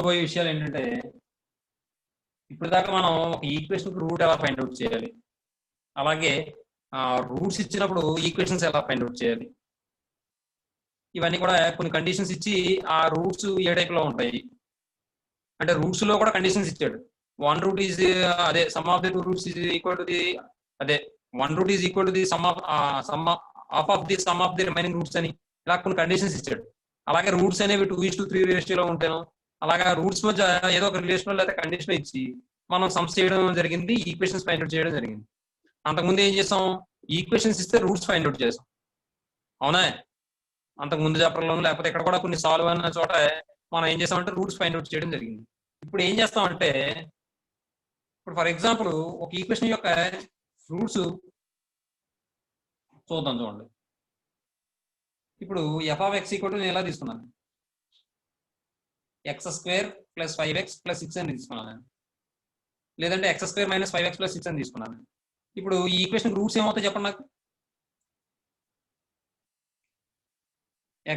పోయే విషయాలు ఏంటంటే ఇప్పుడు దాకా మనం ఒక ఈక్వేషన్ రూట్ ఎలా ఫైండ్ అవుట్ చేయాలి, అలాగే రూట్స్ ఇచ్చినప్పుడు ఈక్వేషన్స్ ఎలా ఫైండ్ అవుట్ చేయాలి, ఇవన్నీ కూడా కొన్ని కండిషన్స్ ఇచ్చి ఆ రూట్స్ ఏ టైప్ లో ఉంటాయి అంటే రూట్స్ లో కూడా కండిషన్స్ ఇచ్చాడు. వన్ రూట్ ఈజ్ అదే sum of the two roots is equal to the అదే one root is equal to the sum of the sum of the remaining roots అని ఇలా కొన్ని కండిషన్స్ ఇచ్చాడు. అలాగే రూట్స్ అనేవి 2:3 రేషియోలో ఉంటాను. అలాగా రూట్స్ మధ్య ఏదో ఒక రిలేషన్ లేదా కండిషన్ ఇచ్చి మనం సమ్స్ చేయడం జరిగింది, ఈక్వేషన్స్ ఫైండ్ అవుట్ చేయడం జరిగింది. అంతకుముందు ఏం చేసాం, ఈక్వేషన్స్ ఇస్తే రూట్స్ ఫైండ్ అవుట్ చేసాం, అవునా? అంతకుముందు చాప్టర్లోను లేకపోతే ఇక్కడ కూడా కొన్ని సాల్వ్ అయిన చోట మనం ఏం చేసామంటే రూట్స్ ఫైండ్ అవుట్ చేయడం జరిగింది. ఇప్పుడు ఏం చేస్తామంటే ఇప్పుడు ఫర్ ఎగ్జాంపుల్ ఒక ఈక్వేషన్ యొక్క రూట్స్ చూద్దాం. చూడండి, ఇప్పుడు f(x) నేను ఎలా తీసుకున్నాను, x² + 5x + 6 అని తీసుకున్నాను, లేదంటే x² - 5x + 6 అని తీసుకున్నాను. ఇప్పుడు ఈ ఈక్వేషన్ రూట్స్ ఏమవుతాయి చెప్పండి నాకు.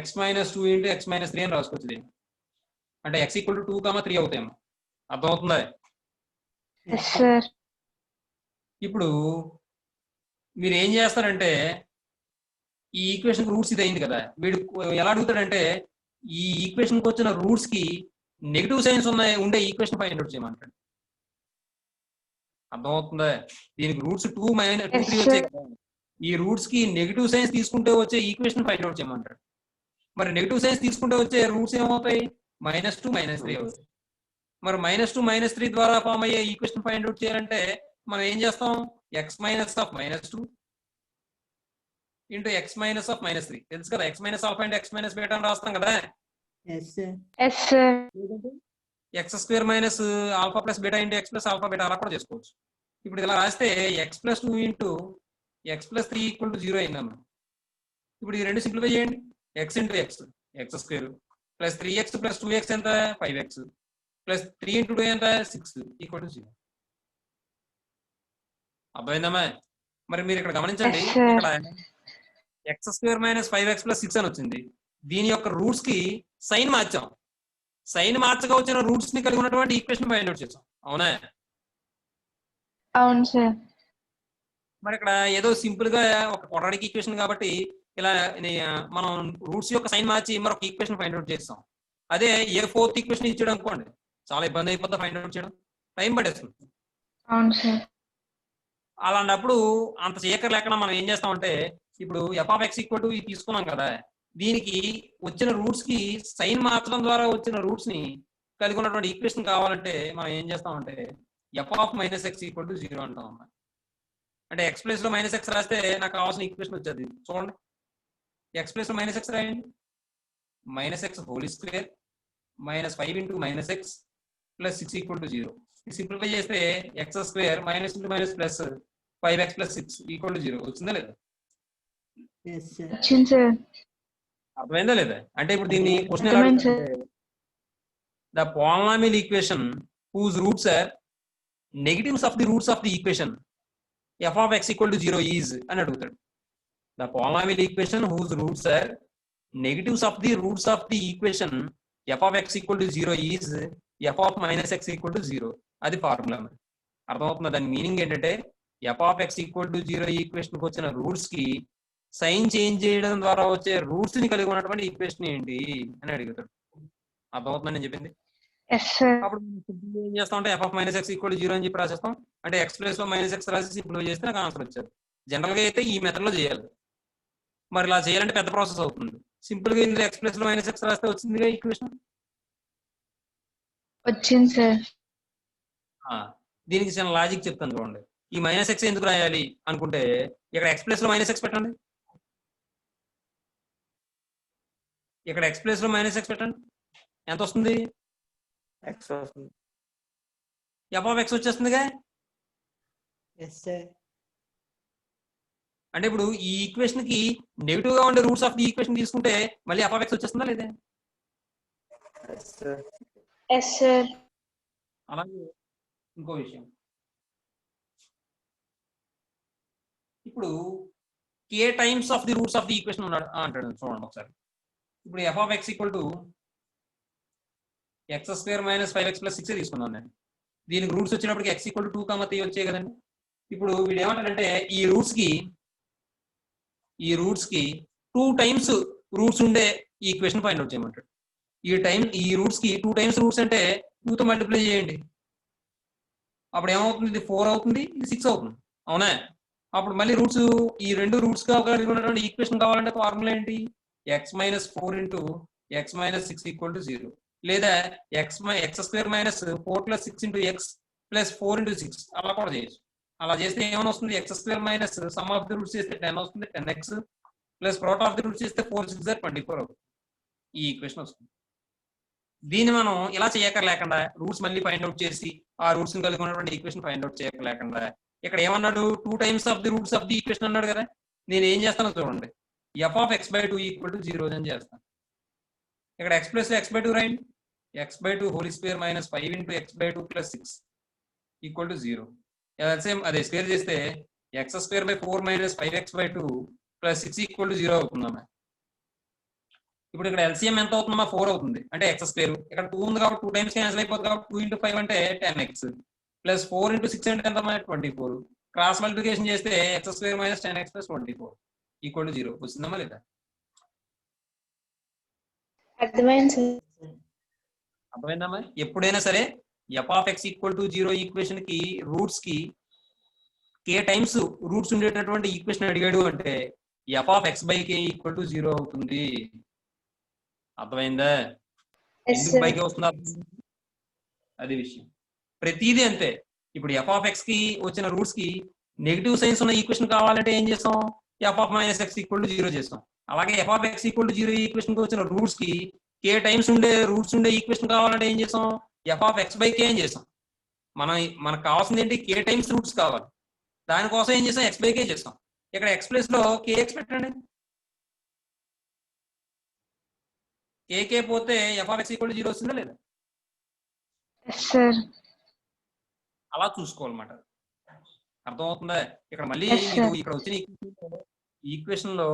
x - 2 × x - 3 అని రాసుకోవచ్చు. అంటే x = 2, 3 అవుతాయేమో. అర్థమవుతుందా? ఇప్పుడు మీరు ఏం చేస్తారంటే ఈ ఈక్వేషన్ రూట్స్ ఇది అయింది కదా, వీడు ఎలా అడుగుతాడంటే ఈ ఈక్వేషన్కి వచ్చిన రూట్స్ కి నెగిటివ్ సైన్స్ ఉండే ఈక్వేషన్ ఫైండ్ అవుట్ చేయమంటాడు. అర్థమవుతుందా? దీనికి రూట్స్ 2, 3 వచ్చాయి కదా, ఈ రూట్స్ కి నెగిటివ్ సైన్స్ తీసుకుంటే వచ్చే ఈక్వేషన్ ఫైండ్ అవుట్ చేయమంటాడు. మరి నెగిటివ్ సైన్స్ తీసుకుంటే వచ్చే రూట్స్ ఏమవుతాయి, -2, -3 అవుతాయి. మరి -2, -3 ద్వారా ఫామ్ అయ్యే ఈక్వేషన్ ఫైండ్ అవుట్ చేయాలంటే మనం ఏం చేస్తాం, x - (-2) ఇంటూ x - (-3) తెలుసు కదా, x - α అంటే x - β అని రాస్తాం కదా. x² - α + β ఇంటూ x + α β అలా కూడా చేసుకోవచ్చు. ఇప్పుడు ఇలా రాస్తే x + 2 ఇంటూ x + 3 = 0 అయిందన్న. ఇప్పుడు ఈ రెండు సింప్లిఫై చేయండి, x into x x² + 3x + 2x ఎంత 5x + 3 ఇంటూ 2 ఎంత 6 = 0. అర్థమైందమ్మా? మరి మీరు ఇక్కడ గమనించండి, ఇక్కడ x² - 5x + 6 అని వచ్చింది. దీని యొక్క రూట్స్ కి సైన్ మార్చాం, సైన్ మార్చగా వచ్చిన రూట్స్ ని కలిగి ఉన్నటువంటి ఈక్వేషన్ ఫైండ్ అవుట్ చేసాం, అవునా? అవును సార్. మరి ఇక్కడ ఏదో సింపుల్ గా ఒక క్వాడ్రాటిక్ ఈక్వేషన్ కాబట్టి ఇలా మనం రూట్స్ యొక్క సైన్ మార్చి మరొక ఈక్వేషన్ ఫైండ్ అవుట్ చేస్తాం. అదే ఏ ఫోర్త్ ఈక్వేషన్ ఇచ్చాడు అనుకోండి, చాలా ఇబ్బంది అయిపోతుంది ఫైండ్ అవుట్ చేయడం, టైం పట్టేస్తుంది. అవును సార్. అలాంటప్పుడు అంత చేయకర్ లేకుండా మనం ఏం చేస్తామంటే ఇప్పుడు f(x) ఇది తీసుకున్నాం కదా, దీనికి వచ్చిన రూట్స్ కి సైన్ మార్చడం ద్వారా వచ్చిన రూట్స్ ని కలిగి ఉన్నటువంటి ఈక్వేషన్ కావాలంటే మనం ఏం చేస్తామంటే f(-x) = 0 అంటాం అన్నమాట. అంటే x ప్లేస్ లో -x రాస్తే నాకు కావాల్సిన ఈక్వేషన్ వచ్చేది. చూడండి, x ప్లేస్ లో -x రాయండి, -x² - 5 × -x + 6 = 0. సింప్లిఫై చేస్తే x² - ప్లస్ 5x + 6 = 0 వచ్చిందా లేదా? వచ్చింది సార్. అర్థమైందా లేదా? అంటే ఇప్పుడు దీన్ని క్వశ్చన్ ఎలా అడుగుతారంటే the polynomial equation whose roots are negatives of the roots of the equation f(x) = 0 is అని అడుగుతాడు. The polynomial equation whose roots are negatives of the roots of the equation f(x) = 0 is f(-x) = 0. అది formula. అర్థమవుతుందా? దాని meaning ఏంటంటే f(x) = 0 equation కి వచ్చిన roots కి sign change చేయడం ద్వారా వచ్చే రూట్స్ ని కలిగి ఉన్నటువంటి ఈక్వేషన్ ఏంటి అని అడుగుతాడు. అర్థమవుతుందని నేను చెప్పింది. అప్పుడు ఏం చేస్తాం అంటే f(-x) = 0 అని చెప్పి రాసేస్తాం. అంటే x ప్లేస్ లో -x రాసి సింప్లిఫై చేస్తే నాకు ఆన్సర్ వచ్చేది. జనరల్ గా అయితే ఈ మెథడ్ లో చేయాలి. మరి ఇలా చేయాలంటే పెద్ద ప్రాసెస్ అవుతుంది. సింపుల్ గా ఇందులో x ప్లేస్ లో -x రాస్తే వచ్చిందిగా ఈక్వేషన్. వచ్చింది సార్. దీనికి చిన్న లాజిక్ చెప్తాను చూడండి. ఈ -x ఎందుకు రాయాలి అనుకుంటే ఇక్కడ x ప్లేస్ లో -x పెట్టండి, ఇక్కడ x ప్లేస్ లో -x పెట్టండి, ఎంత వస్తుంది? x వస్తుంది. f(x) వచ్చేస్తుందిగా. అంటే ఇప్పుడు ఈ ఈక్వేషన్ కి నెగిటివ్ గా ఉండే రూట్స్ ఆఫ్ ది ఈక్వేషన్ తీసుకుంటే మళ్ళీ f(x) వచ్చేస్తుందా లేదా? అలాగే ఇంకో విషయం, ఇప్పుడు k times of the roots of the equation అంటాడు చూడండి ఒకసారి. ఇప్పుడు f(x) X square minus 5x plus 6 తీసుకున్నాను నేను. దీనికి రూట్స్ వచ్చినప్పటికి x ఈక్వల్ టు 2, 3 వచ్చాయి కదండి. ఇప్పుడు వీడు ఏమంటాడంటే ఈ రూట్స్ కి 2 టైమ్స్ రూట్స్ ఉండే ఈక్వేషన్ ఫైండ్ అవుట్ చేయమంటాడు. ఈ రూట్స్ కి 2 టైమ్స్ రూట్స్ అంటే 2 తో మల్టిప్లై చేయండి. అప్పుడు ఏమవుతుంది? ఇది 4 అవుతుంది, ఇది 6 అవుతుంది. అవునా? అప్పుడు మళ్ళీ రూట్స్ ఈ రెండు రూట్స్ కలిగి ఉన్నటువంటి ఈక్వేషన్ కావాలంటే ఫార్ములా ఏంటి? x minus 4 into x minus 6 equal to 0, లేదా X square minus 4 plus 6 into X plus 4 into 6 అలా కూడా చేయొచ్చు. అలా చేస్తే ఏమైనా వస్తుంది? X square minus sum of the roots చేస్తే 10 వస్తుంది, 10x plus product of the roots చేస్తే 4 6 24 అవుతుంది. ఈ ఈక్వేషన్ వస్తుంది. దీన్ని మనం ఇలా చేయక్కర్లేకుండా రూట్స్ మళ్ళీ ఫైండ్ అవుట్ చేసి ఆ రూట్స్ కలిగి ఉన్నటువంటి ఈక్వేషన్ ఫైండ్ అవుట్ చేయక్కర్లేకుండా ఇక్కడ ఏమన్నాడు? 2 times of the roots of the equation అన్నాడు కదా. నేను ఏం చేస్తానో చూడండి. f(x/2) ఈక్వల్ టు 0 అని చేస్తాను. ఇక్కడ x ప్లస్ x/2 రాయండి. x/2 whole square minus 5 into x/2 plus 6 equal to 0. అదే స్క్వేర్ చేస్తే x²/4 minus 5x/2 plus 6 equal to 0 అవుతుందమ్మా. ఇప్పుడు ఇక్కడ ఎల్సిఎం ఎంత అవుతుందమ్మా? 4 అవుతుంది, అంటే x². ఇక్కడ 2 ఉంది కాబట్టి 2 టైమ్స్ క్యాన్సిల్ అయిపోతుంది కాబట్టి 2 ఇంటూ 5 అంటే 10x ప్లస్ 4 ఇంటూ 6 అంటే ఎంత? 24. క్రాస్ మల్టిప్లికేషన్ చేస్తే x² minus 10x plus 24 equal to 0 వచ్చిందమ్మా లేదా? అర్థమైందమ్మా? ఎప్పుడైనా సరే f(x) ఈక్వల్ టు 0 ఈక్వేషన్ కి రూట్స్ కి k టైమ్స్ రూట్స్ ఉండేటటువంటి ఈక్వేషన్ అడిగాడు అంటే f(x/k) ఈక్వల్ టు 0 అవుతుంది. అర్థమైందా? ఎందుకు బైకే వస్తుందా? అది విషయం. ప్రతిదీ అంతే. ఇప్పుడు f(x) కి వచ్చిన రూట్స్ కి నెగిటివ్ సైన్స్ ఉన్న ఈక్వేషన్ కావాలంటే ఏం చేస్తాం? f(-x) ఈక్వల్ టు 0 చేస్తాం. అలాగే f(x) ఈక్వల్ టు 0 ఈక్వేషన్ కి వచ్చిన రూట్స్ కి k టైమ్స్ రూట్స్ ఉండే ఈక్వేషన్ కావాలంటే ఏం చేస్తాం? f(x/k) అని చేస్తాం. మనకు కావాల్సింది ఏంటి? k టైమ్స్ రూట్స్ కావాలి. దానికోసం ఏం చేస్తాం? x/k చేస్తాం. ఇక్కడ x ప్లేస్ లో kx పెట్టండి. kk పోతే f(x) ఈక్వల్ టు 0 వస్తుందా లేదా? అలా చూసుకోవాలన్నమాట. అర్థమవుతుందా? ఇక్కడ మళ్ళీ మీరు ఇక్కడ వచ్చిన ఈక్వేషన్ లో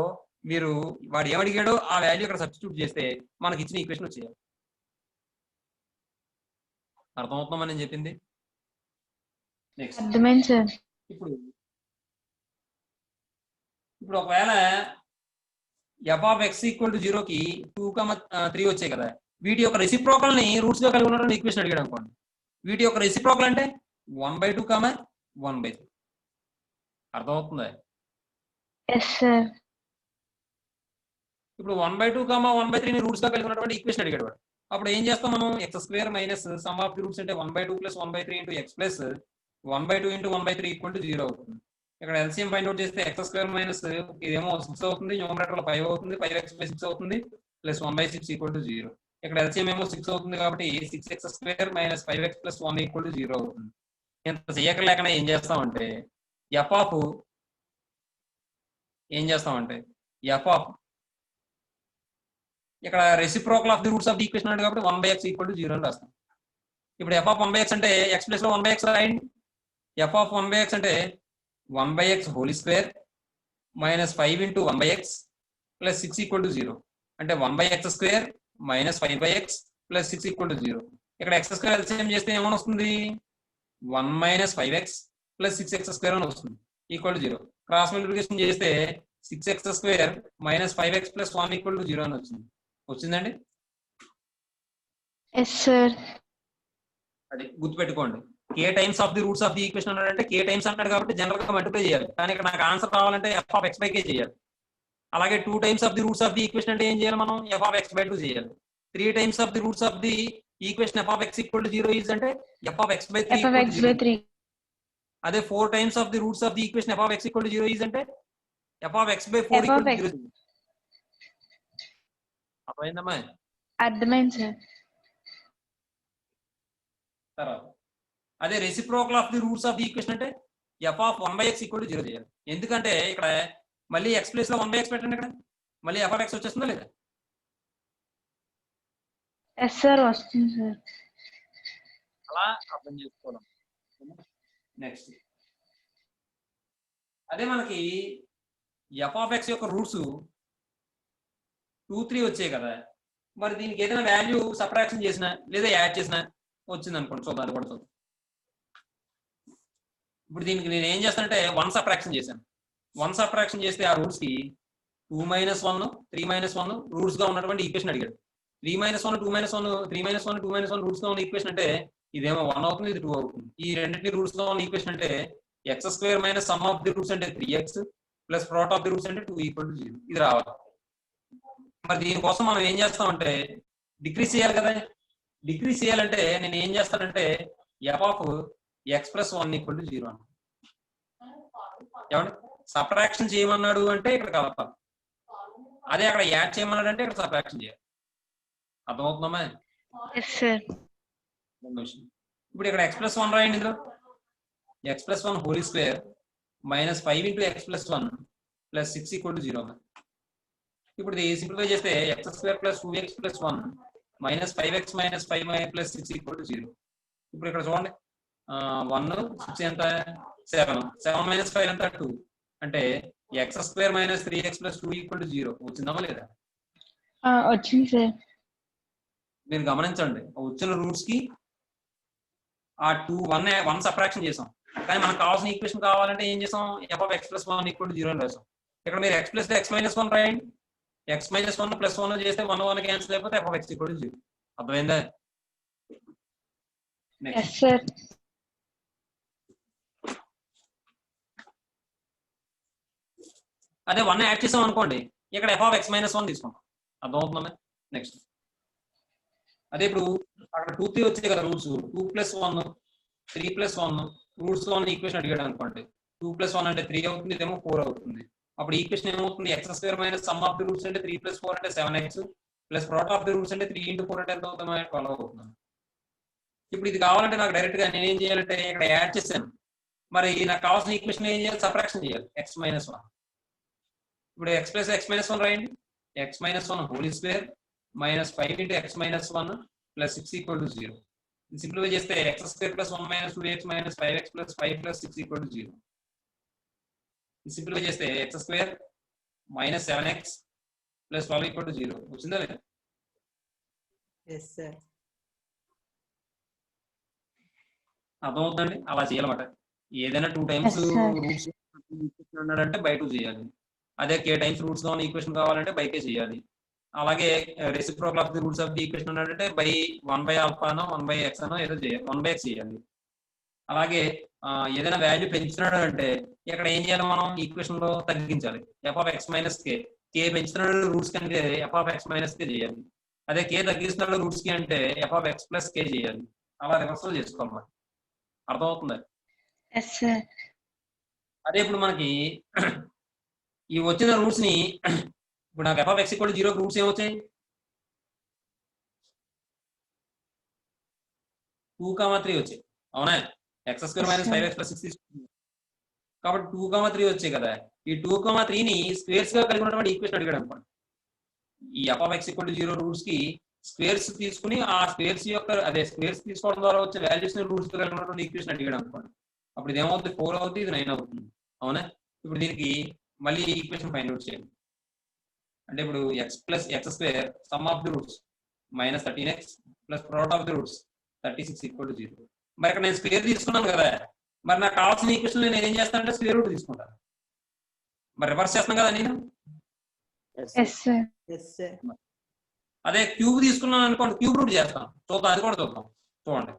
మీరు వాడు ఏమడిగాడో ఆ వాల్యూ ఇక్కడ సబ్స్టిట్యూట్ చేస్తే మనకి ఇచ్చిన ఈక్వేషన్ వచ్చేయాలి. అర్థమవుతుందా నేను చెప్పింది? నెక్స్ట్ ఇప్పుడు ఒకవేళ f(x) ఈక్వల్ టు 0 కి 2, 3 వచ్చాయి కదా. వీటి యొక్క రెసిప్రోకల్ ని రూట్స్ గా కలిగి ఉన్నటువంటి ఈక్వేషన్ అడిగాడు అనుకోండి. వీటి యొక్క రెసిప్రోకల్ అంటే 1/2, 1/3. అర్థమవుతుందా? ఇప్పుడు 1/2, 1/3 ని రూట్స్ గా కలిగి ఉన్నటువంటి ఈక్వేషన్ అడిగాడు వాడు. అప్పుడు ఏం చేస్తాం మనం? x² minus sum of the roots అంటే 1/2 plus 1/3 into x plus 1/2 into 1/3 equal to 0 అవుతుంది. ఇక్కడ ఎల్సిఎం ఫైండ్ అవుట్ చేస్తే x² మైనస్ ఇదేమో 6 అవుతుంది, న్యూమరేటర్ లో 5 అవుతుంది, 5x/6 అవుతుంది ప్లస్ 1/6 ఈక్వల్ టు 0. ఇక్కడ ఎల్సిఎం ఏమో 6 అవుతుంది కాబట్టి 6x² minus 5x plus 1 equal to 0 అవుతుంది. ఇంత చేయకలేకనే ఏం చేస్తామంటే ఇక్కడ reciprocal of the roots of the equation అంటే కాబట్టి 1/x ఈక్వల్ టు 0 అని రాస్తాం. ఇప్పుడు f(1/x) అంటే x ప్లేస్ లో 1/x రాయండి. f(1/x) అంటే 1/x whole square minus 5 into 1/x plus 6 equal to 0. అంటే 1/x² minus 5/x plus 6 equal to 0. ఇక్కడ x² ఎల్సిఎం చేస్తే ఏమని వస్తుంది? 1 మైనస్ 5x ప్లస్ 6x² అని వస్తుంది ఈక్వల్ టు 0. క్రాస్ మల్టిప్లికేషన్ చేస్తే 6x² minus 5x plus 1 equal to 0 అని వచ్చింది. వచ్చిందండి? అది గుర్తుపెట్టుకోండి. k times of the roots of the equation అన్నాడంటే k టైమ్స్ అంటాడు కాబట్టి జనరల్ గా మల్టిప్లై చేయాలి. కానీ ఇక్కడ నాకు ఆన్సర్ కావాలంటే f(x/k) చేయాలి. అలాగే 2 times of the roots of the equation అంటే ఏం చేయాలి మనం? f(x/2) చేయాలి. 3 times of the roots of the equation f(x) equal to 0 is అంటే f(x/3). అదే 4 times of the roots of the equation f(x) equal to 0 is అంటే f(x/4) equal to 0. అర్థమైందమ్మా? అర్థమైంది సార్. తర్వాత అదే reciprocal of the roots of the equation అంటే f(1/x) equal to 0 చేయాలి. ఎందుకంటే ఇక్కడ మళ్ళీ x ప్లేస్ లో 1/x పెట్టండి. ఇక్కడ మళ్ళీ f(x) వచ్చేస్తుందా లేదా? వస్తుంది సార్. అలా అర్థం చేసుకోవాలి. నెక్స్ట్ అదే మనకి f(x) యొక్క రూట్స్ 2, 3 వచ్చాయి కదా. మరి దీనికి ఏదైనా వాల్యూ సబ్ట్రాక్షన్ చేసినా లేదా యాడ్ చేసినా వచ్చింది అనుకోండి. చూద్దాం, అది కూడా చూద్దాం. ఇప్పుడు దీనికి నేను ఏం చేస్తానంటే 1 సబ్ట్రాక్షన్ చేశాను. 1 సబ్ట్రాక్షన్ చేస్తే ఆ రూట్స్ కి 2 - 1 3 - 1 రూట్స్ గా ఉన్నటువంటి ఈక్వేషన్ అడిగాడు. 3 - 1 2 - 1 3 - 1 2 - 1 రూట్స్ గా ఉన్న ఈక్వేషన్ అంటే ఇదేమో 1 అవుతుంది, ఇది 2 అవుతుంది. ఈ రెండింటిని రూట్స్ గా ఉన్న ఈక్వేషన్ అంటే x² - some of the roots అంటే 3x plus product of the roots అంటే 2 = 0 ఇది రావాలి. మరి దీనికోసం మనం ఏం చేస్తామంటే డిక్రీస్ చేయాలి కదా. డిక్రీస్ చేయాలంటే నేను ఏం చేస్తానంటే f(x+1 = 0) అన్న. ఏమంటే సబ్ట్రాక్షన్ చేయమన్నాడు అంటే ఇక్కడ కలపాలి, అదే అక్కడ యాడ్ చేయమన్నాడు అంటే ఇక్కడ సబ్ట్రాక్షన్ చేయాలి. అర్థమవుతుందమ్మా? Yes sir. ఇప్పుడు ఇక్కడ x+1 రాయండి. ఇందులో x+1 హోల్ స్క్వేర్ -5 × x+1 + 6 = 0. ఇప్పుడు ఇది సింప్లిఫై చేస్తే x² + 2x + 1 -5x - 5y + 6 = 0. ఇప్పుడు ఇక్కడ చూడండి 1 6 ఎంత 7 7 - 5 ఎంత 2 అంటే x² - 3x + 2 = 0 వచ్చిందా లేదా? వచ్చింది సార్. మీరు గమనించండి, వచ్చిన రూట్స్ కి ఆ 1 సబ్ట్రాక్షన్ చేసాం. కానీ మనకు కావాల్సిన ఈక్వేషన్ కావాలంటే ఏం చేసాం? f(x+1 = 0) అని రాసాం. ఇక్కడ మీరు x + x - 1 రాయండి. x - 1 + 1 చేస్తే 1 1 క్యాన్సిల్ అయిపోతే f(x = 0). అర్థమైందా? Yes sir. అదే 1 యాడ్ చేసాం అనుకోండి, ఇక్కడ f(x - 1) తీసుకుంటాం. అర్థమవుతుందా? నెక్స్ట్ అదే ఇప్పుడు అక్కడ 2 3 వచ్చాయి కదా రూట్స్. 2 + 1 3 + 1 రూట్స్ లో ఉన్న ఈక్వేషన్ అడిగాడు అనుకోండి. 2 + 1 అంటే 3 అవుతుంది, ఇదేమో 4 అవుతుంది. అప్పుడు ఈక్వేషన్ ఏమవుతుంది? x² - some of the roots అంటే 3 + 4 అంటే 7x plus product of the roots అంటే 3 × 4 అంటే ఎంత అవుతుంది? 12 అవుతుంది. ఇప్పుడు ఇది కావాలంటే నాకు డైరెక్ట్ గా నేనేం చేయాలంటే ఇక్కడ యాడ్ చేశాను. మరి నాకు కావాల్సిన ఈక్వేషన్ ఏం చేయాలి? సబ్ట్రాక్షన్ చేయాలి. x - 1. ఇప్పుడు x + x - 1 రాయండి. x - 1 whole square -5 × x - 1 + 6 = 0. Simplify చేస్తే x² + 1 - 2x - 5x + 5 + 6 = 0. సింప్లిఫై చేస్తే x² - 7x + 12 = 0 వచ్చిందా లేదా? Yes, sir. అర్థమవుతుందండి? అలా చేయాలన్నమాట. ఏదైనా 2 టైమ్స్ Yes, sir. రూట్స్ అన్నాడంటే బై 2 చేయాలి. అదే k టైమ్స్ రూట్స్ గా ఉన్న ఈక్వేషన్ కావాలంటే బై k చేయాలి. అలాగే reciprocal of the roots of the equation అన్నాడంటే బై 1/α అనో 1/x అనో ఏదో చేయాలి, 1/x చేయాలి. అలాగే ఏదైనా వాల్యూ పెంచుతున్నాడు అంటే ఇక్కడ ఏం చేయాలి? మనం ఈక్వేషన్ లో తగ్గించాలి. f(x - k) k పెంచుతున్నాడు రూట్స్ కంటే f(x - k) చేయాలి. అదే k తగ్గిస్తున్నాడు రూట్స్ కి అంటే f(x + k) చేయాలి. అలా రివర్స్ లో చేసుకోవాలి. అర్థమవుతుందా? Yes sir. అదే ఇప్పుడు మనకి ఈ వచ్చిన రూట్స్ ని ఇప్పుడు నాకు f(x = 0) రూట్స్ ఏమొచ్చాయి? 2, 3 వచ్చాయి. అవునా? x² - 5x + 6 తీసుకుంటున్నాం కాబట్టి 2, 3 వచ్చాయి కదా. ఈ 2, 3ని స్క్వేర్స్ గా కలిగి ఉన్నటువంటి ఈక్వేషన్ అడిగాడు అనుకోండి. ఈ f(x = 0) రూట్స్ కి స్క్వేర్స్ తీసుకుని ఆ స్క్వేర్స్ యొక్క అదే స్క్వేర్స్ తీసుకోవడం ద్వారా వచ్చే వాల్యూస్ ని రూట్స్ గా కలిగి ఉన్నటువంటి ఈక్వేషన్ అడిగాడు అనుకోండి. అప్పుడు ఇది ఏమవుతుంది? 4 అవుతుంది, ఇది 9 అవుతుంది. అవునా? ఇప్పుడు దీనికి మళ్ళీ ఈక్వేషన్ ఫైండ్ అవుట్ చేయాలి. అంటే ఇప్పుడు x + x² some of the roots -13x plus product of the roots 36 = 0. మరి ఇక్కడ నేను స్క్వేర్ తీసుకున్నాను కదా, మరి నాకు కావాల్సిన ఈక్వేషన్ నేను ఏం చేస్తానంటే స్క్వేర్ రూట్ తీసుకుంటాను. మరి రివర్స్ చేస్తాను కదా నేను. Yes sir. Yes, sir. అదే క్యూబ్ తీసుకున్నాను అనుకోండి, క్యూబ్ రూట్ చేస్తాను. చూద్దాం, అది కూడా చూద్దాం. చూడండి,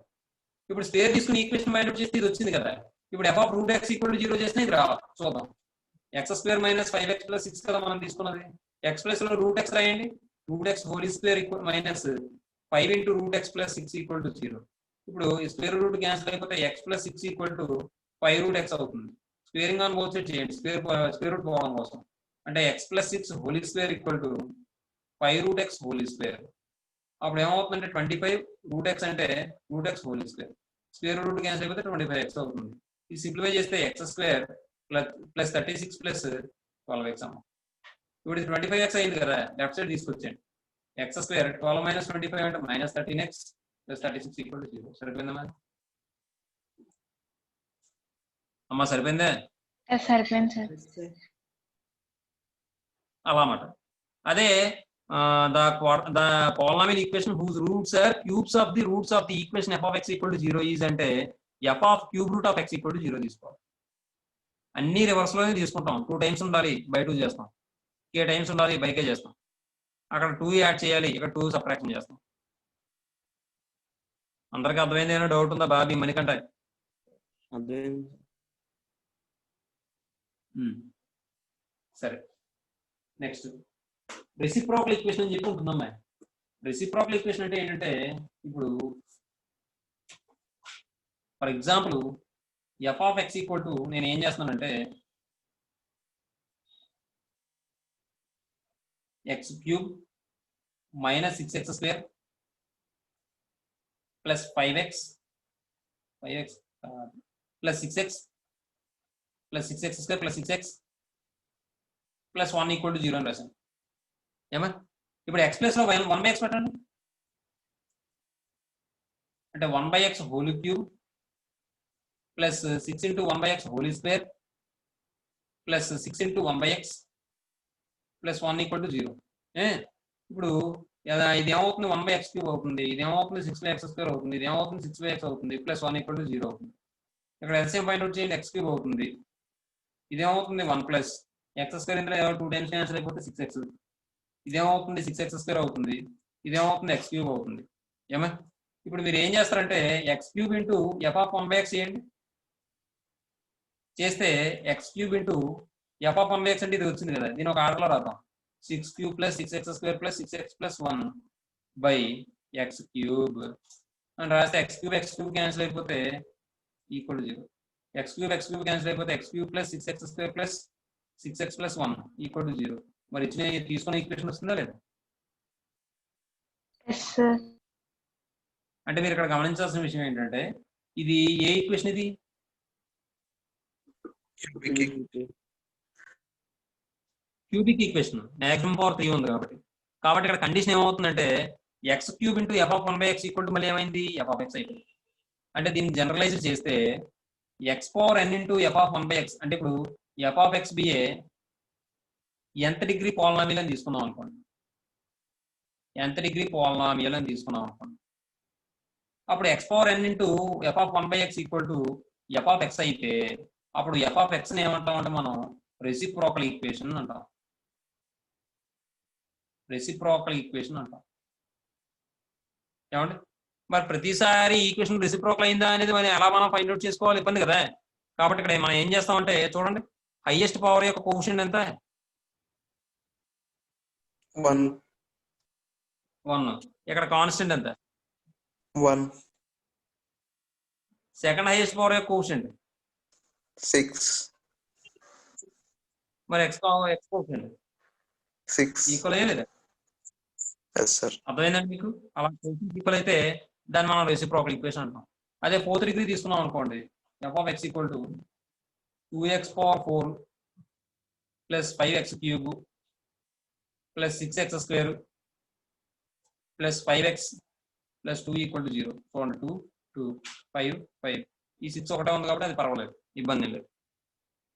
ఇప్పుడు స్క్వేర్ తీసుకుని ఈక్వేషన్ ఫైండ్ అవుట్ చేస్తే ఇది వచ్చింది కదా. ఇప్పుడు f(x = 0) చేస్తే ఇది రావాలి. చూద్దాం. x² - 5x + 6 కదా మనం తీసుకున్నది. x ప్లస్ లో √x రాయండి. √x whole square -5 × √x + 6 = 0. ఇప్పుడు ఈ స్క్వేర్ రూట్ క్యాన్సిల్ అయిపోతే x + 6 = 5√x అవుతుంది. స్క్వేరింగ్ ఆన్ బోత్ సైడ్ చేయండి స్క్వేర్ రూట్ పోవడం కోసం. అంటే x + 6 whole square = 5√x whole square. అప్పుడు ఏమవుతుందంటే 25√x అంటే √x whole square. Square root cancel అయిపోతే 25x అవుతుంది. ఇది సింప్లిఫై చేస్తే x² + 36 + 12x అమ్మ. ఇప్పుడు ఇది 25x అయింది కదా, లెఫ్ట్ సైడ్ తీసుకొచ్చేయండి. x² 12 - 25 అంటే -13x + 36 = 0. సరిపోయిందమ్మా? అమ్మా సరిపోయిందే? సరిపోయింది సార్. Yes, sir. అలా అన్నమాట. అదే the polynomial equation whose roots are cubes of the roots of the equation f of x equal to 0 is అంటే f of cube root of x equal to 0 తీసుకోవాలి. అన్ని reverse లోనే తీసుకుంటాం. 2 times ఉండాలి, by 2 చేస్తాం. k టైమ్స్ ఉండాలి, by k చేస్తాం. అక్కడ 2 యాడ్ చేయాలి, ఇక్కడ 2 సబ్ట్రాక్షన్ చేస్తాం. అందరికి అర్థమైంది? ఏమైనా డౌట్ ఉందా బాబీ మణికంఠ? సరే, నెక్స్ట్ రెసిప్రోకల్ ఈక్వేషన్ అని చెప్పి ఉంటుందమ్మా. రెసిప్రోకల్ ఈక్వేషన్ అంటే ఏంటంటే, ఇప్పుడు for example F of x equal to నేను ఏం చేస్తున్నానంటే X cube minus 6x square plus 5x plus 6x plus 6x square plus 6x plus 1 equal to 0 అని రాశాను. ఏమా ఇప్పుడు ఎక్స్ ప్లస్ లో 1/x పెట్టండి. అంటే 1/x whole cube plus 6 into 1/x whole square plus 6 into 1/x plus 1 equal to 0. ఇప్పుడు ఇది ఏమవుతుంది? 1/x క్యూబ్ అవుతుంది. ఇది ఏమవుతుంది? 6/x స్క్వేర్ అవుతుంది. ఇది ఏమవుతుంది? 6/x అవుతుంది ప్లస్ 1 ఈక్వల్ టు 0 అవుతుంది. ఇక్కడ ఎల్సిఎం ఫైండ్ అవుట్ చేయండి. ఎక్స్ క్యూబ్ అవుతుంది. ఇది ఏమవుతుంది? 1 ప్లస్ ఎక్స్ స్క్వేర్ ఇందులో 2 టైమ్స్ క్యాన్సిల్ అయిపోతే 6x. ఇదేమవుతుంది? 6x స్క్వేర్ అవుతుంది. ఇదేమవుతుంది? ఎక్స్ క్యూబ్ అవుతుంది. ఏమా ఇప్పుడు మీరు ఏం చేస్తారంటే X cube into F of 1/x చేయండి. చేస్తే X cube into F of 1/x అంటే ఇది వచ్చింది కదా, దీని ఒక ఆర్డర్లో రాద్దాం. 6 cube plus 6x square plus 6x plus 1 by x cube అని రాస్తే ఎక్స్ క్యూబ్ క్యాన్సిల్ అయిపోతే equal to 0. X cube cancel అయిపోతే x cube plus 6x square plus 6x plus 1 equal to 0. మరి ఇచ్చిన తీసుకున్న ఈక్వేషన్ వస్తుందా లేదా? Yes sir. అంటే మీరు ఇక్కడ గమనించాల్సిన విషయం ఏంటంటే ఇది ఏ ఈక్వేషన్? ఇది క్యూబిక్ ఈక్వేషన్, మాక్సిమం పవర్ 3 ఉంది కాబట్టి. కాబట్టి ఇక్కడ కండిషన్ ఏమవుతుందంటే X cube into F of 1/x equal to మళ్ళీ ఏమైంది? ఎఫ్ ఆఫ్ ఎక్స్ అయిపోయింది. అంటే దీన్ని జనరలైజ్ చేస్తే x power n into F of 1/x అంటే ఇప్పుడు ఎఫ్ ఆఫ్ ఎక్స్ బిఏ ఎంత డిగ్రీ పోలినామియల్ అని తీసుకున్నాం అనుకోండి. ఎంత డిగ్రీ పోలినామియల్ అని తీసుకున్నాం అనుకోండి. అప్పుడు X power n into F of 1/x equal to F of X అయితే అప్పుడు ఎఫ్ ఆఫ్ ఎక్స్ని ఏమంటాం అంటే మనం రెసిప్రోకల్ ఈక్వేషన్ అంటాం. రెసిప్రోకల్ ఈక్వేషన్ అంటాం. ఏమండి మరి ప్రతిసారి ఈక్వేషన్ రెసిప్రోకల్ అయిందా అనేది మరి ఎలా మనం ఫైండ్ అవుట్ చేసుకోవాలి? ఇబ్బంది కదా. కాబట్టి ఇక్కడ మనం ఏం చేస్తామంటే చూడండి, హైయెస్ట్ పవర్ యొక్క కోఎఫిషియంట్ ఎంత? 1. ఇక్కడ కాన్స్టెంట్ ఎంత? 1. సెకండ్ హైయెస్ట్ పవర్ యొక్క కోఎఫిషియంట్ 6. మరి ఎక్స్ కోఎఫిషియంట్ 6. ఈక్వల్ అయ్యే లేదా? Yes sir. అర్థమైందండి మీకు? అలా కోఎఫిషియంట్ ఈక్వల్ అయితే దాన్ని మనం రెసిప్రోకల్ ఈక్వేషన్ అంటాం. అదే 4th డిగ్రీ తీసుకున్నాం అనుకోండి, F of x equal to 2x power 4 plus 5x cube plus 6x square plus 5x plus 2 equal to 0. చూడండి 2 2 5 5 ఈ 6 ఒకటే ఉంది కాబట్టి అది పర్వాలేదు, ఇబ్బంది లేదు.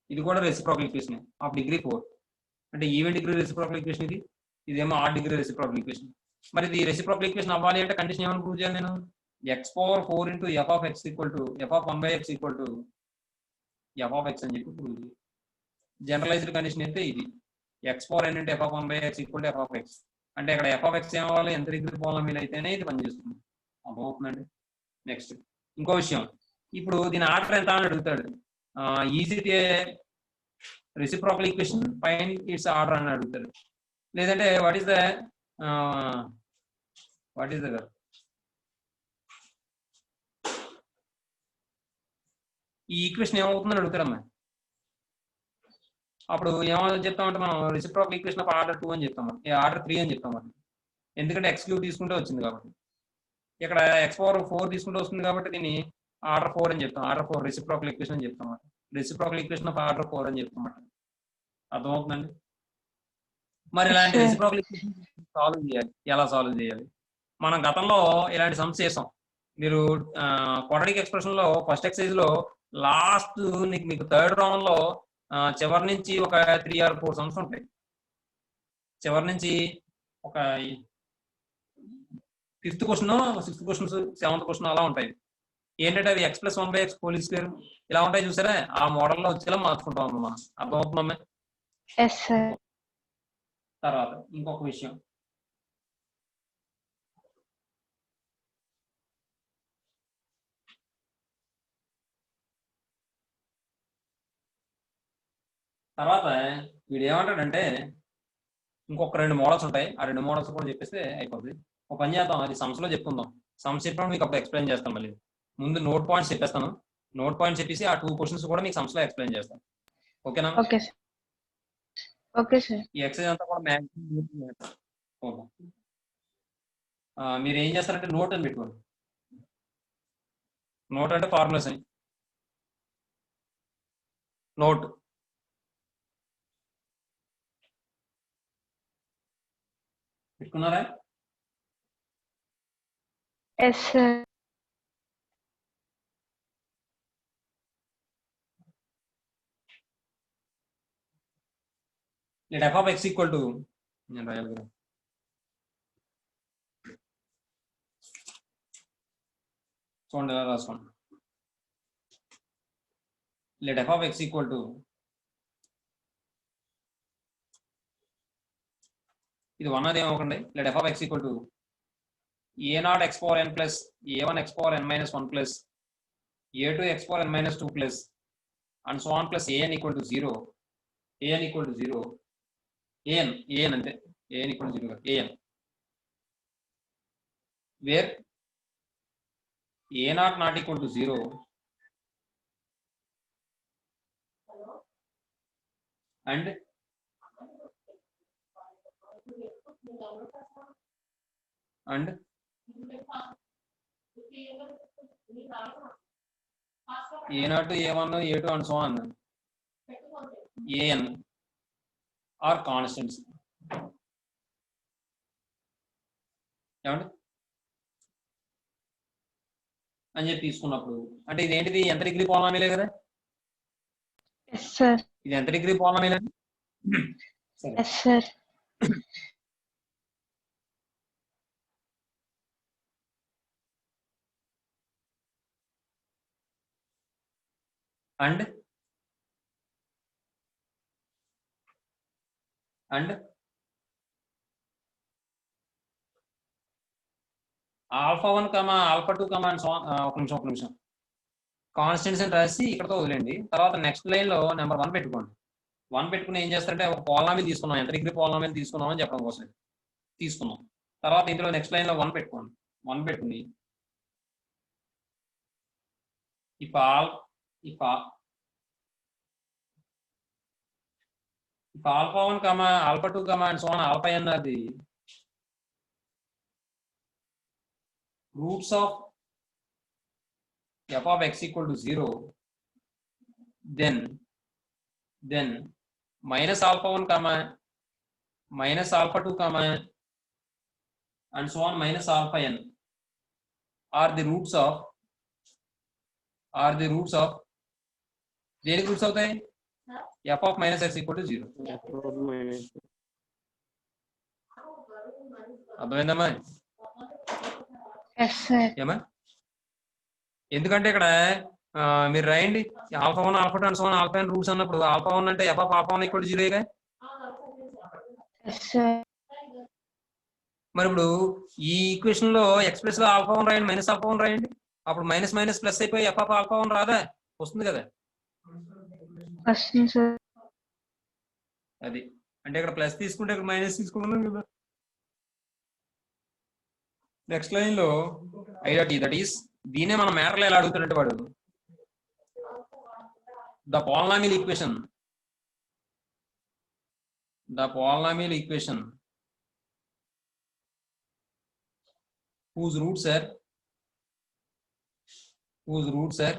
ఇది కూడా రెసిప్రోకల్ ఈక్వేషన్ ఆఫ్ డిగ్రీ 4. అంటే ఈవెన్ డిగ్రీ రెసిప్రోకల్ ఈక్వేషన్ ఇది, ఇదేమో ఆడ్ డిగ్రీ రెసిప్రోకల్ ఈక్వేషన్. మరి ఇది రెసిప్రోకల్ ఈక్వేషన్ అవ్వాలి అంటే కండిషన్ ఏమైనా ప్రూవ్ చేయాలి నేను? X power 4 into F of x equal to F of 1/x equal to F of X అని చెప్పి ప్రూవ్ చేయాలి. జనరలైజ్డ్ కండిషన్ అయితే ఇది X power n into F of 1/x equal to F of x. అంటే ఇక్కడ F of X ఏమవ్వాలి? ఎంత degree polynomial అయితేనే ఇది పనిచేస్తుంది. అర్థమవుతుందండి? నెక్స్ట్ ఇంకో విషయం, ఇప్పుడు దీని ఆర్డర్ ఎంత అని అడుగుతాడు. Is it A reciprocal equation? Find its order అని అడుగుతాడు. లేదంటే వాట్ ఈస్ ద ఈ ఈక్వేషన్ ఏమవుతుందని అడుగుతాడమ్మా. అప్పుడు ఏమని చెప్తామంటే మనం రెసిప్రోకల్ ఈక్వేషన్ ఆఫ్ ఆర్డర్ 2 అని చెప్తాం, ఆర్డర్ 3 అని చెప్తాం. ఎందుకంటే ఎక్స్ క్యూబ్ తీసుకుంటే వచ్చింది కాబట్టి. ఇక్కడ ఎక్స్ పవర్ 4 తీసుకుంటే వస్తుంది కాబట్టి దీన్ని ఆర్డర్ 4 అని చెప్తాం. ఆర్డర్ 4 రెసిప్రోకల్ ఈక్వేషన్ అని చెప్తాం. రెసిప్రోకల్ ఈక్వేషన్ ఆఫ్ ఆర్డర్ 4 అని చెప్తాం. అర్థమవుతుందండి? మరి ఇలాంటి రెసిప్రోకల్ ఈక్వేషన్ సాల్వ్ చేయాలి. ఎలా సాల్వ్ చేయాలి? మనం గతంలో ఇలాంటి సమ్స్ చేసాం. మీరు క్వాడ్రాటిక్ ఎక్స్ప్రెషన్ లో ఫస్ట్ ఎక్సైజ్ లో లాస్ట్ మీకు 3rd రౌండ్ లో చివరి నుంచి ఒక 3 or 4 సమ్స్ ఉంటాయి. చివరి నుంచి ఒక 5th question 6th questions 7th question అలా ఉంటాయి. ఏంటంటే అవి x+1/x హోల్ స్క్వేర్ ఇలా ఉంటాయి చూసారా, ఆ మోడల్లో వచ్చేలా మార్చుకుంటాం అమ్మా మనం. అర్థమవుతుందమ్మా? Yes sir. తర్వాత ఇంకొక విషయం, తర్వాత వీడు ఏమంటాడంటే ఇంకొక 2 మోడల్స్ ఉంటాయి, ఆ 2 మోడల్స్ కూడా చెప్పేస్తే అయిపోద్ది. ఒక పని చేద్దాం, అది సమ్స్లో చెప్పుకుందాం. సమ్స్ చెప్పినప్పుడు మీకు అప్పుడు ఎక్స్ప్లెయిన్ చేస్తాను. మళ్ళీ ముందు నోట్ పాయింట్స్ చెప్పేస్తాను, నోట్ పాయింట్స్ చెప్పేసి ఆ 2 క్వశ్చన్స్ కూడా మీకు సమ్స్లో ఎక్స్ప్లెయిన్ చేస్తాను. ఓకేనా? Okay sir. Okay sir. ఈ ఎక్సర్సైజ్ అంతా కూడా మ్యాక్సిమం మీరు ఏం చేస్తారంటే నోట్ అని పెట్టుకోండి. నోట్ అంటే ఫార్ములాస్ అని నోట్. పెట్టుకున్నారా? Yes sir. let f of x equal to నేను రాయాలి కదా, చూడండి ఎలా రాసుకోండి. let f of x equal to ఇది 1 అది ఏమవ్వకండి. let f of x equal to a0 x power n plus a1 x power n minus 1 plus a2 x power n minus 2 plus and so on plus an equal to 0. an equal to 0. an అంటే an equal to 0 an where a0 not equal to 0 and a0 to a1 a2 and so on an are constants. ఏమండి అని చెప్పి తీసుకున్నప్పుడు అంటే ఇది ఏంటిది, ఎంత degree పోలామీలే కదా? Yes sir. ఇది ఎంత డిగ్రీ పోలామీలే? Yes sir. and alpha 1 alpha 2 and so ఒక నిమిషం కాన్స్టెంట్స్ అని రాసి ఇక్కడతో వదిలేండి. తర్వాత నెక్స్ట్ లైన్ లో నెంబర్ 1 పెట్టుకోండి. 1 పెట్టుకుని ఏం చేస్తారంటే ఒక పోలామీల్ తీసుకున్నాం, ఎంత డిగ్రీ పోలామీల్ తీసుకున్నాం అని చెప్పడం కోసం తీసుకున్నాం. తర్వాత ఇందులో నెక్స్ట్ లైన్ లో 1 పెట్టుకోండి. 1 పెట్టుకుని if alpha 1 alpha 2 and so on alpha n are the roots of f of x equal to 0, then minus alpha 1 minus alpha 2 and so on minus alpha n are the roots of దేనికి roots అవుతాయి? f of minus x equal to 0. అర్థమైందమ్మా? Yes sir. ఏమా? ఎందుకంటే ఇక్కడ మీరు రాయండి alpha 1 alpha 2 and so on alpha n roots అన్నప్పుడు alpha 1 అంటే f of alpha 1 equal to 0 గా. Yes sir. మరి ఇప్పుడు ఈ ఈక్వేషన్ లో ఎక్స్ ప్లస్ లో ఆల్ఫా 1 రాయండి, మైనస్ ఆల్ఫా 1 రాయండి. అప్పుడు మైనస్ మైనస్ ప్లస్ అయిపోయి f of alpha 1 రాదా? వస్తుంది కదా. వస్తుంది సార్. అది అంటే ఇక్కడ ప్లస్ తీసుకుంటే ఇక్కడ మైనస్ తీసుకుంటున్నాం కదా. నెక్స్ట్ లైన్ లో దట్ ఈస్ దీనే మన మ్యాటర్ లో ఎలా అడుగుతున్నట్టు వాడు the polynomial equation whose roots are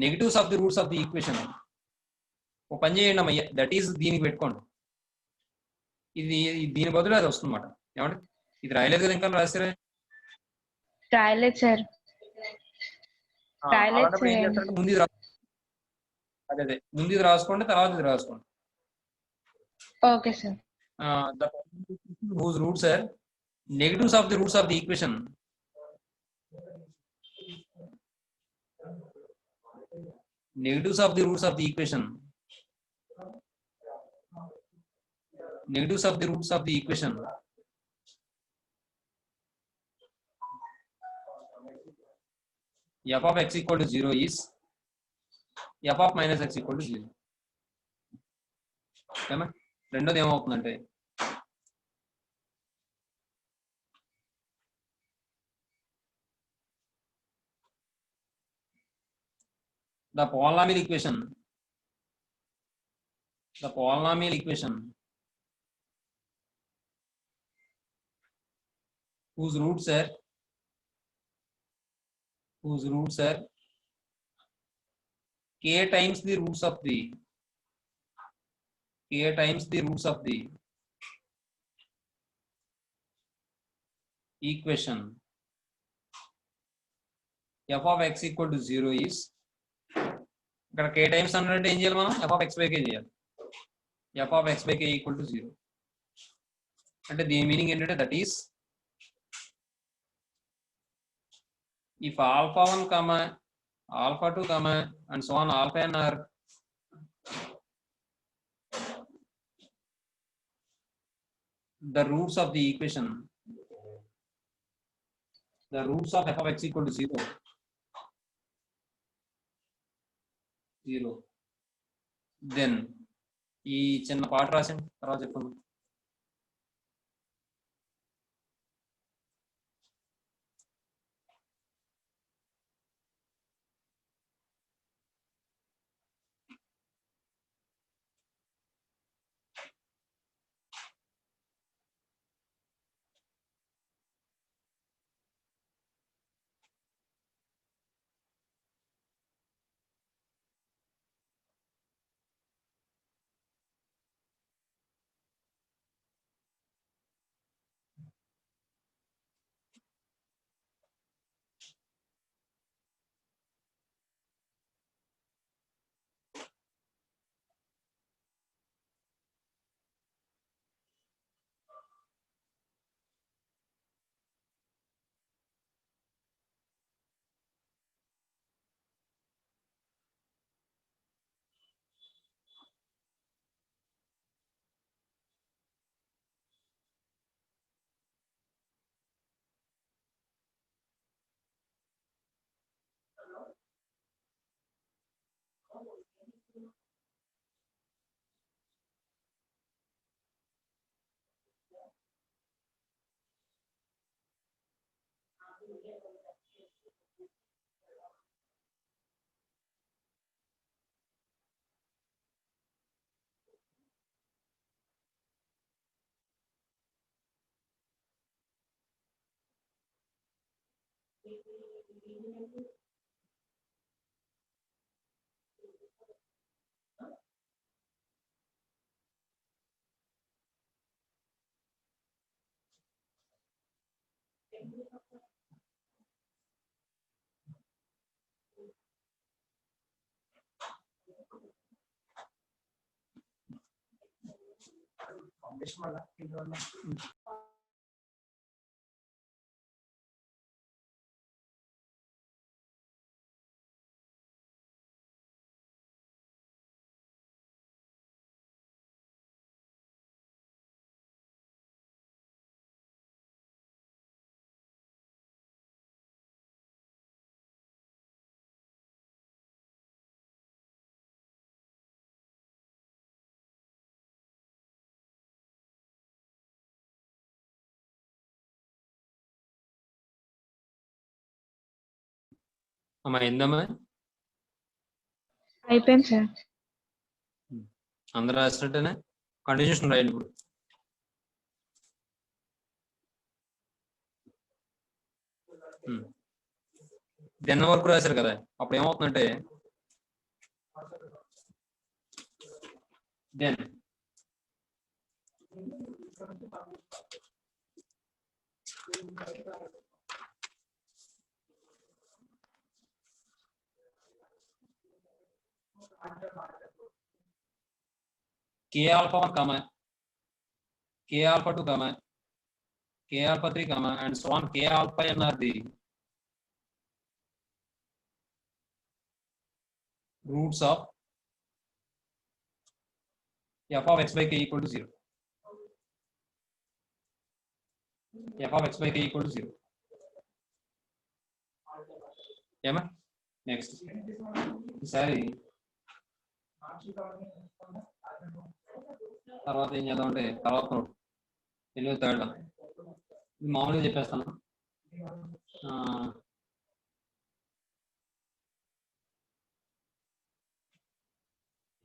negatives of the roots of the equation. ఒక పని చేయండి అమ్మయ్య, దట్ ఈస్ దీనికి పెట్టుకోండి. ఇది దీని బదులు అది వస్తుందన్నమాట. ఏమంటే ఇది రాయలేదు కదా, ఇంకా రాస్తారా? రాయలేదు సార్. అలాంటప్పుడు ఏం చేస్తారంటే ముందు ఇది రాసుకోండి, తర్వాత ఇది రాసుకోండి. Okay sir. the whose roots are negatives of the roots of the equation. Negatives of the roots of the equation. Negatives of the roots of the equation. F of x equal to 0 is f of minus x equal to 0. ఓకేనా రెండోది ఏమవుతుందంటే the polynomial equation whose roots are k times the roots of the equation f of x equal to 0 is ఇక్కడ k times అన్నట్టు ఏం చేయాలి మనం f of x by k చేయాలి f of x by k equal to 0 అంటే దీని meaning ఏంటంటే that is if alpha 1 comma alpha 2 comma and so on alpha n are the roots of the equation, the roots of f of x equal to 0 then ఈ చిన్న పాట రాసండి తర్వాత చెప్పండి అమ్మా ఏందమ్మా అయిపోయింది సార్ అందరూ రాసినట్టేనా కంటిన్యూషన్ రాయండి ఇప్పుడు దెన్న వరకు రాశారు కదా అప్పుడు ఏమవుతుందంటే then k alpha 1 comma k alpha 2 comma k alpha 3 comma and so on k alpha n are the roots of f of x by k equal to 0. f of x by k equal to 0. ఏమా next ఈసారి తర్వాత ఏం చేద్దాం అంటే తర్వాత note 83rd మామూలుగా చెప్పేస్తాను.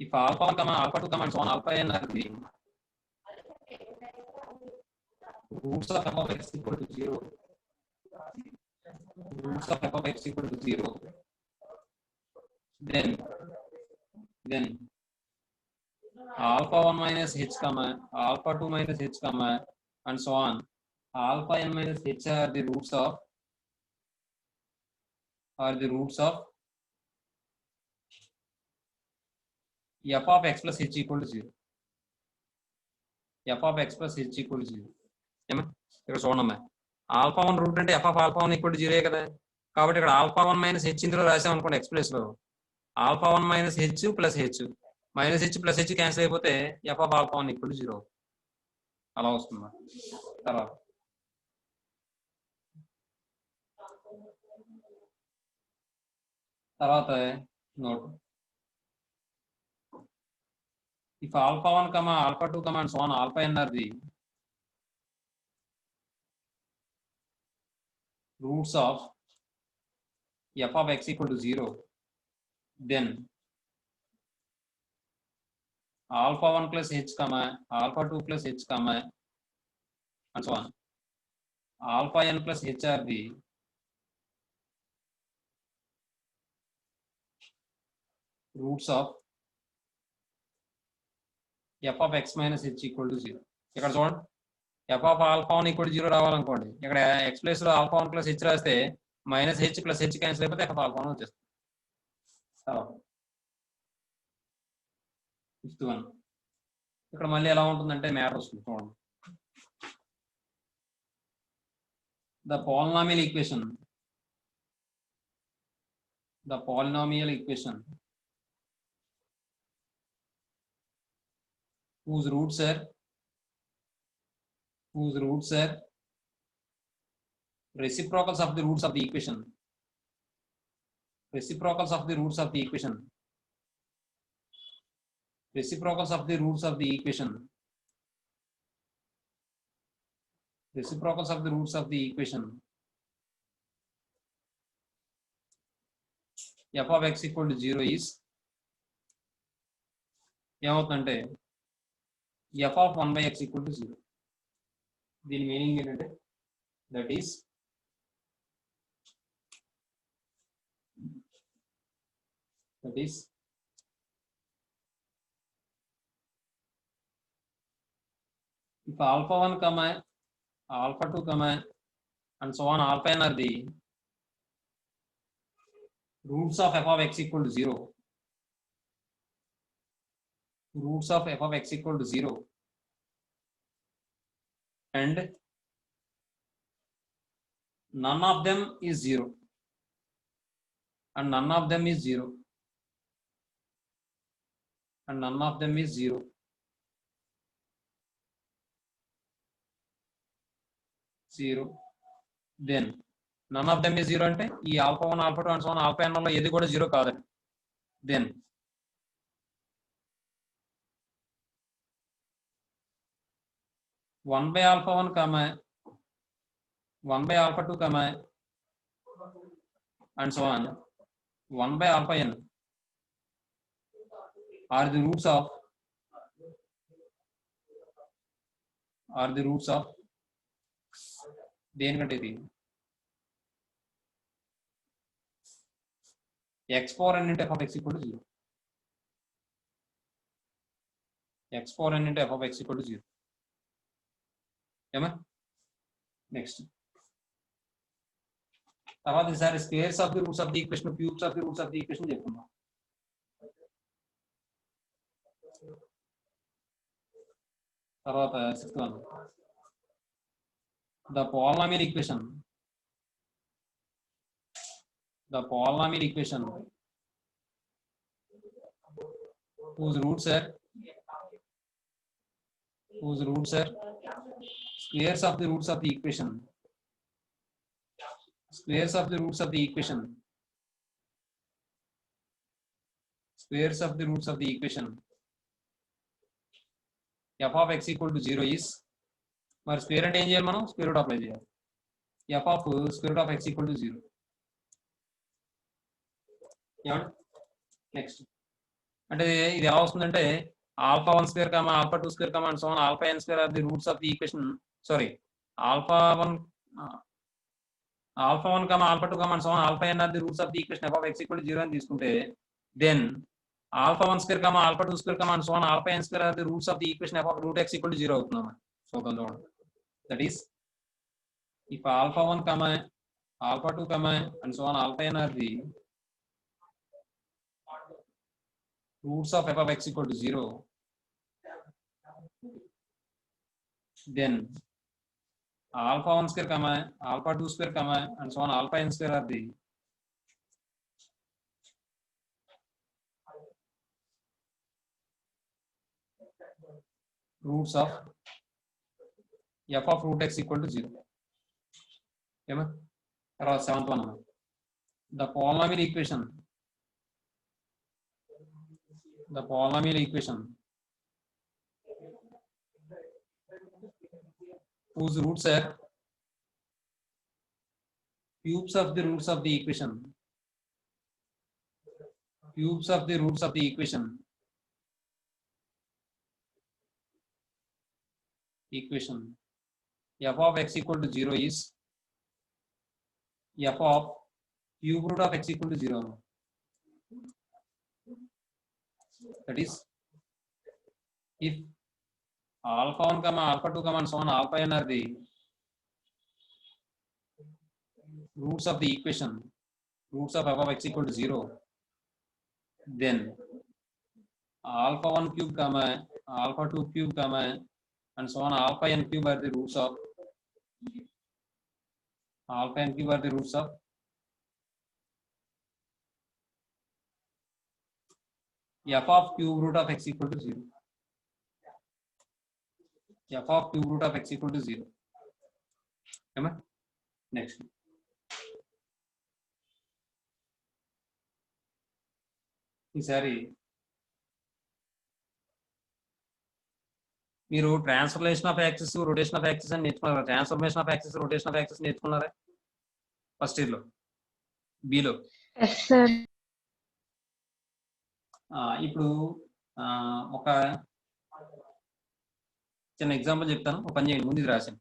if alpha 1 comma alpha 2 comma and so on alpha n are the roots of f of x equal to 0, roots of f of x equal to 0, then alpha 1 minus h comma alpha 2 minus h comma and so on alpha n minus h are the roots of f of x plus h equal to 0. f of x plus h equal to 0. ఏమా ఇక్కడ చూడమ్మా alpha 1 route అంటే f of alpha 1 equal to 0 కదా, కాబట్టి ఇక్కడ alpha 1 minus H ఇందులో రాసాం అనుకోండి x ప్లస్ లో alpha 1 minus H plus H minus H plus H cancel అయిపోతే f of alpha 1 equal to 0 అలా వస్తుంది. తర్వాత note if alpha 1 comma alpha 2 comma and so on alpha n are the roots of f of x equal to 0, then alpha 1 plus h comma alpha 2 plus h comma and so on alpha n plus h are the roots of f of x minus h equal to 0. ఇక్కడ చూడండి f of alpha 1 equal to 0 రావాలనుకోండి, ఇక్కడ x place లో alpha 1 plus h రాస్తే minus h plus h cancel అయిపోతే f of alpha 1 వచ్చేస్తుంది. Fifth one ఇక్కడ మళ్ళీ ఎలా ఉంటుందంటే మ్యాటర్ వస్తుంది చూడండి. the polynomial equation whose roots are reciprocals of the roots of the equation, reciprocals of the roots of the equation f of x equal to 0 is ఏమవుతుందంటే f of 1 by x equal to 0. దీని meaning ఏంటంటే that is if alpha 1 comma alpha 2 comma and so on alpha n are the roots of f of x equal to 0, roots of f of x equal to 0 and none of them is 0 and none of them is 0 and none of them is 0, then none of them is 0 అంటే ఈ alpha 1 alpha 2 and so on alpha n లో ఏది కూడా 0 కాదండి. then 1 by alpha 1 comma 1 by alpha 2 comma and so on 1 by alpha n are the roots of దేనికంటే ఇది x power n into f of x equal to 0, x power n into f of x equal to 0. ఏమా next తర్వాత ఈసారి squares of the roots of the equation cubes of the roots of the equation చెప్పుకుందాం. తర్వాత 6th one. The polynomial equation whose roots are squares of the roots of the equation f of x equal to 0 is మరి square అంటే ఏం చేయాలి మనం square root apply చేయాలి f of square root of x equal to 0 ఏమండి next అంటే ఇది ఎలా వస్తుందంటే alpha 1 square comma alpha 2 square comma and so on alpha n square are the roots of the equation alpha 1 comma alpha 2 comma and so on alpha n are the roots of the equation f of x equal to 0 అని తీసుకుంటే then alpha 1 square comma alpha 2 square comma and so on alpha n square are the roots of the equation f of root x equal to 0 అవుతుంది చూద్దాం చూడండి that is if alpha 1 comma alpha 2 comma and so on alpha n are the roots of f of x equal to 0, then alpha 1 square comma alpha 2 square comma and so on alpha n square are the roots of f of root x equal to 0. తర్వాత 7th one. The polynomial equation whose roots are cubes of the roots of the equation f of x equal to 0 is f of cube root of x equal to 0. That is, if alpha 1 comma alpha 2 comma and so on alpha n are the roots of the equation roots of f of x equal to 0, then alpha 1 cube comma alpha 2 cube comma and so on alpha n cube are the roots of alpha n cube are the roots of f of cube root of x equal to 0. f of cube root of x equal to 0. Next. ఈసారి మీరు transformation of axis rotation of axis అని నేర్చుకున్నారా transformation of axis rotation of axis నేర్చుకున్నారా first year లో below yes sir ఇప్పుడు ఒక చిన్న example చెప్తాను ఒక పని చేయండి ముందు ఇది రాశాను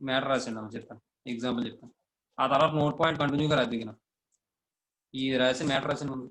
మ్యాటర్ రాసిండు అమ్మ చెప్తాను ఎగ్జాంపుల్ చెప్తాను ఆ తర్వాత నోట్ పాయింట్ కంటిన్యూగా రాదిగిన ఈ రాసి మ్యాటర్ రాసిన ముందు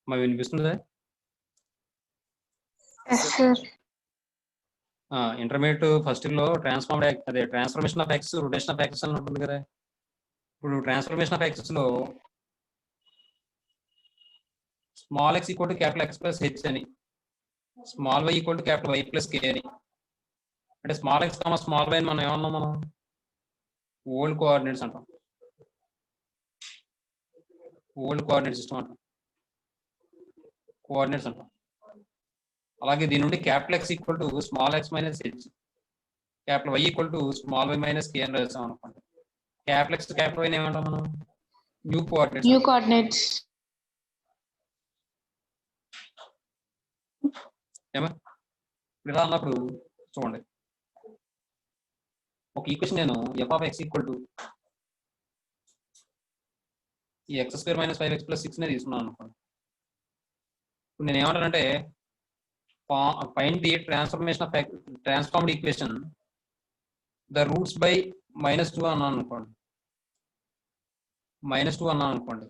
మరి వినిపిస్తుందా yes sir intermediate first year లో transformation of axis rotation of axis అని ఉంటుంది కదా ఇప్పుడు ట్రాన్స్ఫర్మేషన్ ఆఫ్ యాక్సిస్ లో small x equal to capital x plus h అని small y equal to capital y plus k అని అంటే small x comma small y అని మనం ఏమన్నాం మనం ఓల్డ్ కోఆర్డినేట్స్ అంటాం ఓల్డ్ కోఆర్డినేట్ సిస్టమ్ అంటాం కోఆర్డినేట్స్ అంటాం అలాగే దీని నుండి capital x equal to small x minus H capital y equal to small y minus k అని రాసాం అనుకోండి క్యాపిటల్ x క్యాపిటల్ y ఏమంటాం మనం న్యూ కోఆర్డినేట్స్ ఏమా ఇప్పుడు ఇలా అన్నప్పుడు చూడండి, ఒక ఈక్వేషన్ నేను f of x equal to ఈ x square minus 5x plus 6 నే తీసుకున్నాను అనుకోండి. ఇప్పుడు నేను ఏమంటానంటే find the transformed equation the roots by -2 అన్నాను అనుకోండి. -2 అన్నాను అనుకోండి,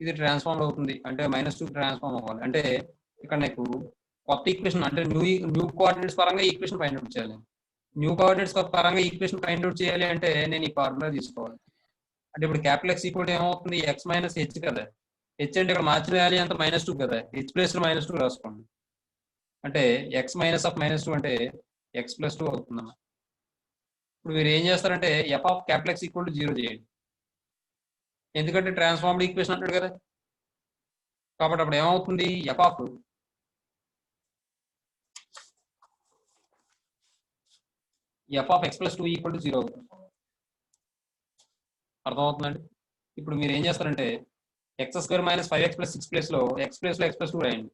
ఇది ట్రాన్స్ఫార్మ్ అవుతుంది అంటే -2 ట్రాన్స్ఫార్మ్ అవ్వాలి అంటే ఇక్కడ నాకు కొత్త ఈక్వేషన్ అంటే న్యూ కోఆర్డినేట్స్ పరంగా ఈక్వేషన్ ఫైండ్ అవుట్ చేయాలి. న్యూ కోఆర్డినేట్స్ పరంగా ఈక్వేషన్ ఫైండ్ అవుట్ చేయాలి అంటే నేను ఈ ఫార్ములా తీసుకోవాలి. అంటే ఇప్పుడు క్యాపిటల్ ఎక్స్ ఈక్వల్ ఏమవుతుంది, ఎక్స్ మైనస్ హెచ్ కదా. హెచ్ అంటే ఇక్కడ మార్చిన వాల్యూ అంత -2 కదా, హెచ్ ప్లస్ -2 రాసుకోండి. అంటే ఎక్స్ మైనస్ ఆఫ్ -2 అంటే ఎక్స్ ప్లస్ 2 అవుతుందన్న. ఇప్పుడు మీరు ఏం చేస్తారంటే F of capital X equal to 0 చేయండి, ఎందుకంటే ట్రాన్స్ఫార్మ్డ్ ఈక్వేషన్ అంటాడు కదా. కాబట్టి అప్పుడు ఏమవుతుంది, F of X plus 2 equal to 0 అవుతుంది. అర్థమవుతుందండి. ఇప్పుడు మీరు ఏం చేస్తారంటే X square minus 5x plus 6 ప్లేస్లో ఎక్స్ ప్లస్లో ఎక్స్ ప్లస్ 2 రాయండి.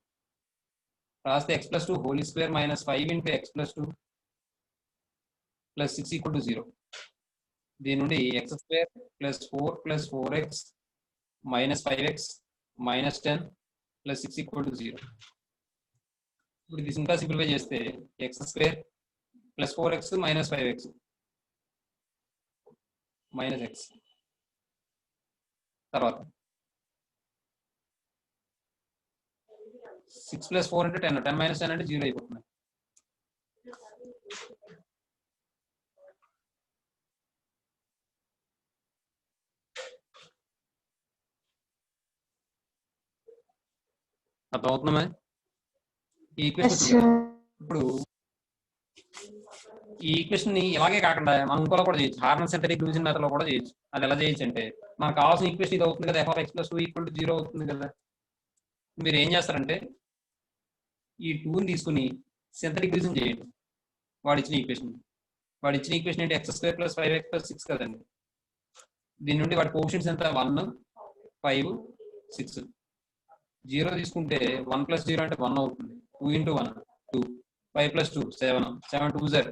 రాస్తే X plus 2 whole square minus 5 into X plus 2 plus 6 equal to 0. దీని నుండి X square plus 4 plus 4x minus 5x minus 10 plus 6 equal to 0. ఇప్పుడు ఇది ఇంకా సింప్లిఫై చేస్తే X square plus 4x minus 5x minus x తర్వాత 6 plus 4 అంటే 10, 10 minus 10 అంటే 0 అయిపోతుంది. అర్థమవుతుందా ఈ ఈక్వేషన్? ఇప్పుడు ఈ ఈక్వేషన్ ని ఇలాగే కాకుండా మనం ఇంకోలో కూడా చేయొచ్చు, హార్మన్ సింథటిక్ డివిజన్ మెథడ్లో కూడా చేయొచ్చు. అది ఎలా చేయొచ్చు అంటే మనకు కావాల్సిన ఈక్వేషన్ ఇది అవుతుంది కదా, F of X plus 2 equal to 0 అవుతుంది కదా. మీరు ఏం చేస్తారంటే ఈ 2ని తీసుకుని సింథటిక్ డివిజన్ చేయండి. వాడు ఇచ్చిన ఈక్వేషన్ ఏంటి, X square plus 5x plus 6 కదండి. దీని నుండి వాడి కోఎఫిషియెంట్స్ ఎంత 1, 5, 6. 0 తీసుకుంటే 1 ప్లస్ 0 అంటే 1 అవుతుంది. 2 ఇంటూ 1 2, 5 ప్లస్ 2 7, 7 2 0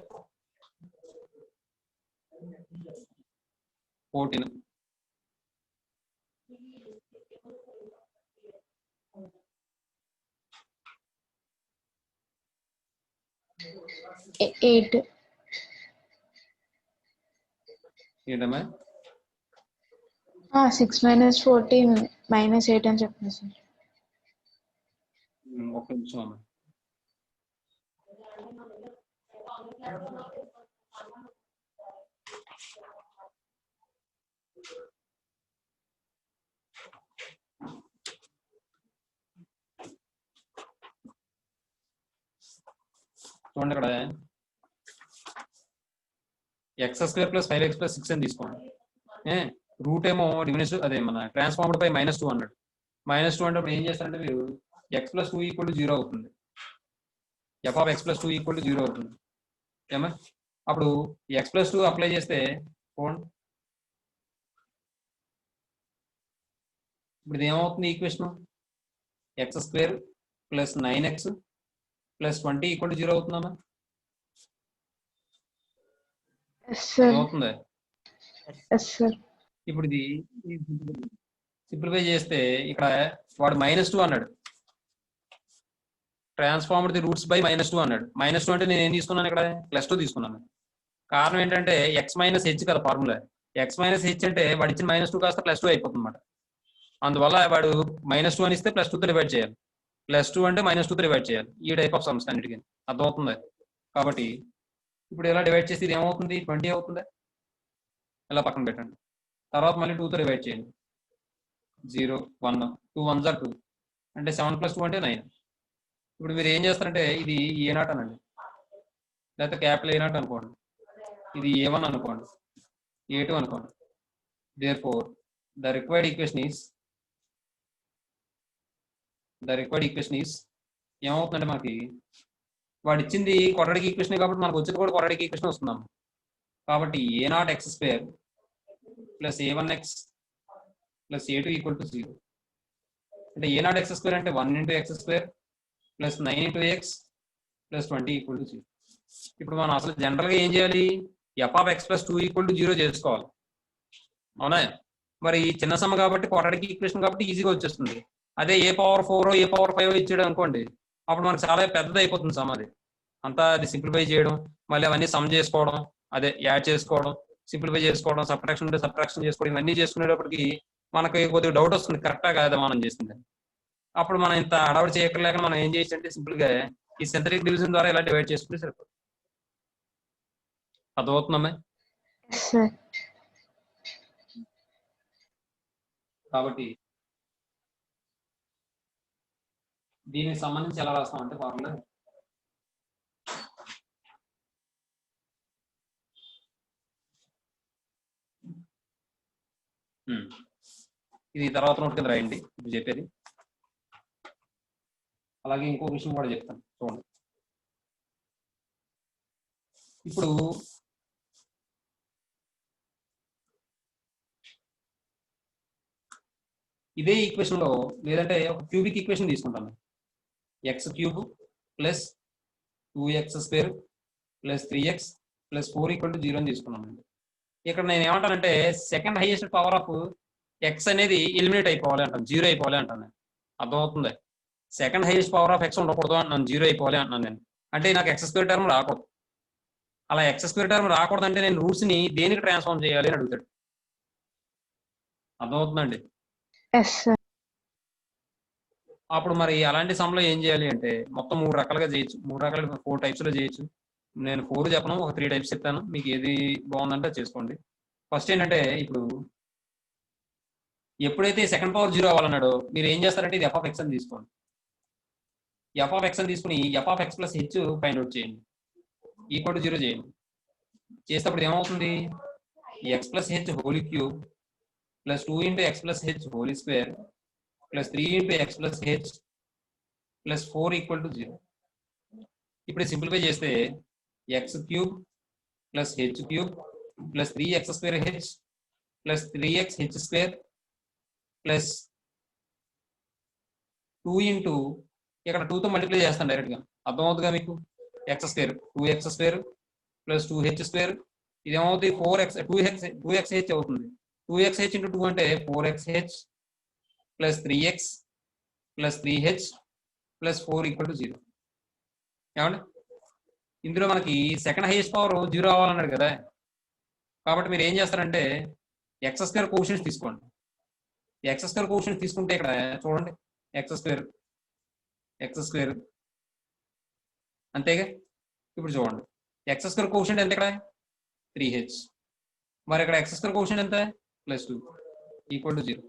14. ఎయిట్. ఏంటమ్మా 6 మైనస్ 14 మైనస్ 8 అని చెప్పండి సార్. ఒక్క నిమిషం అమ్మా. చూడండి ఇక్కడ X square plus 5x plus 6 అని తీసుకోండి. రూట్ ఏమో డిమినిషన్ అదే మన ట్రాన్స్ఫార్మ్డ్ బై -2 అన్నాడు. -2 అంటే ఏం చేస్తారంటే మీరు ఎక్స్ ప్లస్ 2 ఈక్వల్ టు 0 అవుతుంది. F of X plus 2 equal to 0 అవుతుంది. ఏమా అప్పుడు ఎక్స్ ప్లస్ 2 అప్లై చేస్తే చూడండి ఇప్పుడు ఇది ఏమవుతుంది equation, X square plus 9x plus 20 equal to 0 అవుతుందమ్మా. అవుతుంది. ఇప్పుడు ఇది సింప్లిఫై చేస్తే ఇక్కడ వాడు -2 అన్నాడు, ట్రాన్స్ఫార్మ్డ్ ది రూట్స్ బై -2 అన్నాడు. -2 అంటే నేను ఏం తీసుకున్నాను, ఇక్కడ +2 తీసుకున్నాను. కారణం ఏంటంటే ఎక్స్ మైనస్ హెచ్ కదా ఫార్ములా. ఎక్స్ మైనస్ హెచ్ అంటే వాడు ఇచ్చిన -2 కాస్త +2 అయిపోతుంది అన్నమాట. అందువల్ల వాడు -2 అని ఇస్తే +2తో డివైడ్ చేయాలి. +2 అంటే -2తో డివైడ్ చేయాలి. ఈ టైప్ ఆఫ్ సమ్స్ అన్నిటికీ అర్థమవుతుంది. కాబట్టి ఇప్పుడు ఇలా డివైడ్ చేస్తే ఇది ఏమవుతుంది, 20 అవుతుందా. ఇలా పక్కన పెట్టండి. తర్వాత మళ్ళీ 2తో డివైడ్ చేయండి. 0 1 2 1s are 2 అంటే 7 + 2 అంటే 9. ఇప్పుడు మీరు ఏం చేస్తారంటే ఇది A0 అనండి, లేకపోతే క్యాపిటల్ A0 అనుకోండి, ఇది A1 అనుకోండి, A2 అనుకోండి. therefore the required equation is ఏమవుతుందంటే మనకి వాడు ఇచ్చింది క్వాడ్రాటిక్ ఈక్వేషన్ కాబట్టి మనకు వచ్చేది కూడా క్వాడ్రాటిక్ ఈక్వేషన్ వస్తున్నాం. కాబట్టి A0 x² plus A1x plus A2 equal to 0. అంటే A0 x² అంటే 1 × x² plus 9 × x plus 20 equal to 0. ఇప్పుడు మనం అసలు జనరల్గా ఏం చేయాలి? F of X plus 2 equal to 0 చేసుకోవాలి. అవునా? మరి చిన్న సమ కాబట్టి క్వాడ్రాటిక్ ఈక్వేషన్ కాబట్టి ఈజీగా వచ్చేస్తుంది. అదే ఏ పవర్ 4 ఏ పవర్ 5 ఇచ్చాడు అనుకోండి, అప్పుడు మనకు చాలా పెద్దది అయిపోతుంది సమ. అంతా అది సింప్లిఫై చేయడం, మళ్ళీ అవన్నీ సమ్ చేసుకోవడం, అదే యాడ్ చేసుకోవడం, సింప్లిఫై చేసుకోవడం, సబ్ట్రాక్షన్ ఉంటే సబ్ట్రాక్షన్ చేసుకోవడం, ఇవన్నీ చేసుకునేటప్పటికి మనకి కొద్దిగా డౌట్ వస్తుంది, కరెక్టా కాదా మనం చేస్తుంది. అప్పుడు మనం ఇంత అడవుడు చేయక్కర్లేక మనం ఏం చేయొచ్చు అంటే సింపుల్ గా ఈ సింథటిక్ డివిజన్ ద్వారా ఇలా డివైడ్ చేసుకుంటే సరిపోతుంది. అర్థమవుతుందమ్మా? Yes sir. కాబట్టి దీనికి సంబంధించి ఎలా రాస్తామంటే ఫార్ములా ఇది తర్వాత నోట్ కింద రాయండి ఇప్పుడు చెప్పేది. అలాగే ఇంకో విషయం కూడా చెప్తాను చూడండి. ఇప్పుడు ఇదే ఈక్వేషన్ లో లేదంటే ఒక క్యూబిక్ ఈక్వేషన్ తీసుకుంటాను. X cube plus 2x² plus 3x plus 4 equal to 0 అని తీసుకున్నాను. ఇక్కడ నేను ఏమంటానంటే second highest power of x అనేది ఎలిమినేట్ అయిపోవాలి అంటాను, 0 అయిపోవాలి అంటాను. అర్థమవుతుంది? Second highest power of x ఉండకూడదు అంటున్నాను, 0 అయిపోవాలి అంటున్నాను నేను. అంటే నాకు x² టర్మ్ రాకూడదు. అలా x² టర్మ్ రాకూడదంటే నేను రూట్స్ ని దేనికి ట్రాన్స్ఫార్మ్ చేయాలి అని అడుగుతాడు. అర్థమవుతుందండి? Yes sir. అప్పుడు మరి అలాంటి సమ్లో ఏం చేయాలి అంటే మొత్తం 3 రకాలుగా చేయొచ్చు, 3 రకాలుగా 4 టైప్స్ లో చేయొచ్చు. నేను 4 చెప్పను, ఒక 3 టైప్స్ చెప్తాను, మీకు ఏది బాగుందంటే చేసుకోండి. ఫస్ట్ ఏంటంటే ఇప్పుడు ఎప్పుడైతే సెకండ్ పవర్ 0 అవ్వాలన్నాడో మీరు ఏం చేస్తారంటే ఇది ఎఫ్ ఆఫ్ ఎక్స్ అని తీసుకోండి. ఎఫ్ ఆఫ్ ఎక్స్ అని తీసుకుని F of X plus H find out చేయండి, ఈక్వల్ టు 0 చేయండి. చేసేటప్పుడు ఏమవుతుంది? X plus H whole cube plus 2 into X plus H whole square plus 3 into X plus H plus 4 equal to 0. ఇప్పుడు simplify చేస్తే X cube plus H cube plus 3x² H plus 3x H square plus 2 into ఇక్కడ 2తో multiply చేస్తాను direct గా, అర్థమవుతుందిగా మీకు? x² 2x² plus 2h², ఇదేమవుతుంది 4x 2xh అవుతుంది. 2xh into 2 అంటే 4xh plus 3x plus 3h plus 4 equal to 0. ఏమండి? ఇందులో మనకి సెకండ్ హైయెస్ట్ పవర్ 0 అవ్వాలన్నాడు కదా, కాబట్టి మీరు ఏం చేస్తారంటే x² కోషన్స్ తీసుకోండి. x² కోషన్స్ తీసుకుంటే ఇక్కడ చూడండి x² అంతేగా. ఇప్పుడు చూడండి x² కోషంట్ ఎంత ఇక్కడ? 3h. మరి ఇక్కడ x² కోషంట్ ఎంత? Plus 2 equal to 0.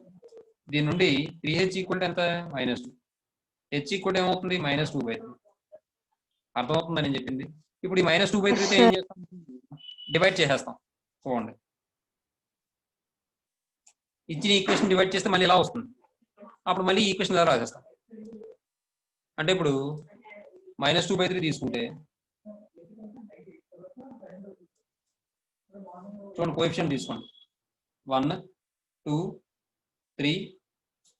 దీని నుండి 3h ఈక్వల్ టు ఎంత? -2. h ఈక్వల్ ఏమవుతుంది? -2/3. అర్థమవుతుందని నేను చెప్పింది. ఇప్పుడు ఈ -2/3తో ఏం చేస్తాం? డివైడ్ చేసేస్తాం. చూడండి ఇచ్చిన ఈక్వేషన్ డివైడ్ చేస్తే మళ్ళీ ఇలా వస్తుంది. అప్పుడు మళ్ళీ ఈక్వేషన్ ఇలా రాసేస్తాం. అంటే ఇప్పుడు -2/3 తీసుకుంటే చూడండి కోఎఫిషియంట్ తీసుకోండి 1 2 3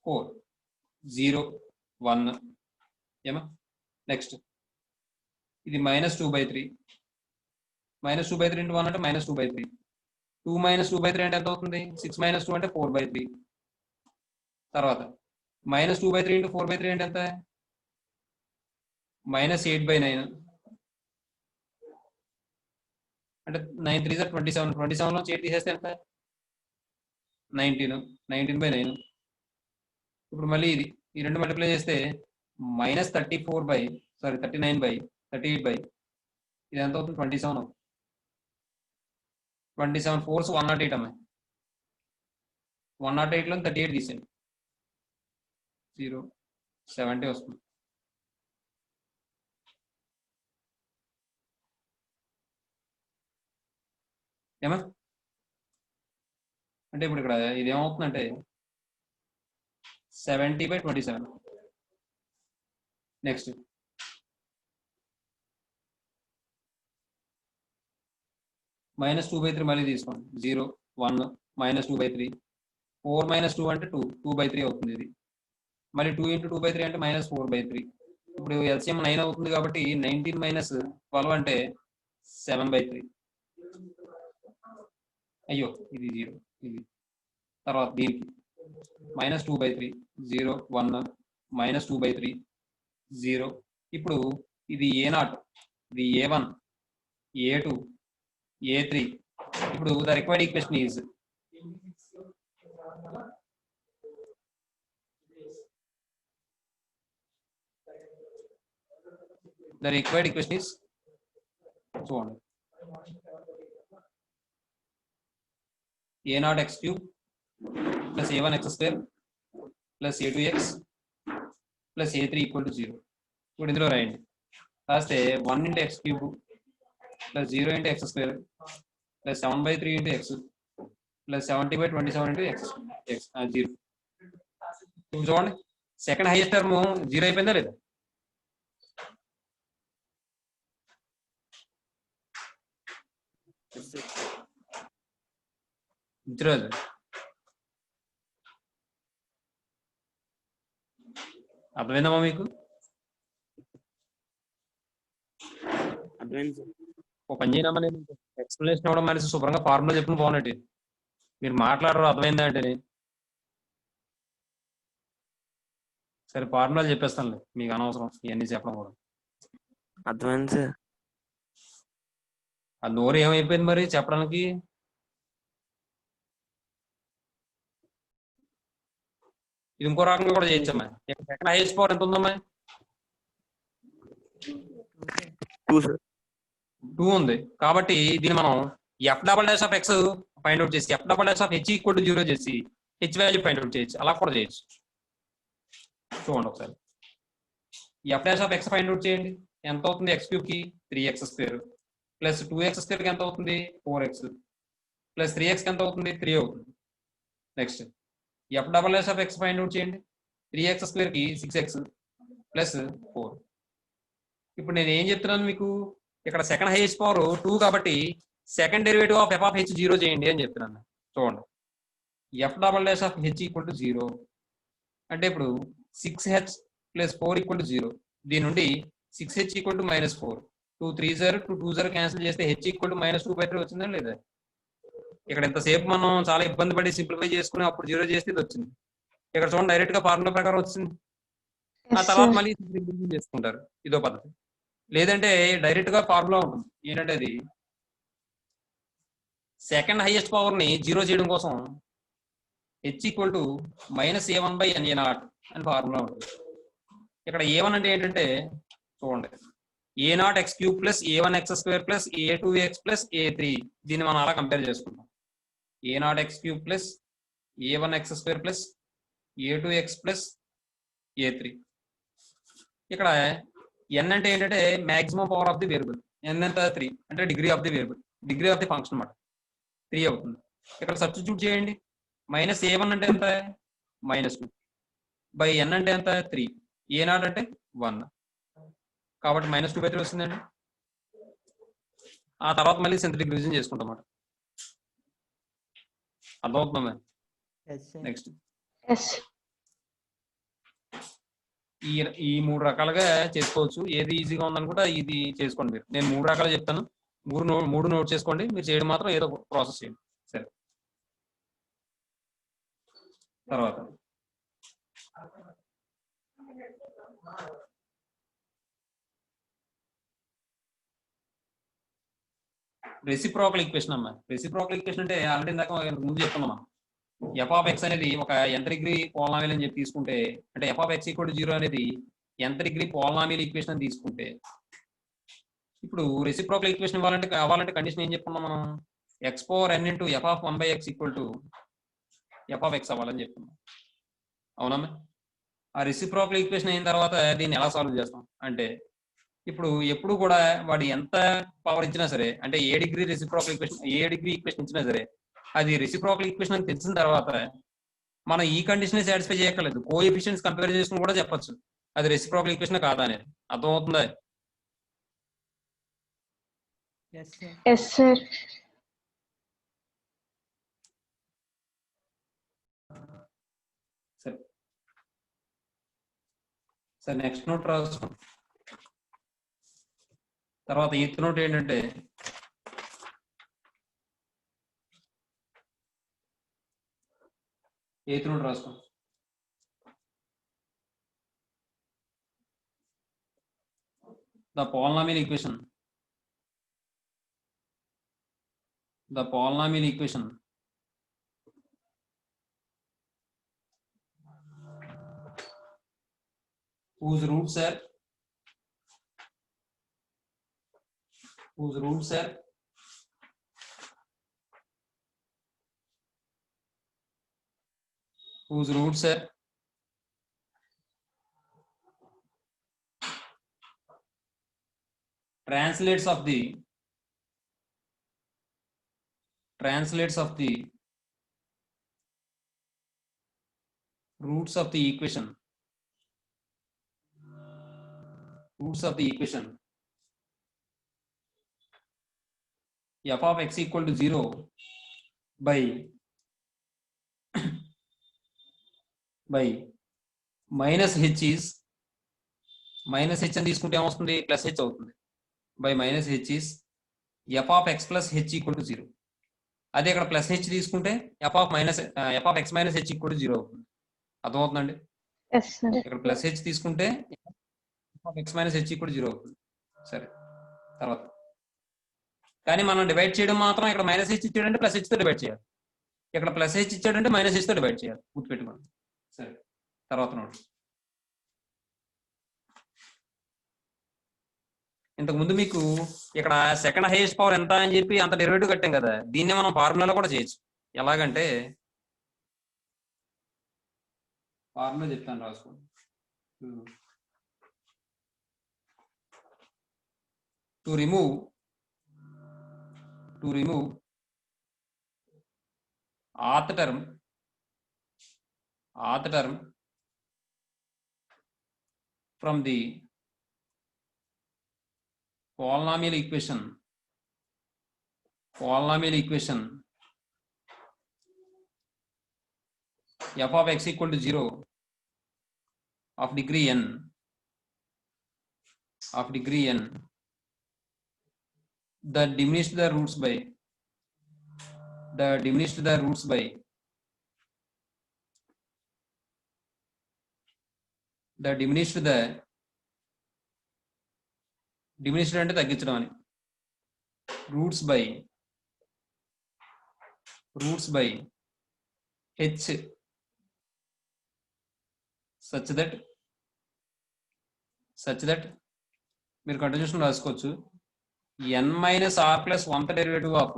4 0 1 ఏమా. నెక్స్ట్ ఇది -2/3 -2/3 ఇంటూ 1 అంటే -2/3. 2 - 2/3 అంటే ఎంత అవుతుంది? 6 - 2 అంటే 4/3. తర్వాత -2/3 ఇంటూ 4/3 అంటే ఎంత? -8/9 అంటే 9 3 27. 27 నుంచి 8 తీసేస్తే ఎంత? 19. 19/9. ఇప్పుడు మళ్ళీ ఇది ఈ రెండు మల్టిప్లై చేస్తే -39/38 ఇది ఎంత అవుతుంది? 27 అవుతుంది. 27 4s 108 అమ్మాయి. 108లో 38 తీసేయండి 0 70 వస్తుంది. ఏమా అంటే ఇప్పుడు ఇక్కడ ఇది ఏమవుతుందంటే 70/27. నెక్స్ట్ -2/3 మళ్ళీ తీసుకోండి 0 1 -2/3 4 - 2 అంటే 2 2/3 అవుతుంది. ఇది మళ్ళీ 2 ఇంటూ 2/3 అంటే -4/3 ఇప్పుడు ఎల్సిఎం 9 అవుతుంది కాబట్టి 19 మైనస్ 12 అంటే 7/3. అయ్యో ఇది 0, ఇది తర్వాత దీనికి -2/3 0 1 -2/3 0. ఇప్పుడు ఇది A0, ఇది A1, A2, A3. ఇప్పుడు ద రిక్వైర్డ్ ఈక్వేషన్ ఈజ్ చూడండి A0 x cube plus A1 x square plus A2 x plus A3 equal to 0. ఇప్పుడు ఇందులో రాయండి. రాస్తే 1 into x cube plus 0 into x square plus 7/3 into x plus 70/27 into x 0. ఇప్పుడు చూడండి second highest term 0 అయిపోయిందా లేదా? ఇద్దరు అర్థమైందమ్మా మీకు? ఓ పని చేయనమ్మా, నేను ఎక్స్ప్లెనేషన్ ఇవ్వడం మనిషి శుభ్రంగా ఫార్ములా చెప్పిన బాగున్నట్టు మీరు మాట్లాడరు. అర్థమైందా అంటే సరే ఫార్ములాలు చెప్పేస్తానులే, మీకు అనవసరం ఇవన్నీ చెప్పడం కూడా. అర్థమైంది సార్. ఆ నోరు ఏమైపోయింది మరి చెప్పడానికి? ఇది ఇంకో రకంగా కూడా చేయొచ్చమ్మా. సెకండ్ హైయెస్ట్ పవర్ ఎంత ఉందమ్మా? 2 సార్. 2 ఉంది కాబట్టి దీన్ని మనం f'(x) ఫైండ్ అవుట్ చేసి f'(h) = 0 చేసి h వాల్యూ ఫైండ్ అవుట్ చేయొచ్చు. అలా కూడా చేయొచ్చు. చూడండి ఒకసారి f'(x) ఫైండ్ అవుట్ చేయండి. ఎంత అవుతుంది? x³ కి 3x² ప్లస్ 2x² కి ఎంత అవుతుంది? 4x ప్లస్ 3x కి ఎంత అవుతుంది? 3 అవుతుంది. నెక్స్ట్ f'(x) ఫైండ్ అవుట్ చేయండి. 3x² కి 6x ప్లస్ 4. ఇప్పుడు నేను ఏం చెప్తున్నాను మీకు, ఇక్కడ సెకండ్ హైయెస్ట్ పవర్ 2 కాబట్టి సెకండ్ డెరివేటివ్ ఆఫ్ f(h) 0 చేయండి అని చెప్తున్నాను. చూడండి f'(h) = 0 అంటే ఇప్పుడు 6h ప్లస్ 4 = 0. దీని నుండి 6h = -4. 2 3 0 2 2 0 క్యాన్సిల్ చేస్తే h = -2/3 వచ్చిందా లేదా? ఇక్కడ ఇంతసేపు మనం చాలా ఇబ్బంది పడి సింప్లిఫై చేసుకుని అప్పుడు 0 చేస్తే ఇది వచ్చింది. ఇక్కడ చూడండి డైరెక్ట్ గా ఫార్ములా ప్రకారం వచ్చింది. ఆ తర్వాత మళ్ళీ సింప్లిఫికేషన్ చేసుకుంటారు. ఇదో పద్ధతి. లేదంటే డైరెక్ట్ గా ఫార్ములా ఉంటుంది. ఏంటంటే అది సెకండ్ హైయెస్ట్ పవర్ ని 0 చేయడం కోసం h = -a1/n(a0) అని ఫార్ములా ఉంటుంది. ఇక్కడ a1 అంటే ఏంటంటే చూడండి A0 x³ plus A1 x² plus A2 x plus A3. దీన్ని మనం అలా కంపేర్ చేసుకుంటాం. A0 x³ plus A1 x² plus A2 x plus A3. ఇక్కడ n అంటే ఏంటంటే maximum power of the variable. n ఎంత? 3 అంటే degree of the variable, degree of the function అన్నమాట. 3 అవుతుంది. ఇక్కడ సబ్స్టిట్యూట్ చేయండి. -a1 అంటే ఎంత? -2 బై n అంటే ఎంత? 3. A0 అంటే 1 కాబట్టి -2/3 వస్తుందండి. ఆ తర్వాత మళ్ళీ సింథటిక్ రివిజన్ చేసుకుంటాం అన్నమాట. అర్థమవుతుందా? నెక్స్ట్ ఈ 3 రకాలుగా చేసుకోవచ్చు. ఏది ఈజీగా ఉందనుకుంటే ఇది చేసుకోండి. మీరు నేను 3 రకాలు చెప్తాను, 3 నోట్ చేసుకోండి. మీరు చేయడం మాత్రం ఏదో ప్రాసెస్ చేయండి. సరే తర్వాత రెసిప్రోకల్ ఈక్వేషన్ అమ్మా. రెసిప్రోకల్ ఈక్వేషన్ అంటే ఆల్రెడీ ఇందాక ముందు చెప్తున్నామా, f(x) అనేది ఒక nth డిగ్రీ పోలినామియల్ అని చెప్పి తీసుకుంటే, అంటే f(x) = 0 అనేది nth డిగ్రీ పోలినామియల్ ఈక్వేషన్ అని తీసుకుంటే, ఇప్పుడు రెసిప్రోకల్ ఈక్వేషన్ కావాలంటే కండిషన్ ఏం చెప్పుకున్నాం మనం? x⁴n × f(1/x) = f(x) అవ్వాలని చెప్తున్నాం. అవునమ్మా? ఆ రెసిప్రోకల్ ఈక్వేషన్ అయిన తర్వాత దీన్ని ఎలా సాల్వ్ చేస్తాం అంటే, ఇప్పుడు ఎప్పుడు కూడా వాడు ఎంత పవర్ ఇచ్చినా సరే, అంటే ఏ డిగ్రీ ఈక్వేషన్ ఇచ్చినా సరే, అది రెసిప్రోకల్ ఈక్వేషన్ అని తెలిసిన తర్వాత మనం ఈ కండిషన్ సాటిస్ఫై చేయక్కర్లేదు, కోఎఫిషియెంట్స్ కంపేర్ చేసుకుని కూడా చెప్పొచ్చు అది రెసిప్రోకల్ ఈక్వేషన్ కాదా అనేది. అర్థమవుతుందా? Yes, sir. సరే నెక్స్ట్ నోట్ రాసుకో. తర్వాత ఎయిత్ నోట్ ఏంటంటే ఎయిత్ నోట్ రాసుకో. The polynomial equation. The polynomial equation whose roots are translates of the roots of the equation f of x equal to 0 by minus h is minus h అని తీసుకుంటే ఏమొస్తుంది plus h అవుతుంది by minus h is f of x plus h equal to 0. అదే ఇక్కడ plus h తీసుకుంటే f of x minus h equal to 0 అవుతుంది. అర్థమవుతుందండి? Yes sir. ఇక్కడ ప్లస్ h తీసుకుంటే f of x minus h equal to 0 అవుతుంది. సరే తర్వాత కానీ మనం డివైడ్ చేయడం మాత్రం ఇక్కడ మైనస్ h ఇచ్చాడంటే ప్లస్ h తో డివైడ్ చేయాలి, ఇక్కడ ప్లస్ h ఇచ్చాడంటే మైనస్ h తో డివైడ్ చేయాలి, గుర్తుపెట్టుకోండి. సరే తర్వాత నోట్. ఇంతకుముందు మీకు ఇక్కడ సెకండ్ హైయెస్ట్ పవర్ ఎంత అని చెప్పి అంత డెరివేటివ్ కట్టాం కదా, దీన్నే మనం ఫార్ములాలో కూడా చేయొచ్చు. ఎలాగంటే ఫార్ములా చెప్తాను రాసుకోండి. To remove that term from the polynomial equation f of x equal to 0 of degree n the diminished the roots by diminished అంటే తగ్గించడం అని roots by h such that మీరు కంటిన్యూషన్ రాసుకోవచ్చు. n minus r plus 1th derivative of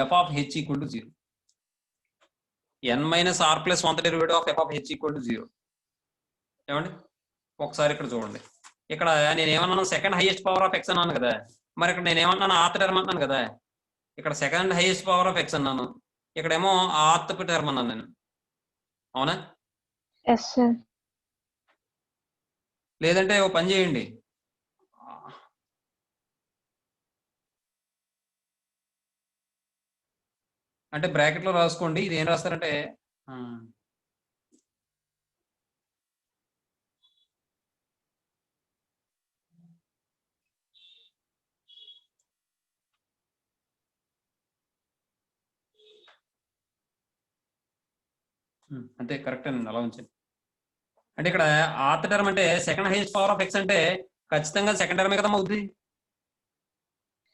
f of h equal to 0. n minus r plus 1th derivative of f of h equal to 0. ఏమండి ఒకసారి ఇక్కడ చూడండి. ఇక్కడ నేను ఏమన్నాను second highest power of x అన్నాను కదా, మరి ఇక్కడ నేను ఏమన్నాను ఆత్ టర్మ్ అన్నాను కదా, ఇక్కడ second highest power of x అన్నాను, ఇక్కడేమో ఆత్ టర్మ్ అన్నాను నేను. అవునా? Yes sir. లేదంటే ఓ పని చేయండి, అంటే బ్రాకెట్లో రాసుకోండి. ఇది ఏం రాస్తారంటే అంతే కరెక్ట్ అండి, అలా ఉంచండి. అంటే ఇక్కడ ఆత్ టర్మ్ అంటే second highest power of x అంటే ఖచ్చితంగా సెకండ్ టర్మే కదా అవుతుంది.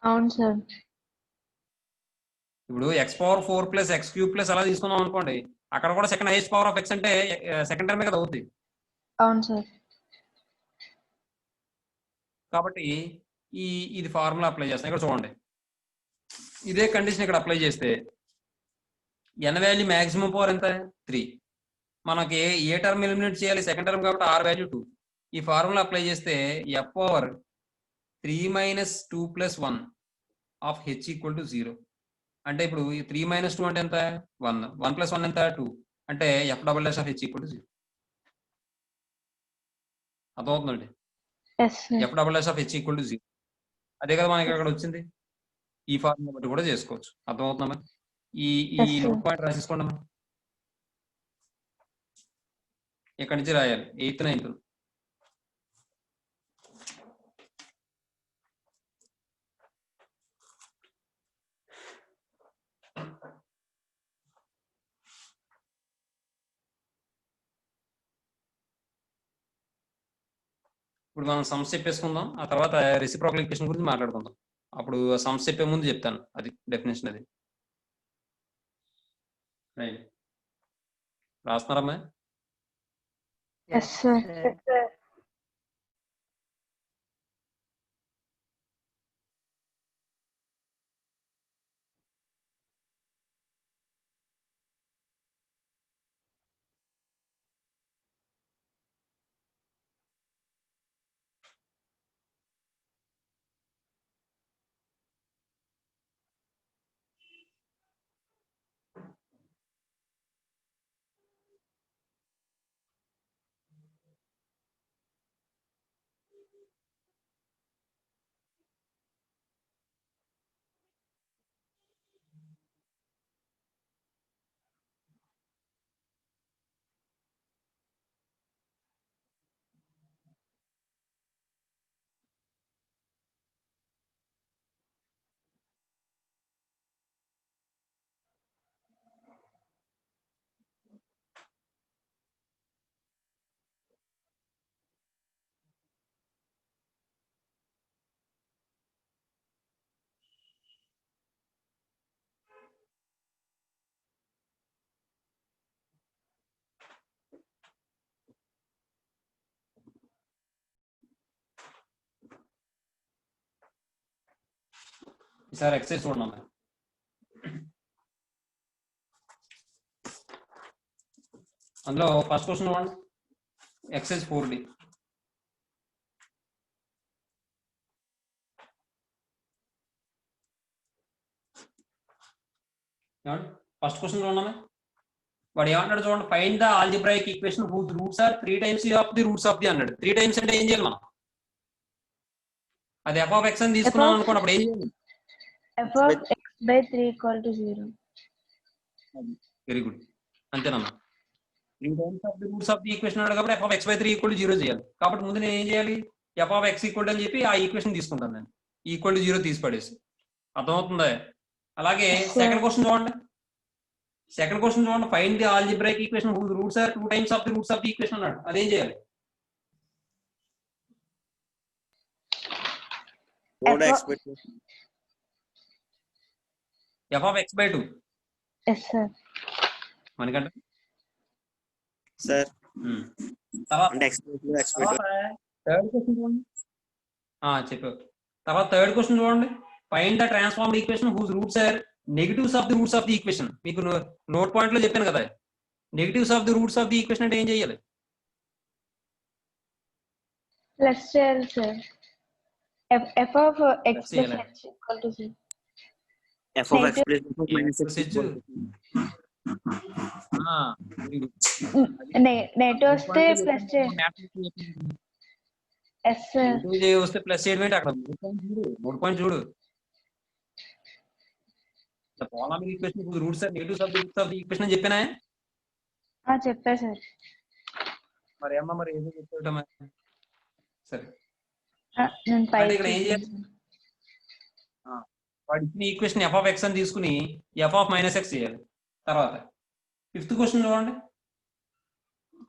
అవును సార్. ఇప్పుడు X power 4 plus x cube plus అలా తీసుకున్నాం అనుకోండి, అక్కడ కూడా second highest power of x అంటే సెకండ్ టర్మే కదా అవుతుంది. అవును సార్. కాబట్టి ఇది ఫార్ములా అప్లై చేస్తాం. ఇక్కడ చూడండి, ఇదే కండిషన్ ఇక్కడ అప్లై చేస్తే n వాల్యూ మాక్సిమం పవర్ ఎంత 3. మనకి ఏ టర్మ్ ఎలిమినేట్ చేయాలి సెకండ్ టర్మ్ కాబట్టి r వాల్యూ 2. ఈ ఫార్ములా అప్లై చేస్తే f power 3 minus 2 plus 1 of h equal to 0. అంటే ఇప్పుడు 3 మైనస్ 2 అంటే ఎంత 1, 1 ప్లస్ 1 ఎంత 2, అంటే f double dash of h equal to 0. అర్థమవుతుందండి? f double dash of h equal to 0. అదే కదా మనకి అక్కడ వచ్చింది. ఈ ఫార్ములా బట్టి కూడా చేసుకోవచ్చు. అర్థమవుతుందా? ఈ నోట్ పాయింట్ రాసేసుకోండి. ఇక్కడి నుంచి రాయాలి 8th 9th. ఇప్పుడు మనం సమ్స్ చెప్పేసుకుందాం, ఆ తర్వాత రెసిప్రోకల్ ఈక్వేషన్ గురించి మాట్లాడుకుందాం. అప్పుడు సమ్స్ చెప్పే ముందు చెప్తాను అది డెఫినేషన్ అది. రైట్, రాస్తున్నారమ్మా? Yes, sir. ఈసారి ఎక్సైజ్ చూడండి అమ్మా. అందులో ఫస్ట్ క్వశ్చన్ చూడండి, ఎక్సైజ్ 4D. ఫస్ట్ క్వశ్చన్ చూడండి, వాడు ఏమంటాడు చూడండి, find the algebraic equation whose roots are 3 times of the roots of the అన్నాడు. 3 times అంటే ఏం చేయాలి మనం? అది f of x అని తీసుకున్నాం అనుకోండి, అప్పుడు ఏం చేయాలి? f of x by 3 equal to 0. Very good, అంతేనమ్మా. 3 times of the roots of the equation అన్నాడు కాబట్టి f of x by 3 equal to 0 చేయాలి. కాబట్టి ముందు నేను ఏం చేయాలి? f of x equal అని చెప్పి ఆ ఈక్వేషన్ తీసుకుంటాను నేను, ఈక్వల్ టు 0 తీసి పడేసి. అర్థమవుతుందా? అలాగే సెకండ్ క్వశ్చన్ చూడండి, find the algebraic equation whose roots are 2 times of the roots of the equation అన్నాడు. అదేం చేయాలి? f of x by 2. Yes, sir. మనకంటే సార్ తర్వాత థర్డ్ క్వశ్చన్ చూడండి, find the transform equation whose roots are negatives of the roots of the equation. మీకు note point లో చెప్పాను కదా, negatives of the roots of the equation అంటే ఏం చేయాలి? Plus చేయాలి సార్. f of x plus h equal to 0. f of x plus minus x equal నెట్ వస్తే ప్లస్ చేయాలి. Yes sir. వస్తే ప్లస్ చేయడం ఏంటి? అక్కడ 3 పాయింట్ చూడు, polynomial equation roots are negatives of the roots of the equation అని చెప్పానా? చెప్పా సార్. మరి అమ్మ మరి ఏదో చెప్పాడమ్మా. సరే, నేను పై ఇక్కడ ఏం చేయాలి? వాడు ఇచ్చిన ఈక్వేషన్ f of x అని తీసుకుని f of minus x చేయాలి. తర్వాత ఫిఫ్త్ క్వశ్చన్ చూడండి,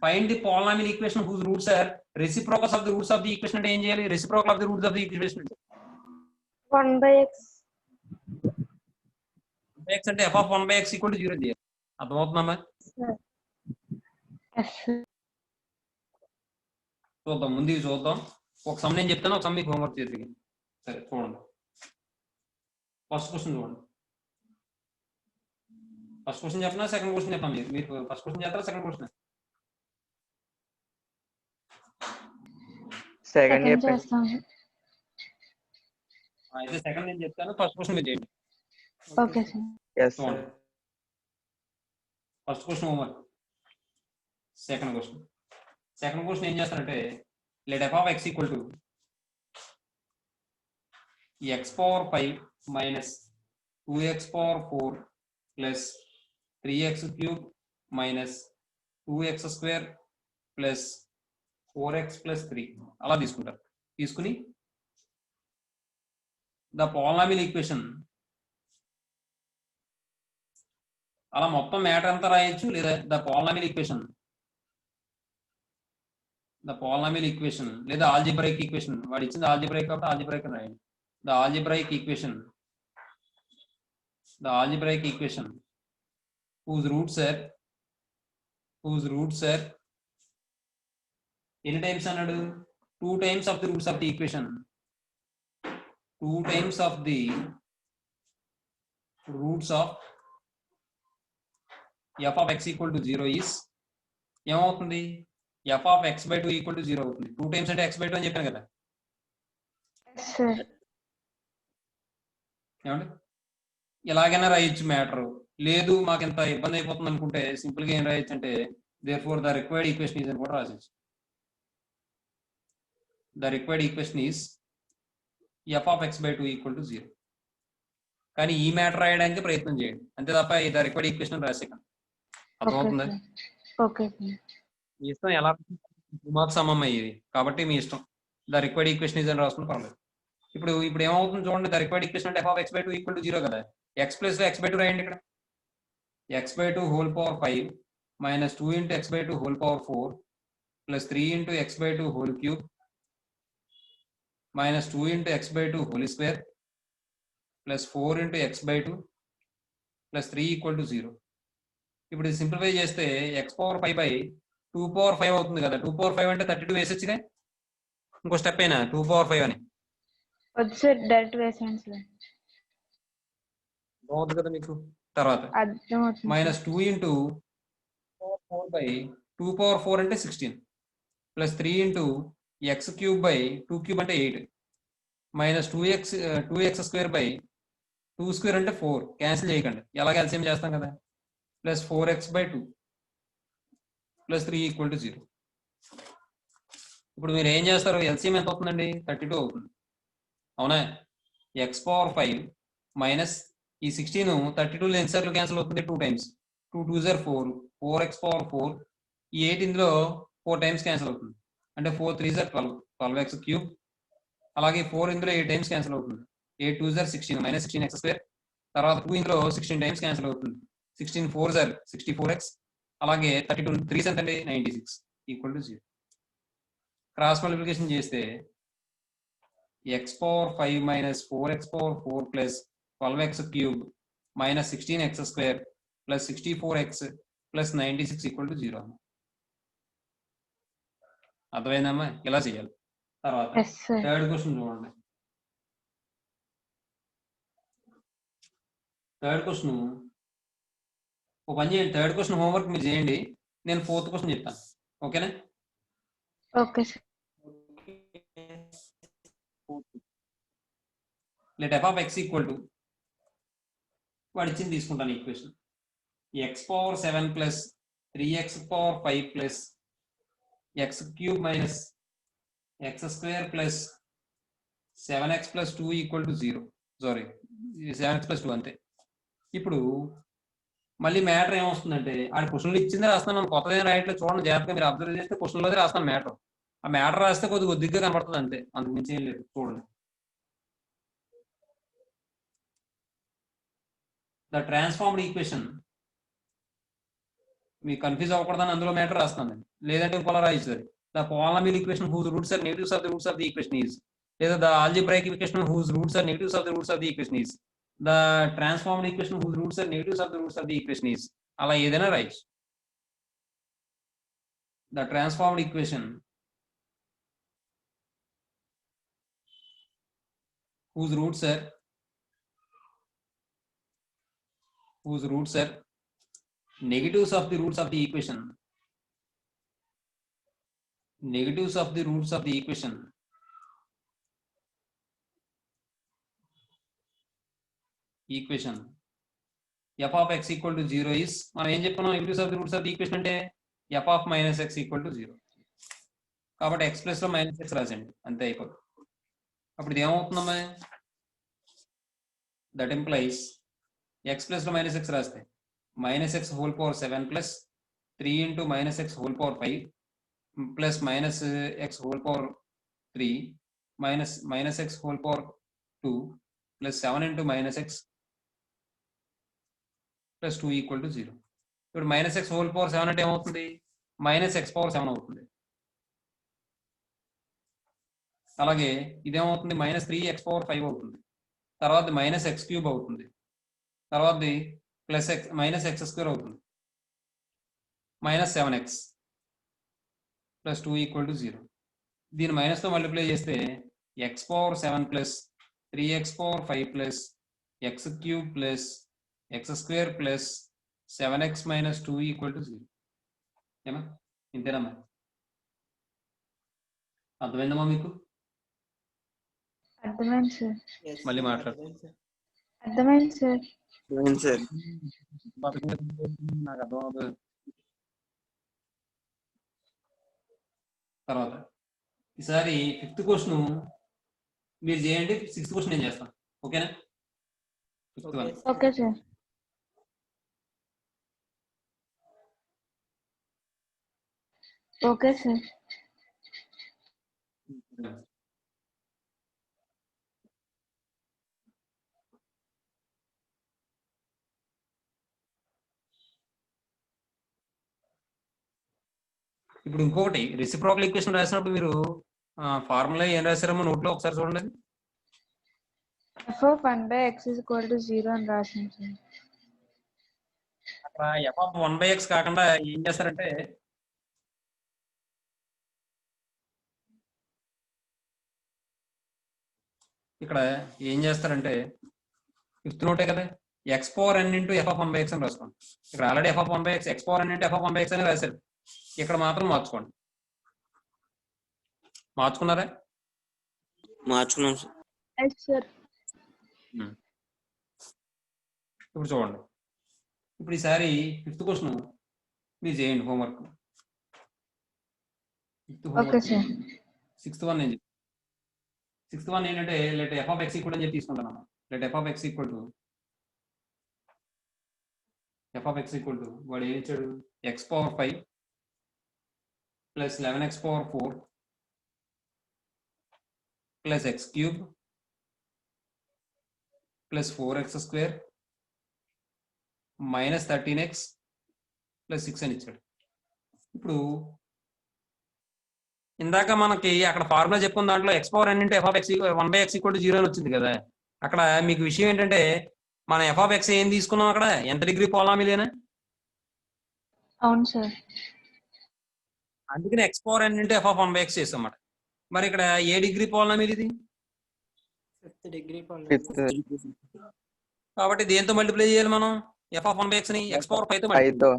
find the polynomial equation whose roots are reciprocals of the roots of the equation అంటే ఏం చేయాలి? Reciprocal of the roots of the equation 1/x. x అంటే f of 1/x equal to 0 చేయాలి. అర్థమవుతుందమ్మా? Yes sir. చూద్దాం, ముందు చూద్దాం. ఒక సమ్ నేను చెప్తాను, ఒక సమ్ మీకు హోంవర్క్ చేసి. సరే చూడండి, ఫస్ట్ క్వశ్చన్ చూడండి. ఫస్ట్ క్వశ్చన్ చెప్పినా సెకండ్ క్వశ్చన్ చెప్పాను. మీరు ఫస్ట్ క్వశ్చన్ చేస్తారా సెకండ్ క్వశ్చన్? సెకండ్ చేస్తాం. అయితే సెకండ్ నేను చెప్తాను, ఫస్ట్ క్వశ్చన్ మీరు చేయండి. Okay sir. yes చూడండి, first question homework. Second question ఏం చేస్తారంటే, let f of x equal to x power 5 minus 2x power 4 plus 3x cube minus 2x square plus 4x plus 3 అలా తీసుకుంటారు. తీసుకుని ద పాలినామియల్ ఈక్వేషన్ అలా మొత్తం matter అంతా రాయొచ్చు, లేదా ద పాలినామియల్ ఈక్వేషన్ లేదా ఆల్జిబ్రాయిక్ ఈక్వేషన్, వాడు ఇచ్చింది ఆల్జిబ్రాయిక్ కాబట్టి ఆల్జిబ్రాయిక్ రాయండి. The algebraic equation whose roots are ఎన్ని టైమ్స్ అన్నాడు? 2 times of the roots of the equation. 2 times of the roots of f of x equal to 0 is ఏమవుతుంది? f of x by 2 equal to 0 అవుతుంది. 2 times అంటే x by 2 అని చెప్పాను కదా. Yes, sir. ఏమండి? ఎలాగైనా రాయొచ్చు మ్యాటర్. లేదు మాకు ఇంత ఇబ్బంది అయిపోతుంది అనుకుంటే సింపుల్ గా ఏం రాయొచ్చు అంటే therefore the required equation is అని కూడా రాసేచ్చు. The required equation is f of x by 2 equal to 0. కానీ ఈ మ్యాటర్ రాయడానికి ప్రయత్నం చేయండి, అంతే తప్ప ద రిక్వైర్డ్ ఈక్వేషన్ రాసేకండి. అర్థమవుతుందా? ఓకే. మీ ఇష్టం, ఎలా మార్క్స్ సమ్మం అయ్యేది కాబట్టి మీ ఇష్టం. ద రిక్వైర్డ్ ఈక్వేషన్ ఇస్ అని రాసుకుని పర్లేదు. ఇప్పుడు ఏమవుతుంది చూడండి, ద రిక్వైర్డ్ ఈక్వేషన్ అంటే f of x by 2 equal to 0 కదా. x ప్లస్ x by 2 రాయండి. ఇక్కడ x by 2 whole power 5 minus 2 into x by 2 whole power 4 plus 3 into x by 2 whole cube minus 2 into x by 2 whole square plus 4 into x by 2 plus 3 equal to 0. ఇప్పుడు ఇది simplify చేస్తే x power 5 by 2 power 5 అవుతుంది కదా. 2 power 5 అంటే 32 వేసొచ్చుగా. ఇంకో step అయినా 2 power 5 అని వద్దు సార్, డైరెక్ట్ వేసాను సార్. బాగుంది కదా మీకు. తర్వాత మైనస్ 2 ఇంటూ 4 బై 2 పవర్ 4 అంటే 16 plus 3 into X cube by 2 cube అంటే 8 minus 2x square by 2 square అంటే 4. క్యాన్సిల్ చేయకండి, ఎలాగ ఎల్సిఎం చేస్తాం కదా. Plus 4x by 2 plus 3 equal to 0. ఇప్పుడు మీరు ఏం చేస్తారు? ఎల్సిఎం ఎంత అవుతుందండి? 32 అవుతుంది, అవునా? ఎక్స్ పవర్ 5 మైనస్ ఈ 16 32 ఎన్నిసార్లు క్యాన్సిల్ అవుతుంది? 2 times. 2 2s are 4, 4x power 4, ఈ 8 ఇందులో 4 టైమ్స్ క్యాన్సిల్ అవుతుంది అంటే 4 3s are 12, 12x క్యూబ్. అలాగే 4 ఇందులో 8 టైమ్స్ క్యాన్సిల్ అవుతుంది, 8 2s are 16 minus 16x square. తర్వాత 2 ఇందులో 16 టైమ్స్ క్యాన్సిల్ అవుతుంది, 16 4s are 64x. అలాగే 32 3s అంటే 96 ఈక్వల్ టు 0. క్రాస్ మల్టిప్లికేషన్ చేస్తే x power 5 minus 4x power 4 plus 12x cube minus 16x square plus 64x plus 96 equal to 0. అర్థమైందమ్మా? ఇలా చేయాలి. తర్వాత థర్డ్ క్వశ్చన్ చూడండి. థర్డ్ క్వశ్చన్ ఓ పని చేయండి, థర్డ్ క్వశ్చన్ హోంవర్క్ మీరు చేయండి, నేను ఫోర్త్ క్వశ్చన్ చెప్తాను. ఓకేనా? Okay sir. Let f of x equal to వాడు ఇచ్చింది తీసుకుంటాను equation. x power 7 plus 3x power 5 plus x cube minus x square plus 7x plus 2 equal to 0. Sorry, 7x plus 2 అంతే. ఇప్పుడు మళ్ళీ మ్యాటర్ ఏమొస్తుందంటే ఆడ క్వశ్చన్లు ఇచ్చిందే రాస్తాను, మనం కొత్తగా రాయట్లేదు. చూడండి జాగ్రత్తగా, మీరు అబ్జర్వ్ చేస్తే క్వశ్చన్లోనే రాస్తాను మ్యాటర్. ఆ మ్యాటర్ రాస్తే కొద్దిగా కనపడుతుంది అంతే, అంతకు మించి ఏం లేదు. చూడండి, ద ట్రాన్స్ఫార్మ్డ్ ఈక్వేషన్, మీకు కన్ఫ్యూజ్ అవ్వకూడదని అందులో మ్యాటర్ రాస్తాను, లేదంటే ఇంకోలా రాయించారు. The polynomial equation whose roots are negatives of the roots of the equation is, లేదా the algebraic equation whose roots are negatives of the roots of the equation is, the transformed equation whose roots are negatives of the roots of the equation is. అలా ఏదైనా రాయొచ్చు. The transformed equation whose roots are negatives of the roots of the equation, negatives of the roots of the equation f of x equal to 0 is, మనం ఏం చెప్పుకున్నాం? negatives of the roots of the equation అంటే f of minus x equal to 0. కాబట్టి x plus లో minus x రాసండి, అంతే అయిపోతుంది. అప్పుడు ఇది ఏమవుతుందమ్మా? దట్ ఇంప్లైస్ x ప్లస్ లో మైనస్ x రాస్తే minus x whole power 7 plus 3 into minus x whole power 5 plus minus x whole power 3 minus x whole power 2 plus 7 into minus x plus 2 equal to 0. ఇప్పుడు minus X whole power 7 అంటే ఏమవుతుంది, minus X power 7 అవుతుంది. అలాగే ఇదేమవుతుంది, minus 3x power 5 అవుతుంది. తర్వాత minus x cube అవుతుంది. తర్వాత plus x minus x square అవుతుంది. Minus 7x plus 2 equal to 0. దీన్ని మైనస్తో మల్టిప్లై చేస్తే x power 7 plus 3x power 5 plus x cube plus x square plus 7x minus 2 equal to 0. ఏమా ఇంతేనమ్మా? అర్థమైందమ్మా మీకు? అర్థమైంది సార్. Yes, మళ్ళీ sir. మాట్లాడు. అర్థమైంది సార్. అవును సార్. నాకు అర్థం అవుతుంది. తర్వాత ఈసారి 5th క్వశ్చన్ మీరు చేయండి, 6th క్వశ్చన్ నేను చేస్తాను. ఓకేనా? 5th one. Okay sir. Okay sir. ఇప్పుడు ఇంకొకటి, రెసిప్రోకల్ ఈక్వేషన్ రాసినప్పుడు మీరు ఫార్ములా ఏం రాశారమ్మా నోట్లో ఒకసారి చూడండి. f of 1/x is equal to 0 అని రాసింది సార్. అక్కడ f of 1/x కాకుండా ఏం చేస్తారంటే ఇక్కడ ఏం చేస్తారంటే 5th నోటే కదా, X power n into f of 1/x అని రాసుకోండి. ఇక్కడ already f of 1/x X power n into f of 1/x అని రాశారు. ఇక్కడ మాత్రం మార్చుకోండి. మార్చుకున్నారా? మార్చుకున్నాం సార్. Yes sir. ఇప్పుడు చూడండి, ఇప్పుడు ఈసారి 5th క్వశ్చన్ మీరు చేయండి homework. Okay sir. 6th one నేను 6th వన్ ఏంటంటే let f of x equal అని చెప్పి తీసుకుంటాను. Let f of x equal to వాడు ఏం ఇచ్చాడు, X power 5 plus 11x power 4 plus x cube plus 4x square minus 13x plus 6 అని ఇచ్చాడు. ఇప్పుడు ఇందాక మనకి అక్కడ ఫార్ములా చెప్పుకున్న దాంట్లో X power n into f of x 1/x equal to 0 అని వచ్చింది కదా. అక్కడ మీకు విషయం ఏంటంటే మన f of x ఏం తీసుకున్నాం, అక్కడ ఎంత డిగ్రీ పోలామిలేనా? అవును సార్. అందుకని X power n into f of 1/x చేసాం అన్నమాట. మరి ఇక్కడ ఏ డిగ్రీ పోలామిల్ ఇది? 5th degree polynomial. ఫిఫ్త్ కాబట్టి దేంతో మల్టిప్లై చేయాలి మనం f of 1/x ని? ఎక్స్ పవర్ 5 తో multiply. 5తో.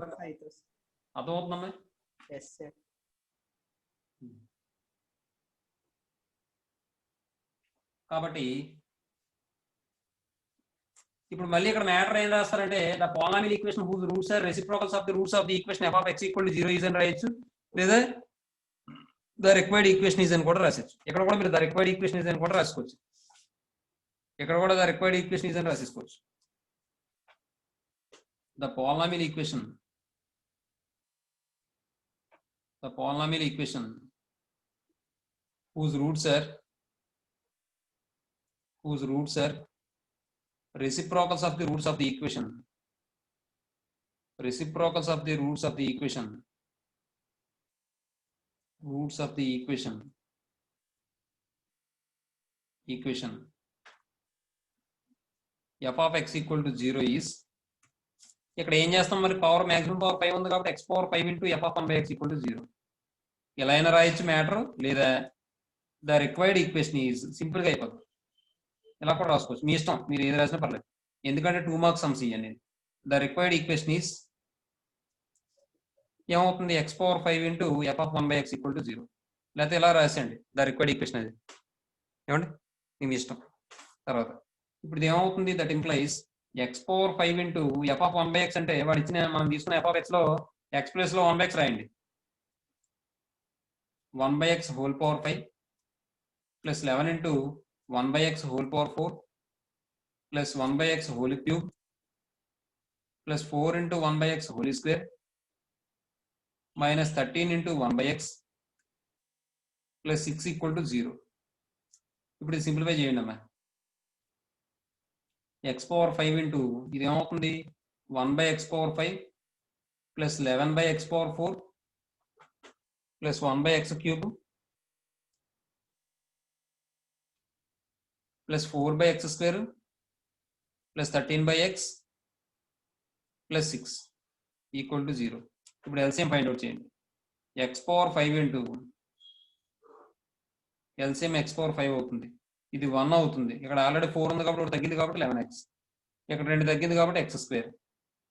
అర్థమవుతుందమ్మా? Yes, sir. కాబట్టి ఇప్పుడు మళ్ళీ ఇక్కడ మ్యాటర్ ఏం రాస్తారంటే the polynomial equation whose roots are reciprocals of the roots of the equation f of x equal to 0 is అని రాయొచ్చు, లేదా ద రిక్వైర్డ్ ఈక్వేషన్ ఈజ్ అని కూడా రాసేచ్చు. ఇక్కడ కూడా మీరు ద రిక్వైర్డ్ ఈక్వేషన్ ఈజ్ అని కూడా రాసుకోవచ్చు. ఇక్కడ కూడా ద రిక్వైర్డ్ ఈక్వేషన్ ఈజ్ అని రాసేసుకోవచ్చు. The polynomial equation whose roots are reciprocals of the roots of the equation. Reciprocals of the roots of the equation. Roots of the equation. f of x equal to 0 is, ఇక్కడ ఏం చేస్తాం మరి, power maximum power 5 ఉంది కాబట్టి x power 5 into f of 1/x equal to 0. ఎలా అయినా రాయొచ్చు matter, లేదా the required equation is, simple గా అయిపోతుంది. ఇలా కూడా రాసుకోవచ్చు, మీ ఇష్టం, మీరు ఏది రాసినా పర్లేదు. ఎందుకంటే 2 మార్క్స్ సమ్స్ అనేది. ద రిక్వైర్డ్ ఈక్వేషన్ ఈజ్ ఏమవుతుంది, X power 5 into f of 1/x equal to 0. లేకపోతే ఇలా రాసేయండి ద రిక్వైర్డ్ ఈక్వేషన్ అది. ఏమండి మీ ఇష్టం. తర్వాత ఇప్పుడు ఇది ఏమవుతుంది, that implies X power 5 into f of 1/x అంటే వాడు ఇచ్చిన మనం తీసుకున్న f of x లో x ప్లేస్ లో 1/x రాయండి. 1/x whole power 5 plus 11 into 1/x whole power 4 plus 1/x whole cube plus 4 into 1/x whole square minus 13 into 1/x plus 6 equal to 0. ఇప్పుడు ఇది సింప్లిఫై చేయండి అమ్మా. ఎక్స్ పవర్ 5 ఇంటూ ఇది ఏమవుతుంది 1/x power 5 plus 11/x power 4 plus 1/x cube plus 4/x square plus 13/x plus 6 equal to 0. ఇప్పుడు LCM find out చేయండి. X power 5 into LCM X power 5 అవుతుంది. ఇది 1 అవుతుంది. ఇక్కడ ఆల్రెడీ 4 ఉంది కాబట్టి 1 తగ్గింది కాబట్టి 11x. ఇక్కడ 2 తగ్గింది కాబట్టి x స్క్వేర్.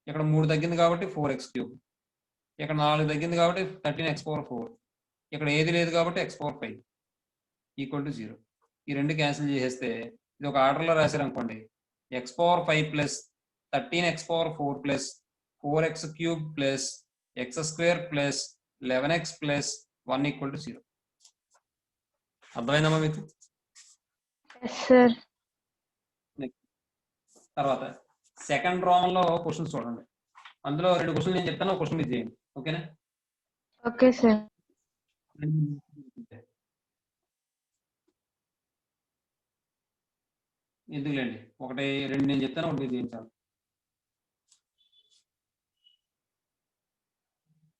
ఇక్కడ 3 తగ్గింది కాబట్టి 4x క్యూబ్. ఇక్కడ 4 తగ్గింది కాబట్టి 13x పవర్ 4. ఇక్కడ ఏది లేదు కాబట్టి x పవర్ 5 ఈక్వల్ టు 0. ఈ రెండు క్యాన్సిల్ చేసేస్తే ఇది ఒక ఆర్డర్లో రాశారు అనుకోండి. x power 5 plus 13x power 4 plus 4x cube plus x square plus 11x plus 1 equal to 0. అర్థమైందమ్మా మీకు? Yes sir. తర్వాత సెకండ్ రౌండ్ లో క్వశ్చన్స్ చూడండి. అందులో 2 క్వశ్చన్లు నేను చెప్తాను, ఒక క్వశ్చన్ మీరు చేయండి. ఓకేనా? Okay sir. ఎందుకులేండి, 1 2 నేను చెప్తాను, 1 మీరు చేయించాలి.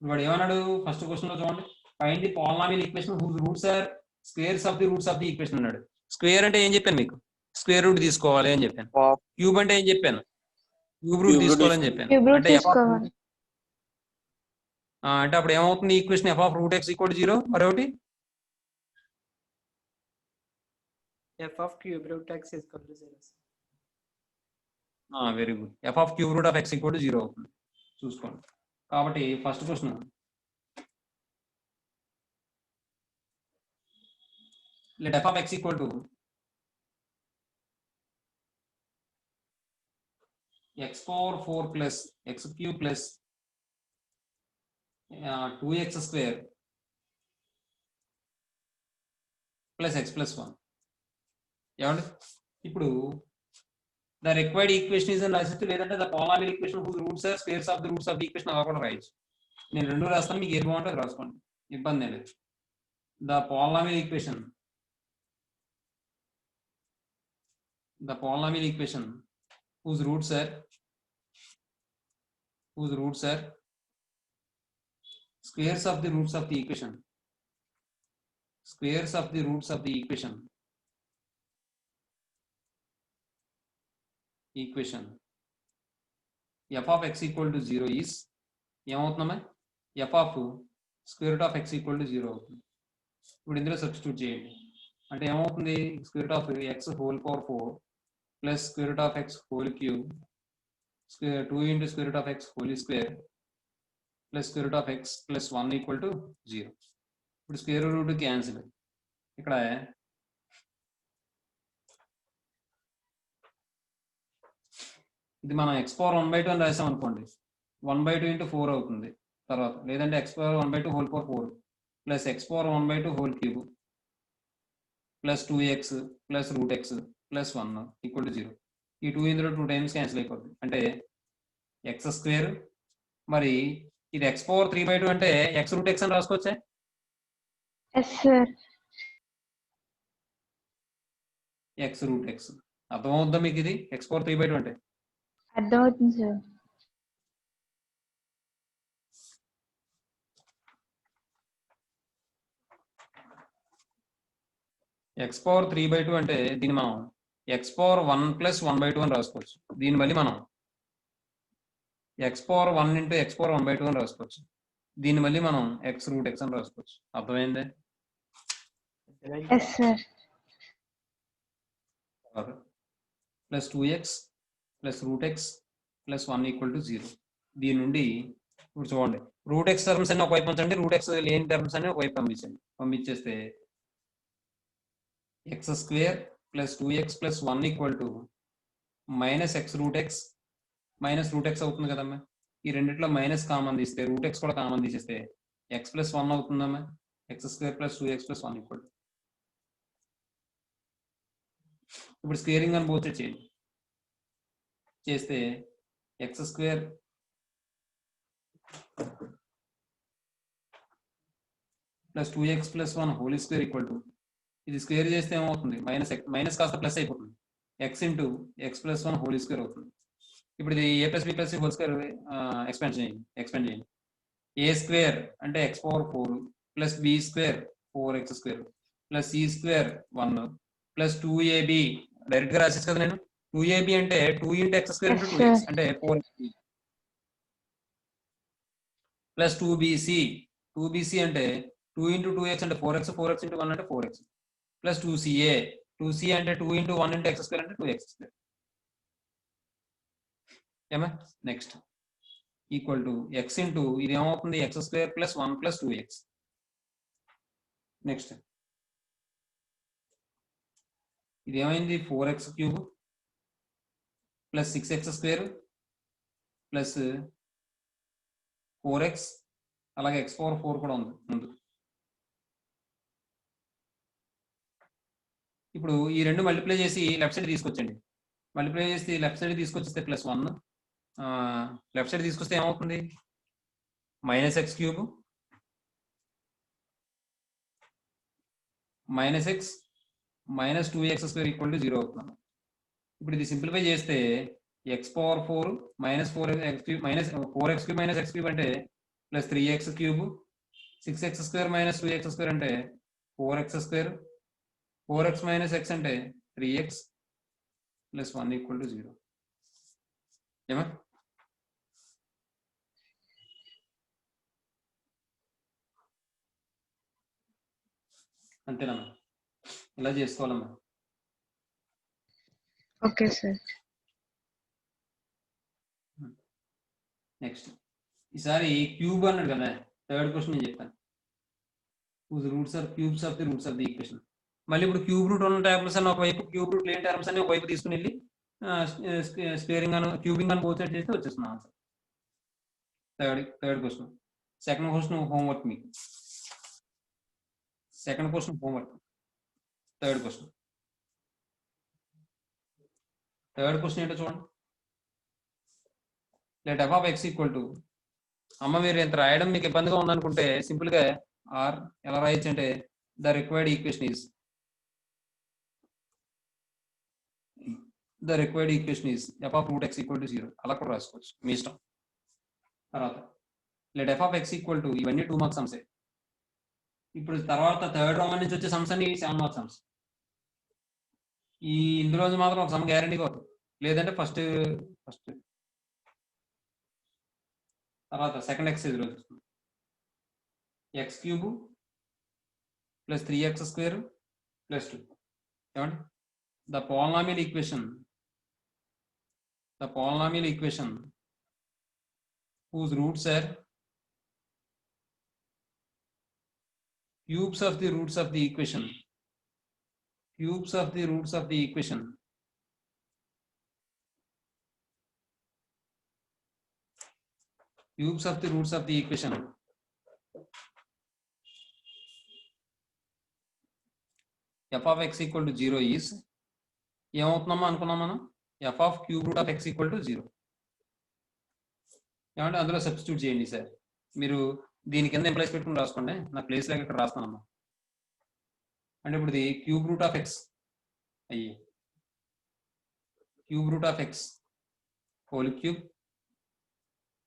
వాడు ఏమన్నాడు ఫస్ట్ క్వశ్చన్ లో చూడండి. Find the polynomial equation whose roots are squares of the roots of the equation అన్నాడు. స్క్వేర్ అంటే ఏం చెప్పాను మీకు? స్క్వేర్ రూట్ తీసుకోవాలి అని చెప్పాను. క్యూబ్ అంటే ఏం చెప్పాను? క్యూబ్ రూట్ తీసుకోవాలని చెప్పాను. క్యూబ్ రూట్ అంటే తీసుకోవాలి. అంటే అప్పుడు ఏమవుతుంది equation F of root x equal to 0. మరొకటి f of cube root x is equal to 0. Very good. F of cube root of x equal to 0 అవుతుంది. చూసుకోండి. కాబట్టి first question let f of x equal to x power 4 plus x cube plus 2x square plus x plus 1. ఏమండి? ఇప్పుడు the required equation is అని రాసిస్తే, లేదంటే the polynomial equation whose roots are squares of the roots of the equation అలా కూడా రాయొచ్చు. నేను రెండు రాస్తాను, మీకు ఏది బాగుంటుంది రాసుకోండి, ఇబ్బంది లేదు. The polynomial equation whose roots are squares of the roots of the equation f of x equal to 0 is ఏమవుతుందమ్మా? f of square root of x equal to 0 అవుతుంది. ఇప్పుడు ఇందులో సబ్స్టిట్యూట్ చేయండి. అంటే ఏమవుతుంది? Square root of x whole power 4 plus square root of x whole cube 2 into square root of x whole square plus square root of x plus 1 equal to 0. ఇప్పుడు square root cancel. ఇక్కడ ఇది మనం x power 1/2 అని రాసాం అనుకోండి, 1/2 into 4 అవుతుంది. తర్వాత లేదంటే x power 1/2 whole power 4 plus x power 1/2 whole cube plus 2x plus root x plus 1 equal to 0. ఈ 2 ఇందులో 2 టైమ్స్ క్యాన్సిల్ అయిపోతుంది. అంటే ఎక్స్ స్క్వేర్, మరి ఇది x పవర్ 3/2 అంటే x రూట్ x అని రాసుకోవచ్చా? Yes sir. x root x అర్థమవుతుందా మీకు? ఇది x పవర్ 3/2 అంటే అర్థమవుతుంది సార్. x పవర్ 3/2 అంటే దీన్ని మనం x పవర్ 1 ప్లస్ 1/2 అని రాసుకోవచ్చు. దీన్ని మళ్ళీ మనం x power 1 into x power 1/2 అని రాసుకోవచ్చు. దీన్ని మళ్ళీ మనం x రూట్ x అని రాసుకోవచ్చు. అర్థమైందే? Yes sir. Plus 2x plus root x plus 1 equal to 0. దీని నుండి ఇప్పుడు చూడండి, రూట్ x టర్మ్స్ అన్ని ఒకవైపు ఉంచండి, రూట్ x లేని టర్మ్స్ అన్ని ఒకవైపు పంపించండి. పంపించేస్తే x square plus 2x plus 1 equal to minus x root x minus root x అవుతుంది కదమ్మా. ఈ రెండిట్లో మైనస్ కామన్ తీస్తే రూట్ x కూడా కామన్ తీసేస్తే x ప్లస్ 1 అవుతుందమ్మా. x square plus 2x plus 1 equal to. ఇప్పుడు స్క్వేరింగ్ అని పోతే చేయండి. చేస్తే x square plus 2x plus 1 whole square equal to, ఇది స్క్వేర్ చేస్తే ఏమవుతుంది, మైనస్ కాస్త ప్లస్ అయిపోతుంది, x into X plus 1 whole square అవుతుంది. ఇప్పుడు ఇది a plus b plus whole square expand చేయండి. ఏ స్క్వేర్ అంటే x power 4 plus b square 4x square plus c square 1 plus 2ab, direct గా రాసేసి కదా నేను. 2ab అంటే 2 into X square into 2x అంటే 4x ప్లస్ 2bc అంటే 2 into 2x అంటే 4x, 4x ఇంటూ 1 అంటే 4x ప్లస్ 2c అంటే 2 ఇంటూ 1 ఇంటూ ఎక్స్ స్క్వేర్ అంటే 2x స్క్వేర్. ఏమా next equal to X into ఇది ఏమవుతుంది, X square plus 1 plus 2x. Next ఇది ఏమైంది, 4x cube plus 6x square plus 4x, అలాగే x పవర్ 4 కూడా ఉంది ముందు. ఇప్పుడు ఈ రెండు మల్టిప్లై చేసి లెఫ్ట్ సైడ్ తీసుకొచ్చండి. మల్టిప్లై చేసి లెఫ్ట్ సైడ్ తీసుకొచ్చిస్తే ప్లస్ 1, లెఫ్ట్ సైడ్ తీసుకొస్తే ఏమవుతుంది, minus x cube minus x minus 2x square equal to 0 అవుతుంది. ఇప్పుడు ఇది సింప్లిఫై చేస్తే x power 4 minus 4x cube minus 4x cube minus x cube అంటే plus 3x cube, 6x square minus 2x square అంటే 4x square, 4x minus x అంటే 3x plus 1 equal to 0. ఏమా అంతేనమ్మా, ఇలా చేసుకోవాలమ్మా. Okay sir. నెక్స్ట్ ఈసారి cube అన్నాడు కదా, థర్డ్ క్వశ్చన్ నేను చెప్తాను. Roots are cubes of the roots of the equation. మళ్ళీ ఇప్పుడు క్యూబ్ రూట్ ఉన్న టర్మ్స్ అని ఒకవైపు, క్యూబ్ రూట్ లేని టర్మ్స్ అని ఒకవైపు తీసుకుని వెళ్ళి స్క్వేరింగ్ అని క్యూబింగ్ అని బోత్ సైడ్ చేస్తే వచ్చేస్తున్నాం answer. Third question. Second question homework మీకు. Second question homework. Third question ఏంటో చూడండి. Let f of x equal to, అమ్మ మీరు ఎంత రాయడం మీకు ఇబ్బందిగా ఉందనుకుంటే సింపుల్ గా ఆర్ ఎలా రాయొచ్చు అంటే the required equation is f of root x equal to 0 అలా కూడా రాసుకోవచ్చు మీ ఇష్టం. తర్వాత let f of x equal to, ఇవన్నీ 2 మార్క్స్ సమ్సే. ఇప్పుడు తర్వాత థర్డ్ రౌండ్ నుంచి వచ్చే సమ్స్ అన్ని 7 మార్క్స్ సమ్స్. ఈ ఇందులో మాత్రం ఒక సమ్ గ్యారంటీగా అవుతుంది, లేదంటే ఫస్ట్ తర్వాత సెకండ్ ఎక్సైజ్ లో చూస్తుంది. X cube plus 3x square plus 2. ఏమండి, the polynomial equation whose roots are cubes of the roots of the equation cubes of the roots of the equation f of x equal to 0 is ఏమవుతున్నామో అనుకున్నాం మనం, f of cube root of x equal to 0. ఏమంటే అందులో substitute చేయండి sir. మీరు దీని కింద employees పెట్టుకుని రాసుకోండి, నా ప్లేస్ లాగా ఇక్కడ రాస్తానమ్మా. అంటే ఇప్పుడు ఇది క్యూబ్ రూట్ ఆఫ్ ఎక్స్ అయ్యి cube root of x whole cube,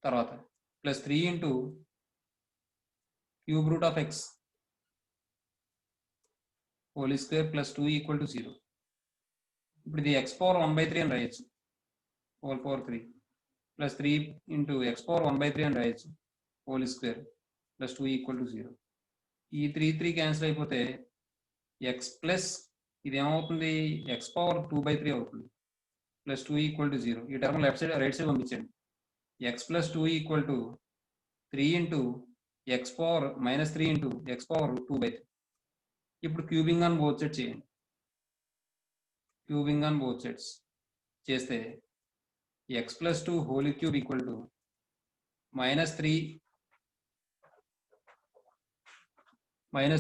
తర్వాత plus 3 into cube root of x whole square plus 2 equal to 0. ఇప్పుడు ఇది x పవర్ 1/3 అని రాయొచ్చు, whole power 3 plus 3 into x power 1/3 అని రాయొచ్చు, whole square plus 2 equal to 0. ఈ 3 cancel అయిపోతే x plus ఇది ఏమవుతుంది, x పవర్ 2/3 అవుతుంది ప్లస్ 2 ఈక్వల్ టు 0. ఈ term left side right side పంపించండి. x plus 2 equal to 3 into x power minus 3 into x power 2/3. ఇప్పుడు క్యూబింగ్ ఆన్ బోత్ సైడ్స్ చేయండి. Cubing on both sides చేస్తే x plus 2 whole cube equal to minus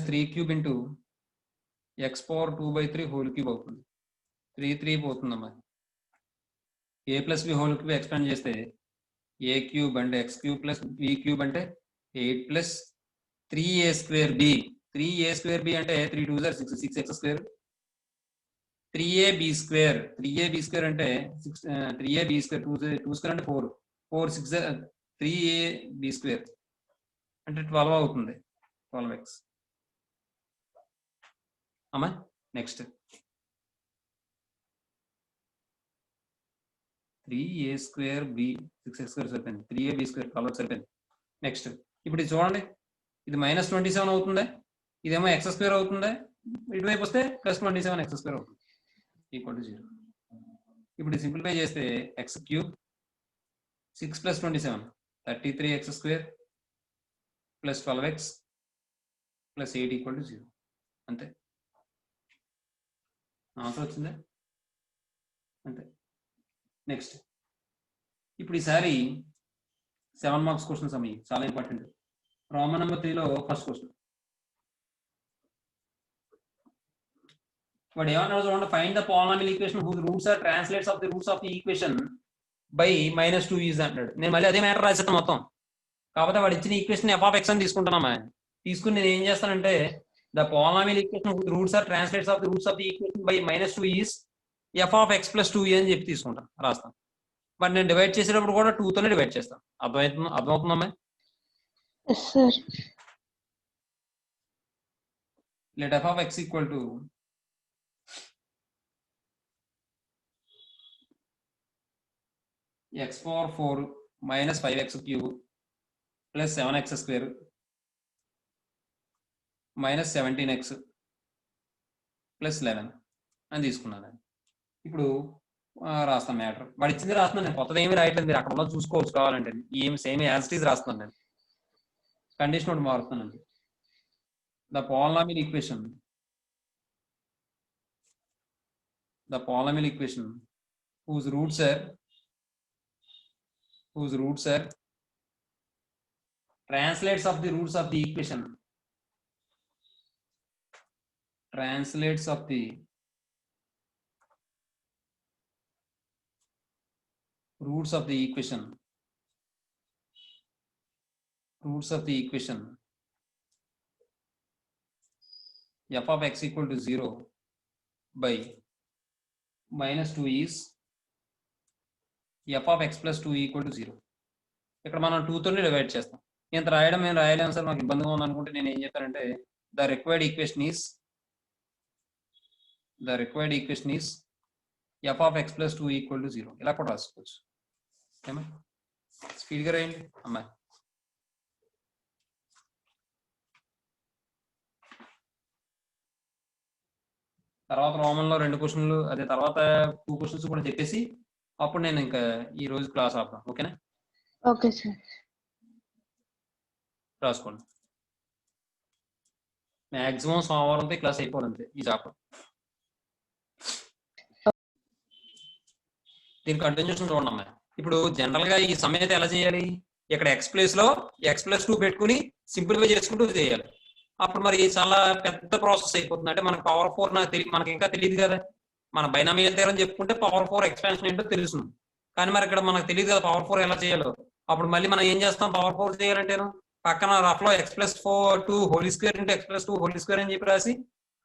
3 cube into x power 2/3 whole cube అవుతుంది. 3 పోతుందమ్మా. a plus b whole cube expand చేస్తే a cube అంటే x cube plus b cube అంటే 8 plus 3a square b 3a square b అంటే 3 2 6 6x square 3ab square 3ab square అంటే 3ab square 2 square అంటే 4 4 6 3ab square అంటే 12 అవుతుంది 12x అమ్మా next 3a square b 6x square సరిపోయింది 3ab square 12 సరిపోయింది next ఇప్పుడు ఇది చూడండి ఇది -27 అవుతుందా ఇదేమో x స్క్వేర్ అవుతుందా ఇటువైపు వస్తే +27 x స్క్వేర్ అవుతుంది ఈక్వల్ టు 0 ఇప్పుడు సింప్లిఫై చేస్తే x cube 6 + 27 33x square + 12x + 8 equal to 0 అంతే ఆన్సర్ వచ్చిందా అంతే నెక్స్ట్ ఇప్పుడు ఈసారి 7 మార్క్స్ క్వశ్చన్స్ అమ్మాయి చాలా ఇంపార్టెంట్ రోమన్ నెంబర్ 3 లో ఫస్ట్ క్వశ్చన్ వాడు ఏమన్నాడు చూడండి find the polynomial equation whose roots are translates of the roots of the equation by -2 is అంటాడు నేను మళ్ళీ అదే మ్యాటర్ రాసేస్తాను మొత్తం కాకపోతే వాడు ఇచ్చిన ఈక్వేషన్ f(x) అని తీసుకుంటున్నామా తీసుకుని నేను ఏం చేస్తానంటే the polynomial equation whose roots are translates of the roots of the equation by -2 is f(x + 2e) అని చెప్పి తీసుకుంటాను రాస్తాను బట్ నేను డివైడ్ చేసేటప్పుడు కూడా 2 తోనే డివైడ్ చేస్తాను అర్థమవుతుందమ్మా Yes, sir. let f(x) equal to x power 4 minus 5x cube plus 7x square minus 17x plus 11 అని తీసుకున్నాను ఇప్పుడు రాస్తాను మ్యాటర్ వాడు ఇచ్చింది రాస్తున్నాను నేను కొత్తది ఏమి రాయట్లేదు మీరు అక్కడ ఉన్న చూసుకోవచ్చు కావాలంటే ఏమి సేమ్ యాజ్ ఇట్ ఈజ్ రాస్తున్నాను నేను కండిషన్ ఒకటి మారుతున్నాను the polynomial equation whose roots are translates of the roots of the equation f(x) equal to 0 by -2 is f(x + 2) equal to 0 ఇక్కడ మనం 2 తోనే డివైడ్ చేస్తాం ఇంత రాయడం నేను రాయలేను సార్ నాకు ఇబ్బందిగా ఉంది అనుకుంటే నేను ఏం చెప్తానంటే the required equation is f(x + 2) equal to 0 ఇలా కూడా రాసుకోవచ్చు ఓకేమా స్పీడ్గా రాయండి అమ్మాయి తర్వాత రోమన్లో 2 క్వశ్చన్లు అదే తర్వాత 2 క్వశ్చన్స్ కూడా చెప్పేసి అప్పుడు నేను ఇంకా ఈ రోజు క్లాస్ ఆపుతాను ఓకేనా Okay, sir. రాసుకోండి మ్యాక్సిమం సోమవారంతో క్లాస్ అయిపోవాలంతే ఈ చాప్టర్ దీని కంటిన్యూషన్ చూడండి అమ్మాయి ఇప్పుడు జనరల్ గా ఈ సమయత ఎలా చేయాలి ఇక్కడ x ప్లేస్ లో x + 2 పెట్టుకుని సింప్లిఫై చేసుకుంటూ చేయాలి అప్పుడు మరి చాలా పెద్ద ప్రాసెస్ అయిపోతుంది అంటే మనకు పవర్ 4 మనకి ఇంకా తెలియదు కదా మన బైనామియల్ థియరం చెప్పుకుంటే పవర్ 4 ఎక్స్పాన్షన్ ఏంటో తెలుసు కానీ మరి ఇక్కడ మనకు తెలియదు కదా పవర్ 4 ఎలా చేయాలో అప్పుడు మళ్ళీ మనం ఏం చేస్తాం పవర్ 4 చేయాలంటేను పక్కన రఫ్ లో x + 2 whole square into x + 2 whole square అని చెప్పి రాసి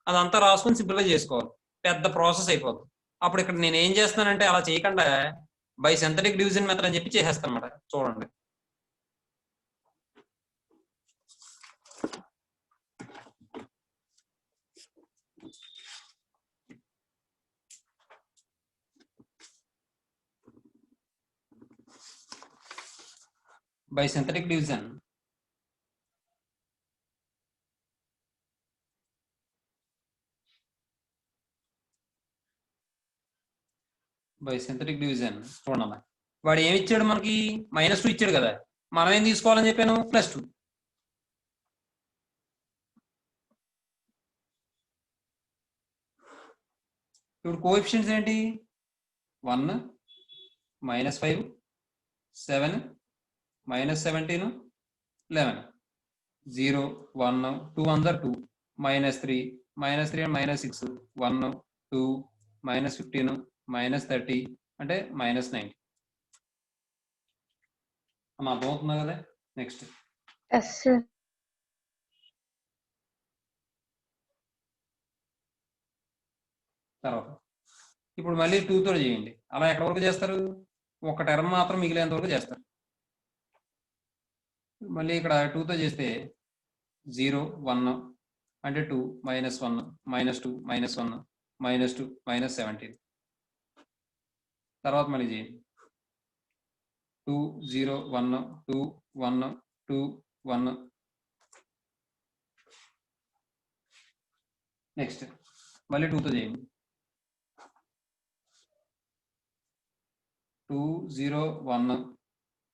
అదంతా రాసుకొని సింప్లిఫై చేసుకోవాలి పెద్ద ప్రాసెస్ అయిపోతుంది అప్పుడు ఇక్కడ నేను ఏం చేస్తానంటే అలా చేయకుండా బై సింథటిక్ డివిజన్ మెథడ్ అని చెప్పి చేసేస్తాను అన్నమాట చూడండి by synthetic division చూడమ్మా వాడు ఏమి ఇచ్చాడు మనకి -2 ఇచ్చాడు కదా మనం ఏం తీసుకోవాలని చెప్పాను +2 ఇప్పుడు కోఎఫిషియెంట్స్ ఏంటి 1 -5 7 -17 11 0 1 2 అందరు 2 -3 -3 and -6 1 2 -15 -30 అంటే -90 అర్థమవుతుందా కదా నెక్స్ట్ Yes, sir. తర్వాత ఇప్పుడు మళ్ళీ 2తో చేయండి. అలా ఎక్కడ వరకు చేస్తారు? ఒక టర్మ్ మాత్రం మిగిలేంత వరకు చేస్తారు. మళ్ళీ ఇక్కడ 2తో చేస్తే 0 1 అంటే 2 -1 -2 -1 -2 -17. తర్వాత మళ్ళీ చేయండి 2 0 1 2 1 2 1. నెక్స్ట్ మళ్ళీ 2తో చేయండి 2 0 1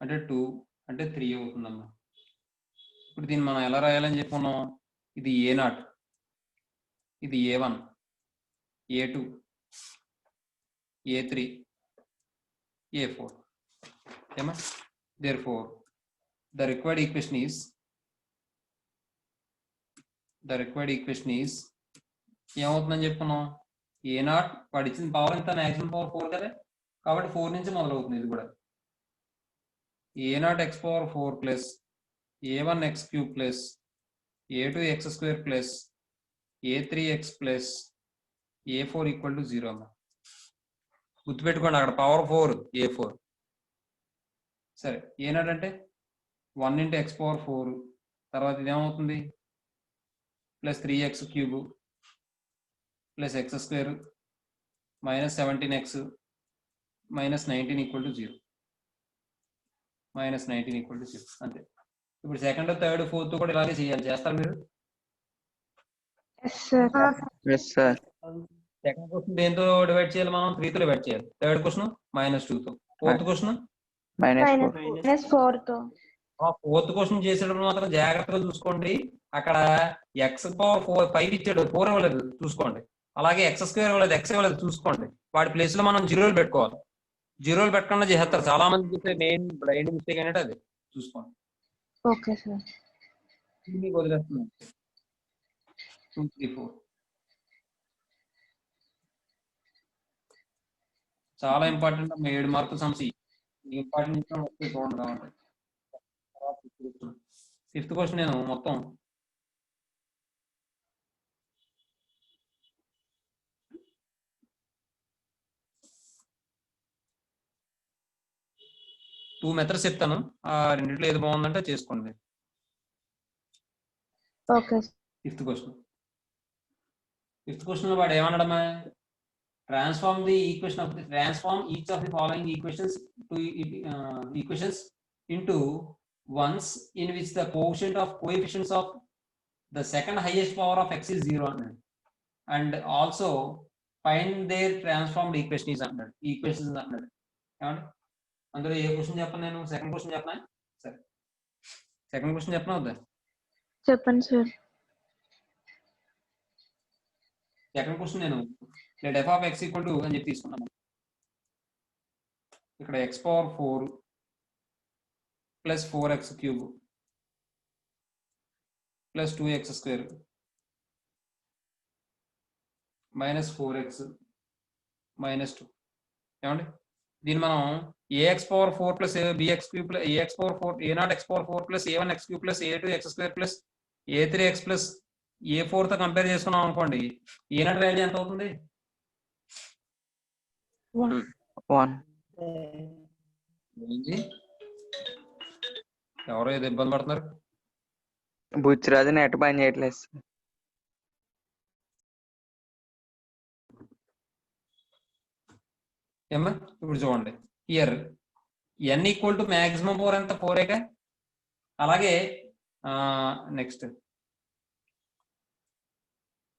అంటే 2 అంటే 3 అవుతుందమ్మా. ఇప్పుడు దీన్ని మనం ఎలా రాయాలని చెప్పుకున్నాం? ఇది A0, ఇది A1, A2, A3, A4. ఏమా? Therefore, the required equation is ఏమవుతుందని చెప్పుకున్నాం? A0 వాడు ఇచ్చిన పవర్ ఎంత? మాక్సిమం పవర్ 4 కదా, కాబట్టి 4 నుంచి మొదలవుతుంది ఇది కూడా. A0 x power 4 plus A1 x cube plus A2 x square plus A3 x plus A4 equal to 0 అమ్మా. గుర్తుపెట్టుకోండి, అక్కడ పవర్ 4 A4. సరే, A0 అంటే 1 × x పవర్ 4, తర్వాత ఇదేమవుతుంది? Plus 3x cube plus x square minus 17x minus 19 equal to 0. -19 equal to 0 అంతే. ఇప్పుడు second, third, fourth కూడా ఇలాగే చేయాలి. చేస్తారు మీరు? Yes sir. Yes sir. Second question దేంతో డివైడ్ చేయాలి? మనం 3తో డివైడ్ చేయాలి. థర్డ్ క్వశ్చన్ -2తో. ఫోర్త్ క్వశ్చన్ -4 తో. ఫోర్త్ క్వశ్చన్ చేసేటప్పుడు మాత్రం జాగ్రత్తగా చూసుకోండి. అక్కడ x పవర్ 5 ఇచ్చాడు, 4 ఇవ్వలేదు చూసుకోండి. అలాగే x స్క్వేర్ ఇవ్వలేదు, x ఇవ్వలేదు చూసుకోండి. వాటి ప్లేస్ లో మనం జీరోలు పెట్టుకోవాలి. జీరోలు పెట్టకుండా చేస్తారు చాలా మంది. చూస్తే మెయిన్ బ్లైండ్ మిస్టేక్ అనేది అది చూసుకోండి. Okay sir. మీకు వదిలేస్తున్నాను. 2 3 4 చాలా ఇంపార్టెంట్. 7 మార్కుల సమస్య. ఇంపార్టెంట్ చూడండి కావాలి. ఫిఫ్త్ క్వశ్చన్ నేను మొత్తం టూ మెథడ్స్ చెప్తాను. ఆ రెండిట్లో ఏది బాగుందంటే చేసుకోండి. ఓకే. ఫిఫ్త్ క్వశ్చన్ లో వాడు ఏమన్నాడమ్మా? Transform each of the following equations into ones in which the coefficient of coefficients of the second highest power of x is 0 అన్నాడు. And also find their transformed equations అన్నాడు. ఏమండి అందులో ఏ question చెప్పను నేను? Second question చెప్పనా? సరే, second question చెప్పనా వద్దా? చెప్పండి సార్. సెకండ్ క్వశ్చన్ నేను let f of x equal to అని చెప్పి తీసుకున్నాను. ఇక్కడ x power 4 plus 4x cube plus 2x square minus 4x minus 2. ఏమండి దీన్ని మనం ax power 4 plus bx cube plus ax power 4 a0 x power 4 plus a1 x cube plus a2 x square plus a3 x plus a4 తో compare చేసుకున్నాం అనుకోండి. a0 value ఎంత అవుతుంది? 1. ఎవరో ఏదో ఇబ్బంది పడుతున్నారు. బుచ్చిరాజు నెట్ పని చేయట్లేదు. ఏమ్మా ఇప్పుడు చూడండి, year n equal to maximum power ఎంత? 4 అలాగే నెక్స్ట్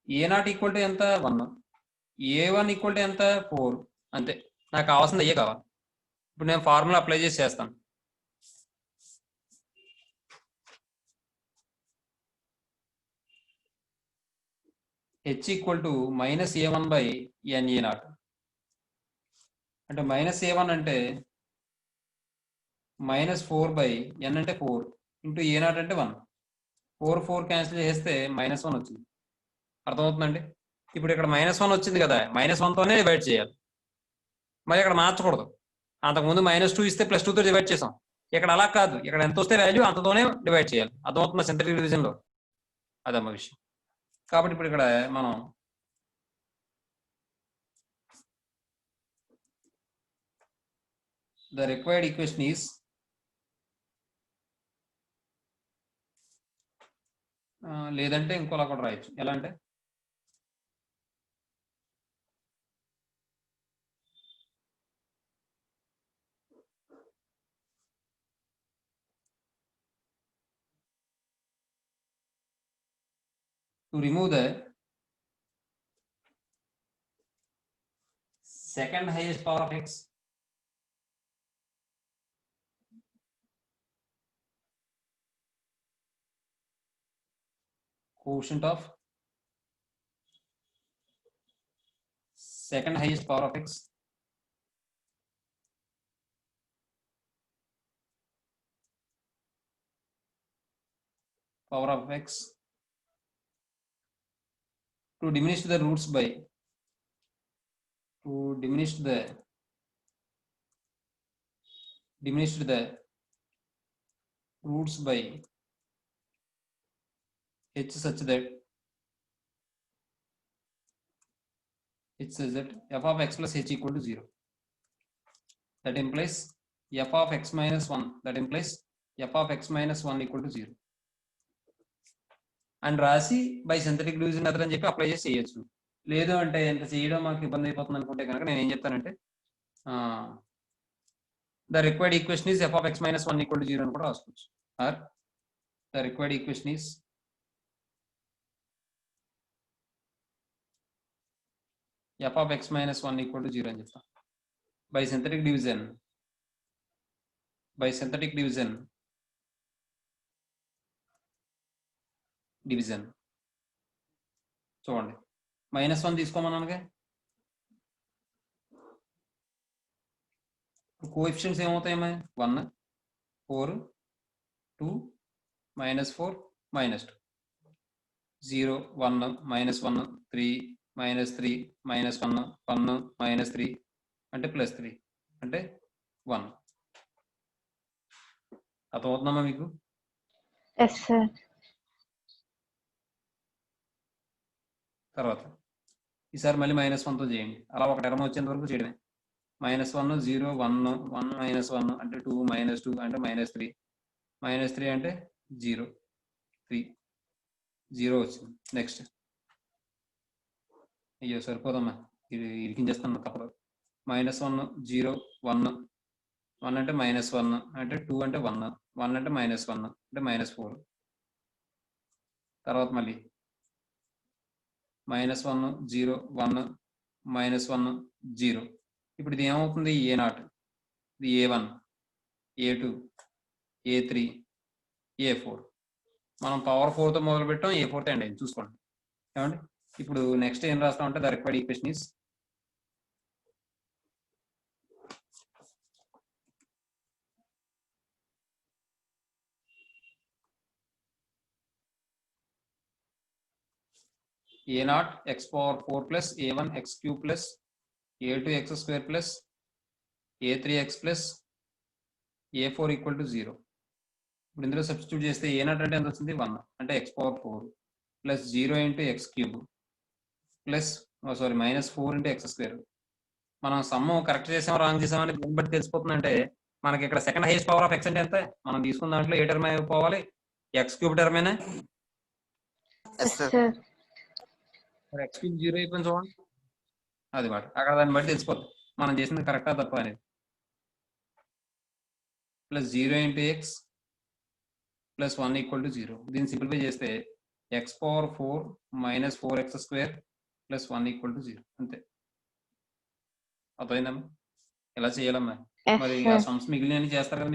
a0 ఈక్వల్ టు ఎంత? 1. a1 ఈక్వల్ టు ఎంత? 4. అంతే. నాకు కావాల్సింది అయ్యే కావాలి. ఇప్పుడు నేను ఫార్ములా అప్లై చేసి చేస్తాను. h equal to -a1/n a0. అంటే -a1 అంటే -4/n అంటే 4 ఇంటూ a0 అంటే 1. 4 4 క్యాన్సిల్ చేస్తే -1 వచ్చింది. అర్థమవుతుందండి? ఇప్పుడు ఇక్కడ -1 వచ్చింది కదా, -1తోనే డివైడ్ చేయాలి. మరి ఇక్కడ మార్చకూడదు. అంతకుముందు -2 ఇస్తే +2తో డివైడ్ చేసాం. ఇక్కడ అలా కాదు, ఇక్కడ ఎంత వస్తే వాల్యూ అంతతోనే డివైడ్ చేయాలి. అర్థమవుతుందా? సింథటిక్ డివిజన్ లో అదమ్మ విషయం. కాబట్టి ఇప్పుడు ఇక్కడ మనం the required equation is లేదంటే ఇంకోలా కూడా రాయొచ్చు. ఎలా అంటే to remove the second highest power of x quotient of second highest power of x power of x to diminish the roots by diminish the roots by h such that f of x plus h equal to 0. That implies f of x minus 1. That implies f of x minus 1 equal to 0. And రాసి by synthetic division method అని చెప్పి apply చేసి చేయొచ్చు. లేదు అంటే ఎంత చేయడం మాకు ఇబ్బంది అయిపోతుంది అనుకుంటే కనుక నేను ఏం చెప్తానంటే the required equation is f of x minus 1 equal to 0 అని కూడా రాసుకోవచ్చు. Or the required equation is f of x minus 1 equal to 0 అని చెప్తాం. బై సింథటిక్ డివిజన్ చూడండి -1 తీసుకోమన్నానుగా. కోఎఫిషియెంట్స్ ఏమవుతాయమ్మా 1 4 2 -4 -2 0 1 -1 3 -3 -1 1 -3 అంటే +3 అంటే 1. అర్థమవుతుందమ్మా మీకు? Yes, sir. తర్వాత ఈసారి మళ్ళీ -1తో చేయండి. అలా ఒక టర్మ్ వచ్చేంత వరకు చేయడమే. -1 0 1 1 -1 అంటే 2 -2 అంటే -3 -3 అంటే 0 3 0 వచ్చింది. నెక్స్ట్ అయ్యో సరిపోదమ్మా, ఇది ఇరికించేస్తాను తప్పదు. -1 0 1 1 అంటే -1 అంటే 2 అంటే 1 1 అంటే -1 అంటే -4. తర్వాత మళ్ళీ -1 0 1 -1 0. ఇప్పుడు ఇది ఏమవుతుంది? A0, ఇది A1 A2 A3 A4. మనం పవర్ 4తో మొదలు పెట్టాం, A4తో ఎండ్ అయింది. చూసుకోండి ఏమండి. ఇప్పుడు నెక్స్ట్ ఏం రాస్తామంటే the required equation is A0 x power 4 plus A1 x cube plus A2 x square plus A3 x plus A4 equal to 0. ఇప్పుడు ఇందులో సబ్స్టిట్యూట్ చేస్తే A0 అంటే ఎంత వచ్చింది? 1 అంటే x power 4 plus 0 into x cube plus -4 into x square. మనం sum correct చేసాం wrong చేసామని దీన్ని బట్టి తెలిసిపోతుందంటే మనకి ఇక్కడ second highest power of x అంటే ఎంత? మనం తీసుకున్న దాంట్లో ఏ టర్మ్ అయిపోవాలి? x క్యూబ్ టర్మేనా? Yes, sir. x క్యూబ్ 0 అయిపోయింది చూడండి. అది మాట అక్కడ దాన్ని బట్టి తెలిసిపోతుంది మనం చేసింది కరెక్టా తప్ప అనేది. Plus 0 into x plus 1 equal to 0. దీన్ని సింప్లిఫై చేస్తే x power 4 -4x square plus 1 equal to 0. అంతే. అర్థమైందమ్మా? ఎలా చేయాలమ్మా? Yes, మరి sir. ఆ సమ్స్ మిగిలిన చేస్తారు కదా,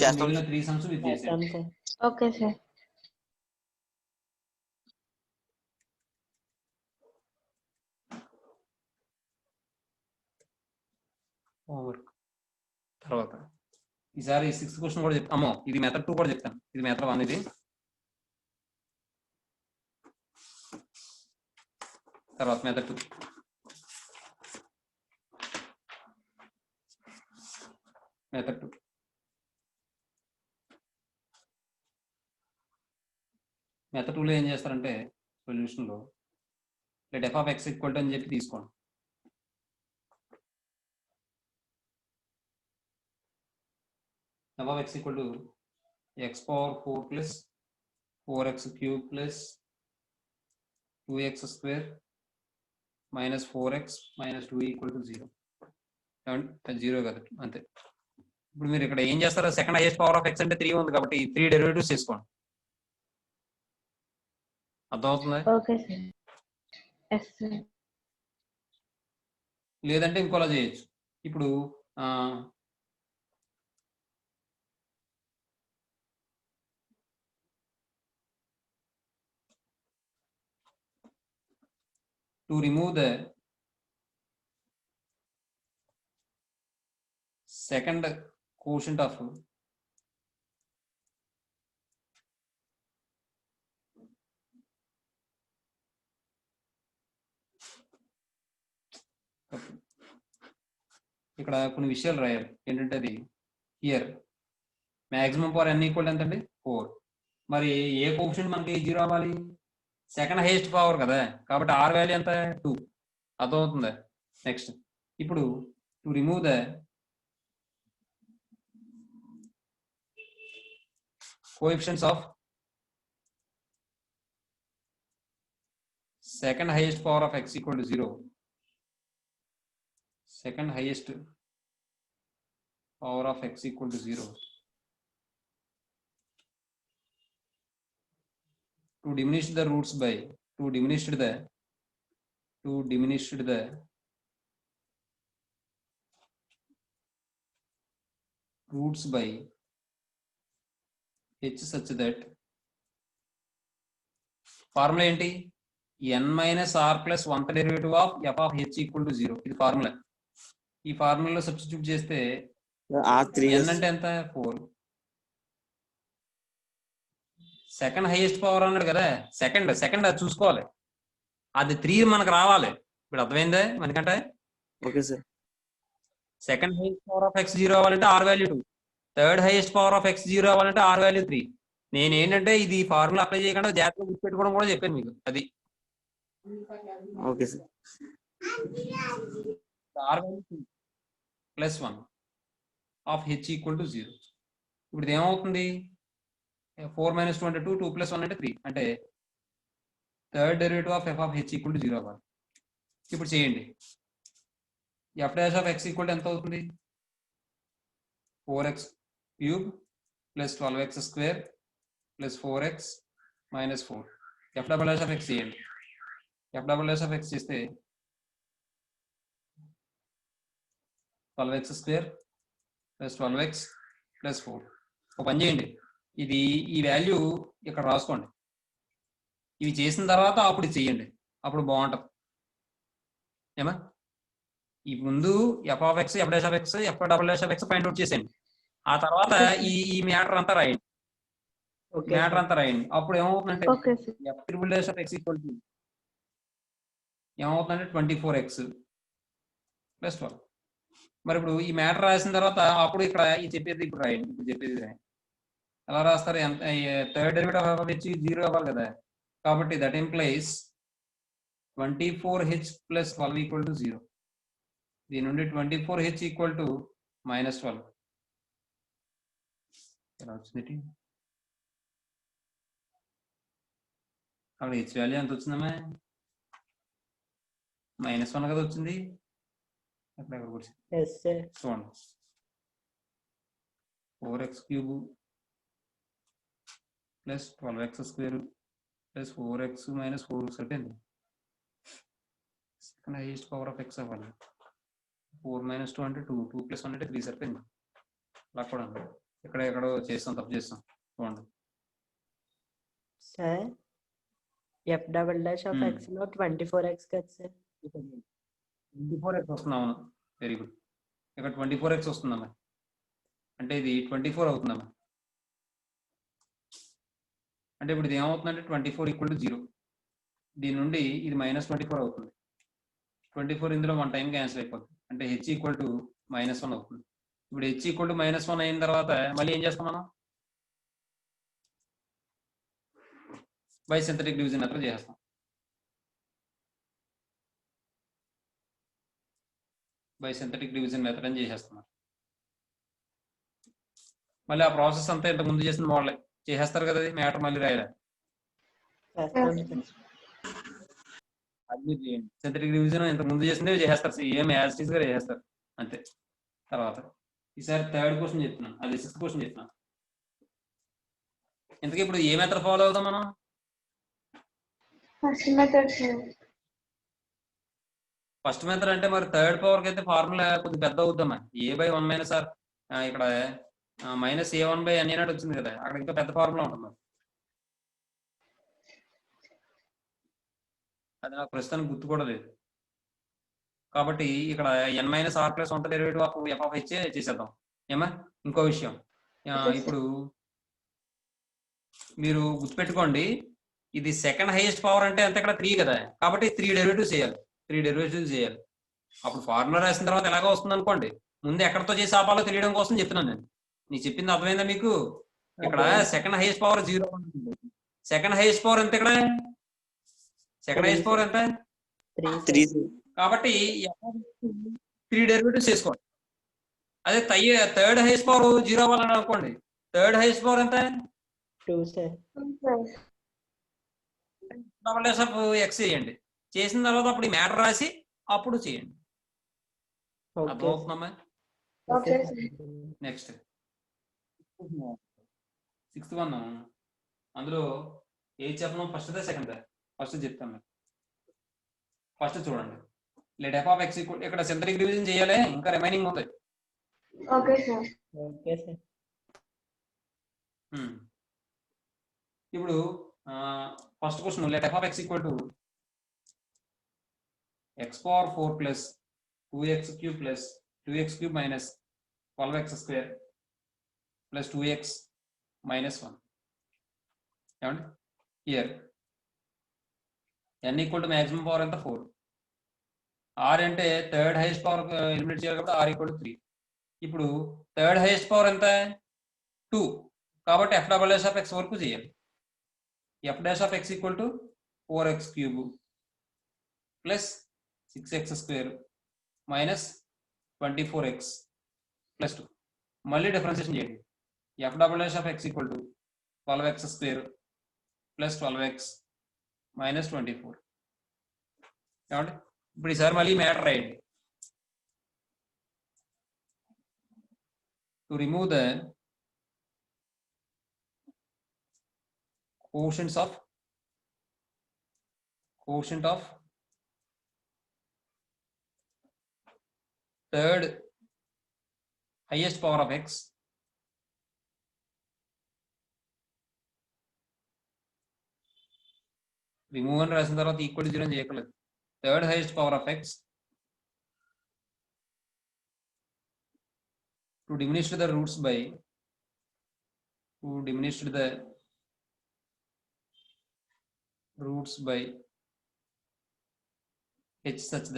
చేస్తాం. మిగిలిన 3 సమ్స్ మీరు చేసేయండి. Okay, sir. హోంవర్క్ తర్వాత ఈసారి 6th క్వశ్చన్ కూడా చెప్తాము. ఇది మెథడ్ 2 కూడా చెప్తాను. ఇది మెథడ్ 1. ఇది తర్వాత మెథడ్ 2. మెథడ్ 2 మెథడ్ 2లో ఏం చేస్తారంటే సొల్యూషన్లో let f of x equal to అని చెప్పి తీసుకోండి. f of x equal to x power 4 plus 4x cube plus 2x square minus 4x minus 2 equal to 0. 0 కదా అంతే. ఇప్పుడు మీరు ఇక్కడ ఏం చేస్తారో second highest power of x అంటే 3 ఉంది కాబట్టి 3 డెరివేటివ్స్ తీసుకోండి. అర్థమవుతుంది? Okay sir. Yes sir. లేదంటే ఇంకోలా చేయొచ్చు. ఇప్పుడు to remove the second quotient of ఇక్కడ కొన్ని విషయాలు రాయాలి. ఏంటంటే అది here maximum power n equal ఎంతండి 4. మరి ఏ కోఎఫిషియంట్ మనకి 0 అవ్వాలి? సెకండ్ హైయెస్ట్ పవర్ కదా, కాబట్టి r వాల్యూ ఎంత 2. అర్థమవుతుందా? నెక్స్ట్ ఇప్పుడు to remove the coefficients of second highest power of x equal to 0, second highest power of x equal to 0, to diminish the roots by to diminish the roots by h such that formula ఏంటి? n minus r plus 1th derivative of f of h equal to 0. ఇది formula. ఈ ఫార్ములాలో substitute చేస్తే n అంటే ఎంత 4. Second highest power అన్నాడు కదా, second అది చూసుకోవాలి. అది 3 మనకు రావాలి. ఇప్పుడు అర్థమైందా మనకంటే? Okay sir. Second highest power of x 0 అవ్వాలంటే r value 2. Third highest power of x 0 అవ్వాలంటే r వాల్యూ 3. నేను ఏంటంటే ఇది ఫార్ములా అప్లై చేయకుండా జాగ్రత్తగా గుర్తుపెట్టుకోవడం కూడా చెప్పాను మీకు. అది okay sir. r value 2 plus 1 of h equal to 0. ఇప్పుడు ఇది ఏమవుతుంది? 4 minus 2 అంటే 2, 2 plus 1 అంటే 3. అంటే third derivative of f of h equal to 0 అవ్వాలి. ఇప్పుడు చేయండి. f dash of x equal to ఎంత అవుతుంది? 4x cube plus 12x square plus 4x minus 4. f double dash of x చేయండి. f double dash of x చేస్తే 12x square plus 12x plus 4. ఒక పని చేయండి, ఇది ఈ వాల్యూ ఇక్కడ రాసుకోండి. ఇవి చేసిన తర్వాత అప్పుడు చేయండి, అప్పుడు బాగుంటుంది. ఏమా ఈ ముందు F of X, F dash of X, F double dash of X find out చేసేయండి. ఆ తర్వాత ఈ మ్యాటర్ అంతా రాయండి. మ్యాటర్ అంతా రాయండి. అప్పుడు ఏమవుతుందంటే F triple dash of x equal to ఏమవుతుందంటే 24x ప్లస్ 12. మరి ఇప్పుడు ఈ మ్యాటర్ రాసిన తర్వాత అప్పుడు ఇక్కడ ఈ చెప్పేది ఇప్పుడు రాయండి. ఇప్పుడు చెప్పేది రాయండి. ఎలా రాస్తారు? ఎంత థర్డ్ డెరివేటివ్ ఆఫ్ h 0 అవ్వాలి కదా, కాబట్టి that implies 24h plus 12 equal to 0. దీని నుండి 24h ఈక్వల్ టు మైనస్ 12. ఎలా వచ్చింది? అక్కడ h వాల్యూ ఎంత వచ్చిందమ్మా? -1 కదా వచ్చింది. అక్కడ చూడండి 4x cube plus 12x square plus 4x minus 4 సరిపోయింది. Second highest power of X అవ్వాలి. 4 minus 2 అంటే 2, 2 plus 1 అంటే 3 సరిపోయింది. అలా కూడా ఇక్కడ ఎక్కడో చేస్తాం, తప్పు చేస్తాం. చూడండి sir, F double dash of X లో 24x కదా సార్? 24x వస్తుంది. అవును, వెరీ గుడ్. ఇక్కడ 24x వస్తుందమ్మా, అంటే ఇది 24 అవుతుందమ్మా. అంటే ఇప్పుడు ఇది ఏమవుతుందంటే 24 ఈక్వల్ టు 0. దీని నుండి ఇది -24 అవుతుంది. 24 ఇందులో 1 టైం క్యాన్సిల్ అయిపోతుంది. అంటే h ఈక్వల్ టు -1 అవుతుంది. ఇప్పుడు h ఈక్వల్ టు -1 అయిన తర్వాత మళ్ళీ ఏం చేస్తాం మనం? బై సింథటిక్ డివిజన్ మెథడ్ చేస్తాం. బై సింథటిక్ డివిజన్ మెథడ్ అని చేసేస్తున్నాం. మళ్ళీ ఆ ప్రాసెస్ అంతా ఇంత ముందు చేసిన మోడలే చేసేస్తారు కదా, అది మ్యాటర్ మళ్ళీ రాయాలి. చేస్తాం సార్. అది చేయండి. సింథటిక్ రివిజన్ ఇంత ముందు చేసిందే చేసేస్తారు, ఏం యాజ్ టీజ్ గా చేసేస్తారు అంతే. తర్వాత ఈసారి థర్డ్ క్వశ్చన్ చెప్తున్నాను, అది 6th క్వశ్చన్ చెప్తున్నాను. ఇంతకీ ఇప్పుడు ఏ మెథడ్ ఫాలో అవుతాం మనం? First method sir. First method అంటే మరి థర్డ్ పవర్కి అయితే ఫార్ములా కొద్దిగా పెద్ద అవుద్దామా, a/1 - r ఇక్కడ -a1/n అని వచ్చింది కదా, అక్కడ ఇంకా పెద్ద ఫార్ములా ఉంటుంది. అది నాకు ప్రస్తుతానికి గుర్తు కూడా లేదు. కాబట్టి ఇక్కడ n-r+1 డెరివేటివ్ ఆఫ్ f(h) చేసేద్దాం ఏమా. ఇంకో విషయం, ఇప్పుడు మీరు గుర్తుపెట్టుకోండి, ఇది సెకండ్ హైయెస్ట్ పవర్ అంటే అంతే, ఇక్కడ 3 కదా, కాబట్టి 3 డెరివేటివ్స్ చేయాలి. అప్పుడు ఫార్ములా రాసిన తర్వాత ఎలాగో వస్తుంది అనుకోండి, ముందు ఎక్కడితో చేసి ఆపాలో తెలియడం కోసం చెప్తున్నాను నేను. నీకు చెప్పింది అర్థమైందా మీకు? ఇక్కడ second highest power 0. Second highest power ఎంత? ఇక్కడ సెకండ్ హైయెస్ట్ పవర్ ఎంత? 3. కాబట్టి 3 డెరివేటివ్స్ చేసుకోండి. అదే థర్డ్ హైయెస్ట్ పవర్ 0 అవ్వాలని అనుకోండి, థర్డ్ హైయెస్ట్ పవర్ ఎంత? 2 సార్. x చేయండి. చేసిన తర్వాత అప్పుడు ఈ మ్యాటర్ రాసి అప్పుడు చేయండి. అర్థమవుతుందమ్మా? ఓకే. నెక్స్ట్ 6th వన్, అందులో ఏది చెప్పను, ఫస్ట్ సెకండ్? ఫస్ట్ చెప్తాను. ఫస్ట్ చూడండి, లెట్ f(x) ఇక్కడ సింథటిక్ డివిజన్ చేయాలి, ఇంకా రిమైనింగ్ ఉంది. Okay sir. Okay sir. ఇప్పుడు first question, let f(x) x⁴ plus 2x³ plus 2x³ minus 12x² plus 2x minus 1. ఏమండి here n equal to maximum power ఎంత? 4. r అంటే third highest power eliminate చేయాలి కాబట్టి r equal to 3. ఇప్పుడు third highest power ఎంత? 2. కాబట్టి f'(x) వరకు చేయాలి. f'(x) equal to 4x³ plus 6x² minus 24x plus 2. మళ్ళీ డిఫరెన్షియేషన్ చేయండి. f'(x) equal to 12x² plus 12x minus 24. ఏమంటే ఇప్పుడు ఈసారి మళ్ళీ మ్యాటర్ రాయండి. To remove the quotient of third highest power of x remove అని రాసిన తర్వాత ఈక్వల్ 0 అని చేయకలేదు. Third highest power of x to diminish the roots by h such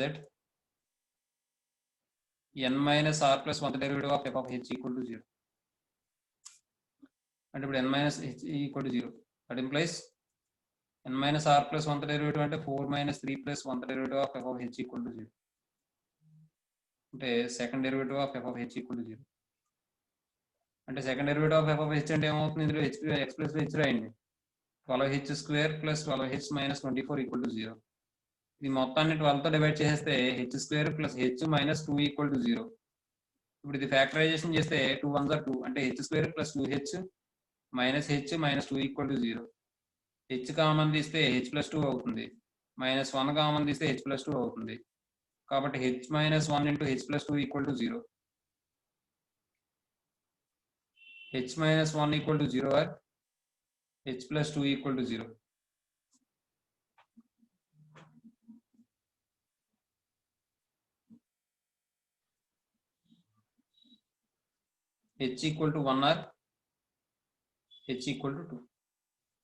that n-r+1 derivative of f(h) equal to 0. అంటే ఇప్పుడు n-h equal to 0. That implies n-r+1 derivative అంటే 4 - 3 + 1 derivative of f(h) equal to 0. అంటే second derivative of f(h) equal to 0. అంటే second derivative of f(h) అంటే ఏమవుతుంది? ఇందులో x plus h రాయండి. 12h² plus 12h minus 24 equal to 0. ఇది మొత్తాన్ని 12తో divide చేస్తే h² plus h minus 2 equal to 0. ఇప్పుడు ఇది ఫ్యాక్టరైజేషన్ చేస్తే 2 1 = 2 అంటే h² plus 2h minus h minus 2 equal to 0. h common తీస్తే h ప్లస్ 2 అవుతుంది, మైనస్ 1 కామన్ తీస్తే h ప్లస్ 2 అవుతుంది. కాబట్టి h minus 1 into h plus 2 equal to 0. h minus 1 equal to 0 or h plus 2 equal to 0. h equal to 1 or h equal to 2.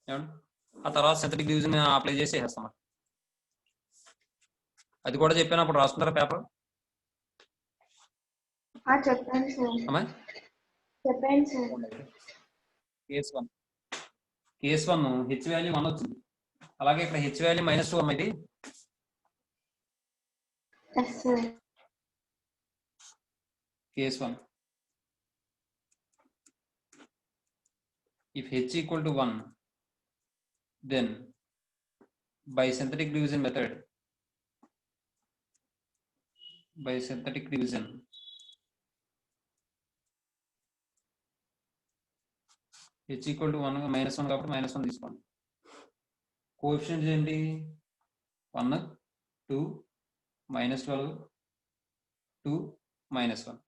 ఏమండి ఆ తర్వాత synthetic division apply చేసి వేస్తాం. అది కూడా చెప్పాను, అప్పుడు రాసుకుంటారా పేపర్? చెప్పండి సార్. అమ్మా చెప్పండి సార్. కేస్ 1 h వాల్యూ 1 వచ్చింది. అలాగే ఇక్కడ h వాల్యూ -2 అమ్మా. ఇది yes sir. Case 1. If h equal to 1, then by synthetic division method, h equal to 1 -1 కాబట్టి -1 తీసుకోండి. కోఎఫిషియంట్స్ ఏంటి? 1, 2, -12, 2, -1,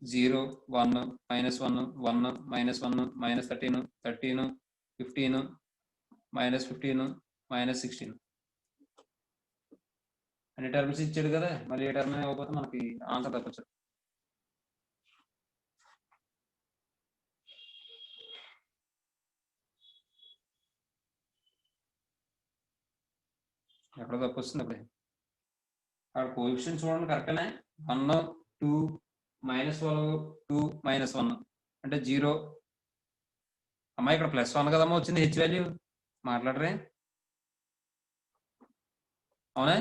0, 1, -1, 1, -1, -13, 13, 15, -15, -16 అన్ని టర్మ్స్ ఇచ్చాడు కదా, మళ్ళీ ఏ టర్మ్ ఇవ్వకపోతే మనకి ఆన్సర్ తప్పచ్చు. ఎక్కడ తప్పు వస్తుంది అప్పుడే. అక్కడ కోఎఫిషియంట్ చూడండి కరెక్టేనే. 1, 2, -12, 2, -1 అంటే 0. అమ్మా ఇక్కడ +1 కదమ్మా వచ్చింది హెచ్ వాల్యూ. మాట్లాడరే? అవునా?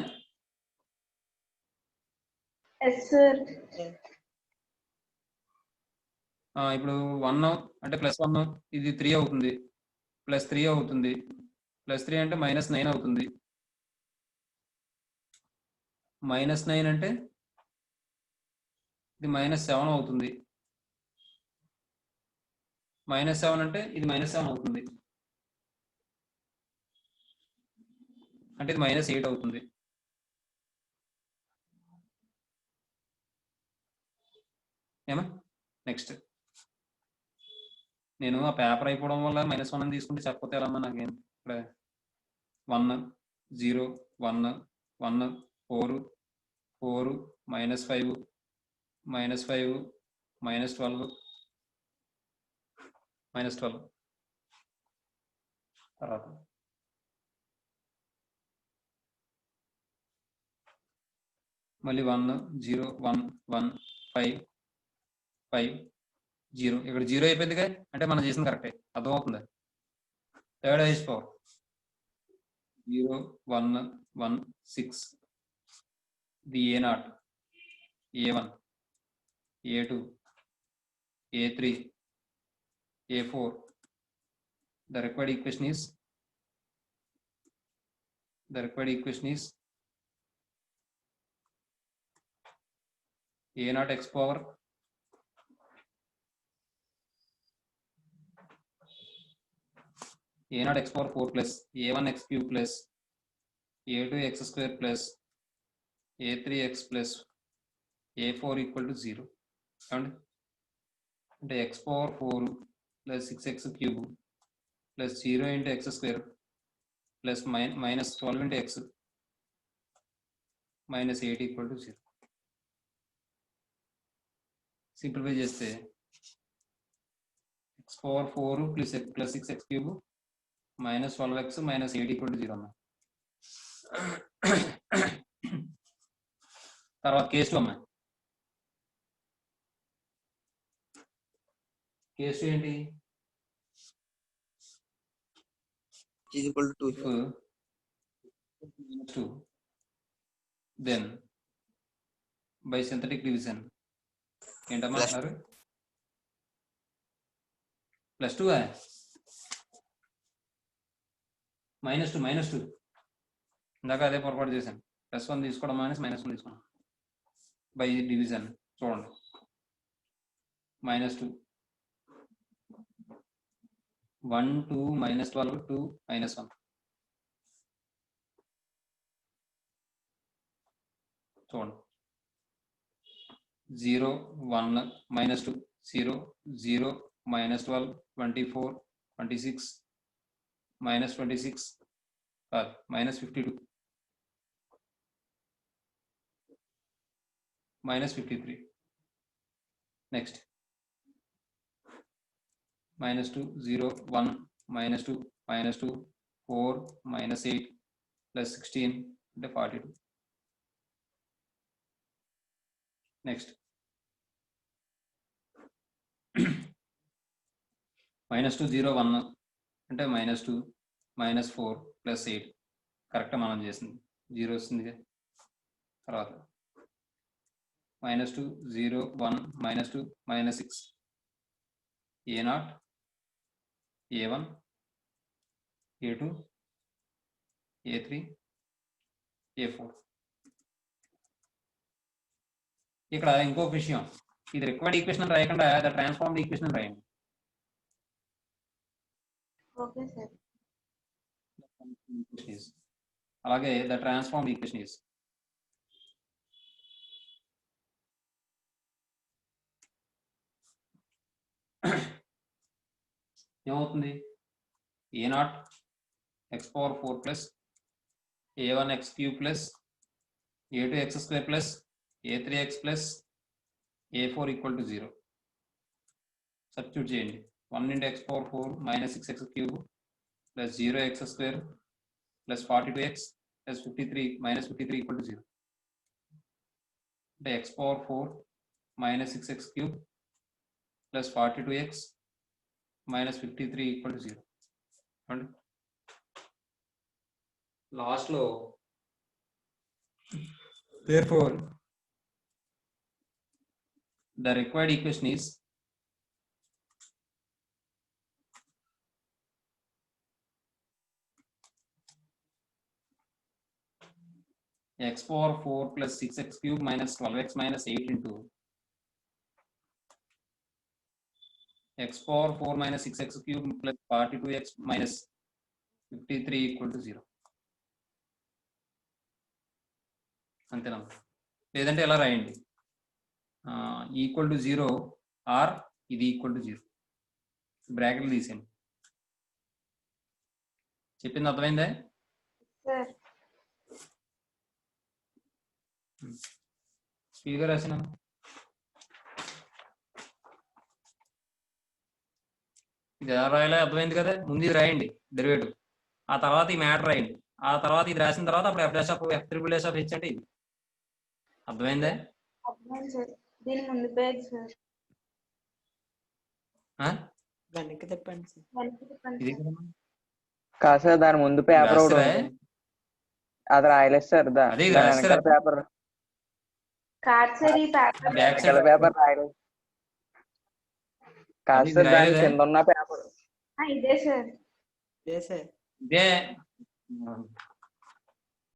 Yes sir. ఇప్పుడు 1 అంటే +1 ఇది 3 అవుతుంది, +3 అవుతుంది, +3 అంటే -9 అవుతుంది, -9 అంటే ఇది -7 అవుతుంది, -7 అంటే ఇది -7 అవుతుంది, అంటే ఇది -8 అవుతుంది. ఏమా నెక్స్ట్ నేను ఆ పేపర్ అయిపోవడం వల్ల -1 తీసుకుంటే చెప్పకపోతే ఎలా అమ్మా నాకేం. ఇక్కడ 1, 0, 1, 1, 4, 4, -5, -5, -12, -12 తర్వాత మళ్ళీ 1, 0, 1, 1, 5, 5, 0. ఇక్కడ 0 అయిపోయిందిగా, అంటే మనం చేసింది కరెక్టే, అర్థమవుతుంది. థర్డ్ హైయెస్ట్ పవర్ 0, 1, 1, 6, ఇది A0, A1, A2, A3, A4. The required equation is A0 x power A0 x power 4 plus A1 x cube plus A2 x square plus A3 x plus A4 equal to 0. అంటే x power 4 plus 6x cube plus 0 into x square plus minus 12 into x minus 8 equal to 0. Simplify చేస్తే x power 4 plus 6x cube minus 12x minus 8 equal to 0 అమ్మా. తర్వాత case 2 అమ్మా. Case 2 ఏంటి? is equal to 2. If 2, then by synthetic division ఏంటమ్మా అంటారు? +2 -2 ఇందాక అదే పొరపాటు చేశాను. +1 తీసుకోవడం -1 తీసుకోవడం బై డివిజన్. చూడండి -2, 1, 2, -12, 2, -1. చూడండి 0, 1, -2, 0, 0, -12, 24, 26, -26 కాదు -52, -53. నెక్స్ట్ -2, 0, 1, -2, -2, 4, -8 plus 16 అంటే 42. నెక్స్ట్ -2, 0, 1 అంటే -2, -4 plus 8 కరెక్ట్ మనం చేసింది 0 వస్తుంది. తర్వాత -2 0 1 -2 -6 A0 A1 A2 A3 A4. ఇక్కడ ఇంకొక విషయం, ఇది రిక్వైర్డ్ ఈక్వేషన్ రాయకుండా ద ట్రాన్స్ఫార్మ్డ్ ఈక్వేషన్ రాయండి. Okay sir. అలాగే ద ట్రాన్స్ఫార్మ్డ్ ఈక్వేషన్ ఇస్ ఏమవుతుంది? A0 x power 4 plus A1 x cube plus A2 x square plus A3 x plus A4 equal to 0. Substitute చేయండి. 1 into x power 4 minus 6x cube plus 0x square plus 42x plus 53 minus 53 equal to 0. The x power 4 minus 6x cube plus 42x minus 53 equal to 0. And last లో therefore the required equation is x power 4 plus 6x cube minus 12x minus 8 into x power 4 minus 6x cube plus 42x minus 53 equal to 0. అంతేనా? లేదంటే ఎలా రాయండి? Equal to 0 are ఇది equal to 0 బ్రాకెట్లు తీసేయండి. చెప్పింది అర్థమైందా? Sir స్పీడ్గా రాసినా. ఇది ఎలా రాయాలో అర్థమైంది కదా. ముందు ఇది రాయండి డెరివేటివ్, ఆ తర్వాత ఈ మ్యాటర్ రాయండి, ఆ తర్వాత ఇది రాసిన తర్వాత అప్పుడు f' of f triple dash of h అంటే ఇది. అర్థమైందా? అర్థమైంది సార్. దీని ముందు పేజ్ సార్. వెనక్కి తిప్పండి సార్. వెనక్కి తిప్పండి ఇది సార్. కాదు సార్, దాని ముందు పేపర్ ఒకటి రాస్తారా? ఉంది. అది రాయలేదు సార్. అదే ఇది దాని రాస్తారా? వెనకాల పేపర్ కాదు సార్, ఈ పేపర్ బ్యాక్ వెనకాల సైడ్ పేపర్ రాయలేదు. కాదు అది సార్, దాని రాయలేదా? కింద ఉన్న పేపర్ ఇదే సార్. ఇదే సార్. ఇదే